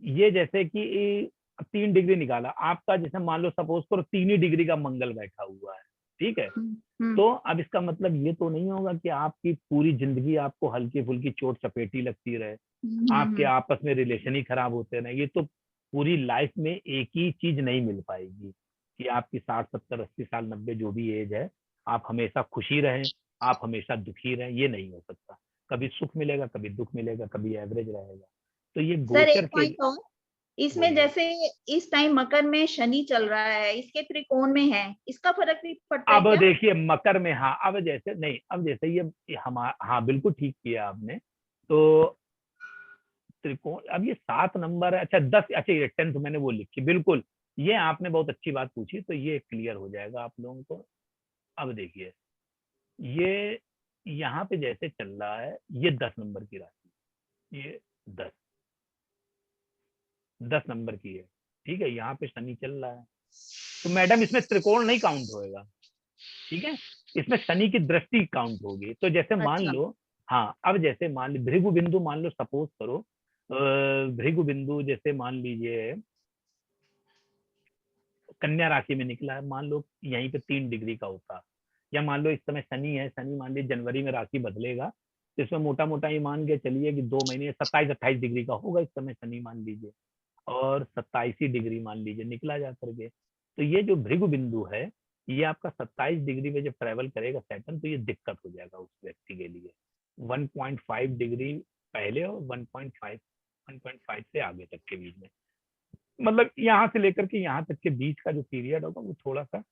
S1: ये जैसे कि 3 डिग्री निकाला आपका, जैसे मान लो सपोज करो 3 ही डिग्री का मंगल बैठा हुआ है, ठीक है, तो अब इसका मतलब ये तो नहीं होगा कि आपकी पूरी जिंदगी आपको हल्की फुल्की चोट चपेटी लगती रहे, आपके आपस में रिलेशन ही खराब होते रहे, ये तो पूरी लाइफ में एक ही चीज नहीं मिल पाएगी कि आपकी 60, 70, 80 साल, 90 जो भी एज है, आप हमेशा खुशी रहें, आप हमेशा दुखी रहें, ये नहीं हो सकता। कभी सुख मिलेगा, कभी दुख मिलेगा, कभी एवरेज रहेगा। तो ये गोचर के
S4: और इसमें जैसे इस टाइम मकर में शनि चल रहा है, इसके त्रिकोण में है, इसका फर्क भी पड़ता है
S1: अब
S4: क्या?
S1: देखिए मकर में, हाँ अब जैसे नहीं, अब जैसे ये हाँ बिल्कुल ठीक किया आपने, तो त्रिकोण, अब ये 7 नंबर है, अच्छा 10, अच्छा ये 10th मैंने वो लिखी, बिल्कुल ये आपने बहुत अच्छी बात पूछी, तो ये क्लियर हो जाएगा आप लोगों को। अब देखिए ये यहाँ पे जैसे चल रहा है, ये 10 नंबर की राशि, ये 10 नंबर की है, ठीक है, यहाँ पे शनि चल रहा है, तो मैडम इसमें त्रिकोण नहीं काउंट होएगा, ठीक है, इसमें शनि की दृष्टि काउंट होगी। तो जैसे मान लो, हाँ अब जैसे मान लो भृगु बिंदु, मान लो सपोज करो भृगु बिंदु जैसे मान लीजिए कन्या राशि में निकला है, मान लो यहीं पे 3 डिग्री का होता, या मान लो इस समय शनि है, शनि मान लीजिए जनवरी में राशि बदलेगा, तो इसमें मोटा मोटा ये मान के चलिए कि 2 महीने 27-28 डिग्री का होगा इस समय शनि मान लीजिए, और 27 डिग्री मान लीजिए निकला जा करके, तो ये जो भृगु बिंदु है ये आपका 27 डिग्री में जब ट्रेवल करेगा सैटर्न, तो ये दिक्कत हो जाएगा उस व्यक्ति के लिए, 1.5 डिग्री पहले और 1.5 से आगे तक के बीच में, मतलब यहाँ से लेकर के यहाँ तक के बीच का जो पीरियड होगा वो थोड़ा सा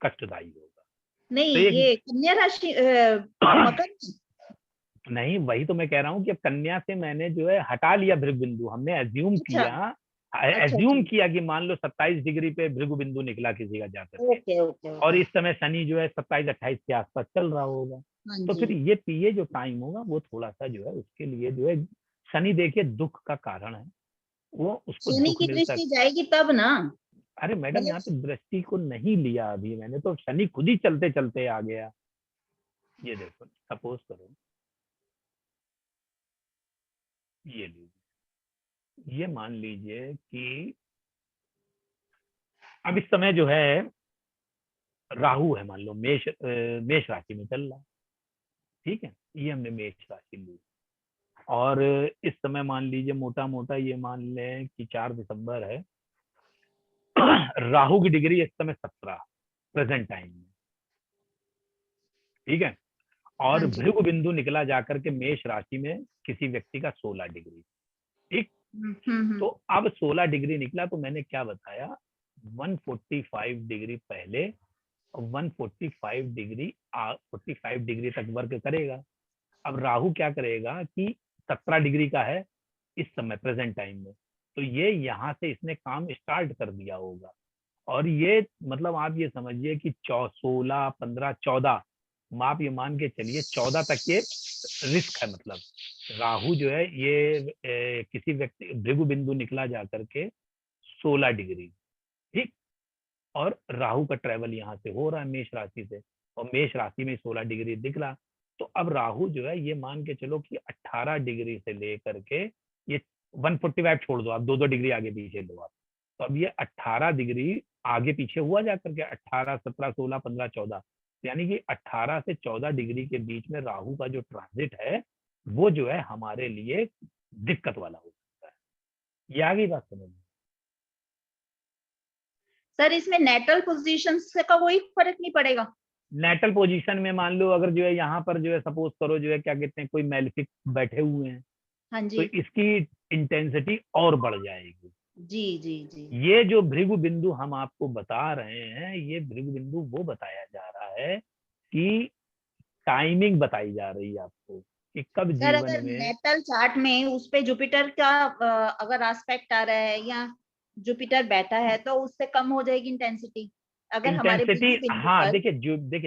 S1: कष्टदायी होगा।
S4: नहीं,
S1: तो
S4: ये कन्या राशि मकर
S1: नहीं, वही तो मैं कह रहा हूँ कि अब कन्या से मैंने जो है हटा लिया भृगु बिंदु, हमने एज्यूम किया कि मान लो 27 डिग्री पे भृगु बिंदु निकला किसी का जाकर के, और इस समय शनि जो है 27-28 के आसपास चल रहा होगा, तो फिर ये जो टाइम होगा वो थोड़ा सा जो है उसके लिए जो है, शनि देखिए दुख का कारण है, वो उसको
S4: शनि की दृष्टि जाएगी तब ना।
S1: अरे मैडम यहाँ पे दृष्टि को नहीं लिया अभी मैंने, तो शनि खुद ही चलते चलते आ गया। ये देखो सपोज करो ये लीजिए, ये मान लीजिए कि अब इस समय जो है राहु है, मान लो मेष राशि में चल रहा, ठीक है, ये हमने मेष राशि ली, और इस समय मान लीजिए मोटा मोटा ये मान लें कि 4 दिसंबर है, राहु की डिग्री इस समय 17 प्रेजेंट टाइम में, ठीक है, और भृगु बिंदु निकला जाकर के मेष राशि में किसी व्यक्ति का 16 डिग्री, ठीक, तो अब 16 डिग्री निकला, तो मैंने क्या बताया 145 डिग्री पहले और 145 डिग्री 45 डिग्री तक वर्क करेगा। अब राहु क्या करेगा कि 17 डिग्री का है इस समय प्रेजेंट टाइम में, तो ये यहाँ से इसने काम स्टार्ट कर दिया होगा, और ये मतलब आप ये समझिए कि 16, 15, 14, आप ये मान के चलिए 14 तक ये रिस्क है, मतलब राहु जो है ये किसी व्यक्ति भृगु बिंदु निकला जा करके 16 डिग्री, ठीक, और राहु का ट्रेवल यहाँ से हो रहा है मेष राशि से, और मेष राशि में 16 डिग्री दिखला, तो अब राहु जो है ये मान के चलो कि 18 डिग्री से लेकर के ये 145 छोड़ दो आप, 2-2 डिग्री आगे पीछे लो आप, तो अब ये 18 डिग्री आगे पीछे हुआ जा करके 18, 17, 16, 15, 14, यानी कि 18 से 14 डिग्री के बीच में राहु का जो ट्रांजिट है वो जो है हमारे लिए दिक्कत वाला हो सकता है। ये आगे बात समझ में?
S4: सर इसमें नेटल पोजीशन का कोई फर्क नहीं पड़ेगा?
S1: नेटल पोजीशन में मान लो अगर जो है यहाँ पर जो है सपोज करो जो है क्या कहते हैं कोई मेलेफिक बैठे हुए हैं,
S4: हाँ जी,
S1: तो इसकी इंटेंसिटी और बढ़ जाएगी।
S4: जी जी जी,
S1: ये जो भृगु बिंदु हम आपको बता रहे हैं, ये भृगु बिंदु वो बताया जा रहा है कि टाइमिंग बताई जा रही है आपको कि कब
S4: सर
S1: जीवन
S4: अगर
S1: में
S4: नेटल चार्ट में उस पे जुपिटर का अगर एस्पेक्ट आ रहा है या जुपिटर बैठा है तो उससे कम हो जाएगी इंटेंसिटी अगर हमारे
S1: इंटेंसिटी,
S4: बिंदु
S1: हाँ
S4: पर।
S1: देखिए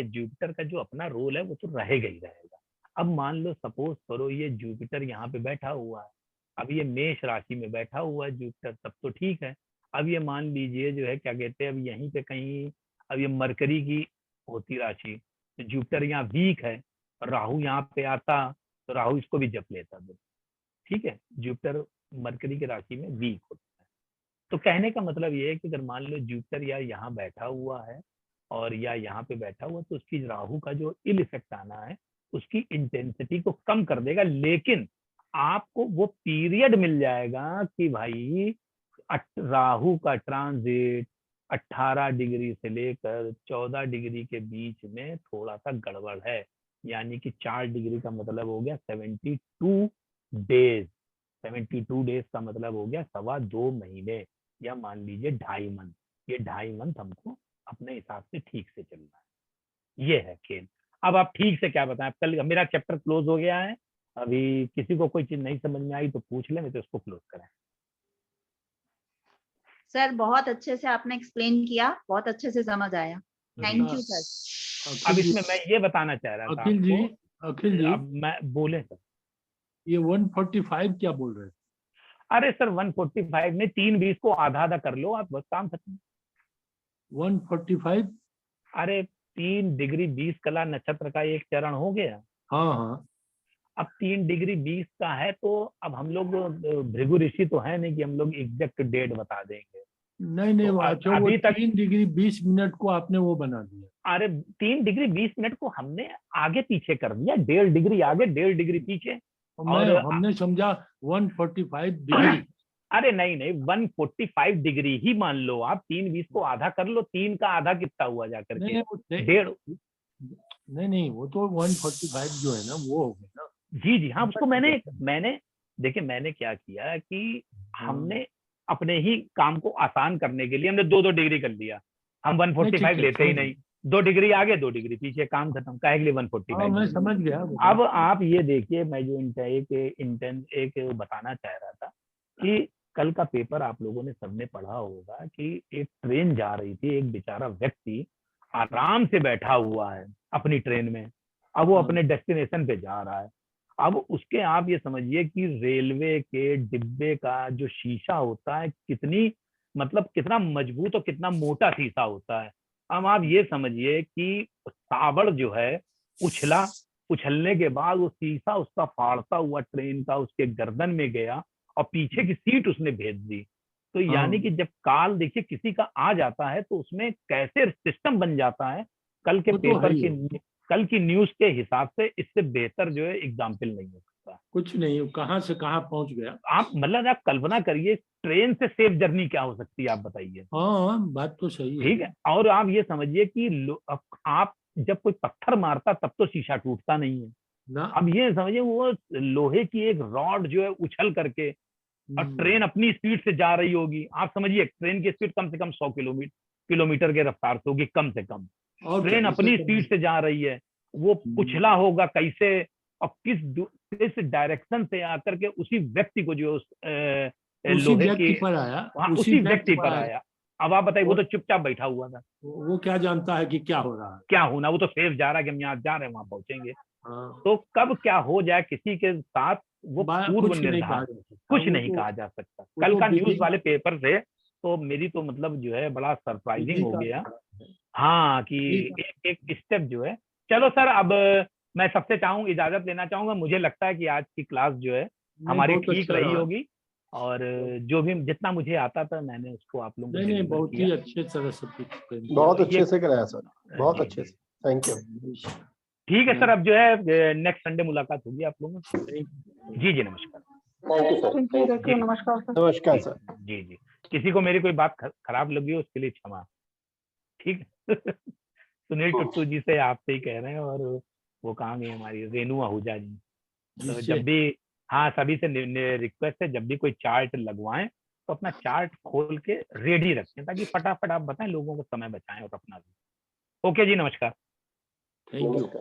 S1: जुपिटर का जो अपना रोल है वो तो रहेगा ही रहेगा, अब मान लो सपोज करो ये जुपिटर यहाँ पे बैठा हुआ है, अब ये मेष राशि में बैठा हुआ है जुपिटर, तब तो ठीक है। अब ये मान लीजिए जो है क्या कहते हैं, अब यहीं पे कहीं अब ये मरकरी की होती राशि, तो जुपिटर यहाँ वीक है, राहु यहाँ पे आता तो राहु इसको भी जप लेता। ठीक है, जुपिटर मरकरी की राशि में वीक होता है। तो कहने का मतलब ये है कि अगर मान लो जुपिटर या यहाँ बैठा हुआ है और या यहाँ पे बैठा हुआ, तो उसकी राहु का जो इल इफेक्ट आना है उसकी इंटेंसिटी को कम कर देगा, लेकिन आपको वो पीरियड मिल जाएगा कि भाई राहु का ट्रांजिट 18 डिग्री से लेकर 14 डिग्री के बीच में थोड़ा सा गड़बड़ है, यानी कि 4 डिग्री का मतलब हो गया 72 डेज। 72 डेज का मतलब हो गया 2.25 महीने, या मान लीजिए 2.5 मंथ। ये 2.5 मंथ हमको अपने हिसाब से ठीक से चलना है। ये है खेल। अब आप ठीक से क्या बताएं, कल मेरा चैप्टर क्लोज हो गया है, अभी किसी को कोई चीज नहीं समझ में आई तो पूछ ले, मैं तो उसको क्लोज करें।
S4: सर बहुत अच्छे से आपने एक्सप्लेन किया, बहुत अच्छे से समझ आया, थैंक यू सर।
S1: अब इसमें मैं ये बताना चाह रहा था
S11: अखिल जी,
S1: अब मैं बोले सर,
S11: ये 145 क्या बोल रहे हैं?
S1: अरे सर 145 में 3:20 को आधा आधा कर लो आप, बस काम खत्म।
S11: 145,
S1: अरे 3 डिग्री 20 कला नक्षत्र का एक चरण हो गया।
S11: हाँ हाँ,
S1: अब 3 डिग्री 20 का है, तो अब हम लोग भृगु ऋषि तो है नहीं कि हम लोग एग्जैक्ट डेट बता देंगे।
S11: नहीं
S1: तो
S11: अच्छा, वो
S1: अभी तक
S11: 3 डिग्री 20 मिनट को आपने वो बना दिया।
S1: अरे 3 डिग्री 20 मिनट को हमने आगे पीछे कर दिया, 1.5 डिग्री आगे 1.5 डिग्री पीछे। और
S11: हमने समझा 145 डिग्री।
S1: अरे नहीं 145 डिग्री ही मान लो आप, 3:20 को आधा कर लो, 3 का आधा कितना हुआ जाकर के 1.5।
S11: नहीं वो तो 145 जो है ना वो हो गया ना।
S1: जी हाँ, उसको मैंने देखिए मैंने क्या किया कि हमने अपने ही काम को आसान करने के लिए हमने 2-2 डिग्री कर लिया। हम 145 लेते ही नहीं, 2 डिग्री आगे 2 डिग्री पीछे, काम खत्म। काहे के लिए 145?
S11: मैं समझ गया।
S1: अब आप ये देखिए, मैं जो एक बताना चाह रहा था कि कल का पेपर आप लोगों ने सबने पढ़ा होगा कि एक ट्रेन जा रही थी, एक बेचारा व्यक्ति आराम से बैठा हुआ है अपनी ट्रेन में, अब वो अपने डेस्टिनेशन पे जा रहा है। अब उसके आप ये समझिए कि रेलवे के डिब्बे का जो शीशा होता है कितना मजबूत और कितना मोटा शीशा होता है। अब आप ये समझिए कि साबड़ जो है उछलने के बाद वो शीशा उसका फाड़ता हुआ ट्रेन का उसके गर्दन में गया और पीछे की सीट उसने भेज दी। तो यानी कि जब काल देखिए किसी का आ जाता है तो उसमें कैसे सिस्टम बन जाता है, कल के पेपर की कल की न्यूज के हिसाब से इससे बेहतर जो है एग्जाम्पल नहीं हो सकता।
S11: कुछ नहीं, कहाँ से कहाँ पहुंच गया।
S1: आप मतलब आप कल्पना करिए ट्रेन से सेफ जर्नी क्या हो सकती है, आप बताइए।
S11: हाँ बात तो सही है।
S1: ठीक है, और आप ये समझिए कि आप जब कोई पत्थर मारता तब तो शीशा टूटता नहीं है
S11: ना।
S1: अब ये समझिए वो लोहे की एक रॉड जो है उछल करके और ट्रेन अपनी स्पीड से जा रही होगी। आप समझिए ट्रेन की स्पीड कम से कम 100 किलोमीटर के रफ्तार से होगी कम से कम। और ट्रेन अपनी स्पीड से जा रही है, वो उछला होगा कैसे और किस डायरेक्शन से आकर के उसी व्यक्ति को जो लोहे की उसी व्यक्ति पर आया। अब आप बताइए, वो तो चुपचाप बैठा हुआ था,
S11: वो क्या जानता है कि क्या हो रहा है,
S1: क्या होना। वो तो सेफ जा रहा है कि हम यहाँ जा रहे हैं वहां पहुंचेंगे। तो कब क्या हो जाए किसी के साथ वो पूर्व निर्धारित कुछ नहीं कहा जा सकता। कल का न्यूज वाले पेपर से तो मेरी तो मतलब जो है बड़ा सरप्राइजिंग हो गया। हाँ कि एक स्टेप जो है। चलो सर, अब मैं सबसे इजाजत लेना चाहूंगा। मुझे लगता है कि आज की क्लास जो है हमारी ठीक रही होगी और जो भी जितना मुझे आता था मैंने उसको आप लोगों को
S11: बहुत ही अच्छे तरह से
S5: बहुत अच्छे से कराया सर, बहुत अच्छे से, थैंक यू।
S1: ठीक है सर, अब जो है नेक्स्ट संडे मुलाकात होगी आप लोगों से। जी नमस्कार।
S5: Thank you sir. नमस्कार सर।
S1: जी किसी को मेरी कोई बात खराब लगी हो उसके लिए क्षमा। ठीक है सुनील टुट्टू जी से आपसे ही कह रहे हैं, और वो कहाँ गई हमारी रेनू आहूजा जी। तो जब भी सभी से रिक्वेस्ट है, जब भी कोई चार्ट लगवाएं तो अपना चार्ट खोल के रेडी रखें ताकि फटाफट आप बताएं, लोगों को समय बचाएं और अपना भी। ओके जी, नमस्कार।
S11: Thank you.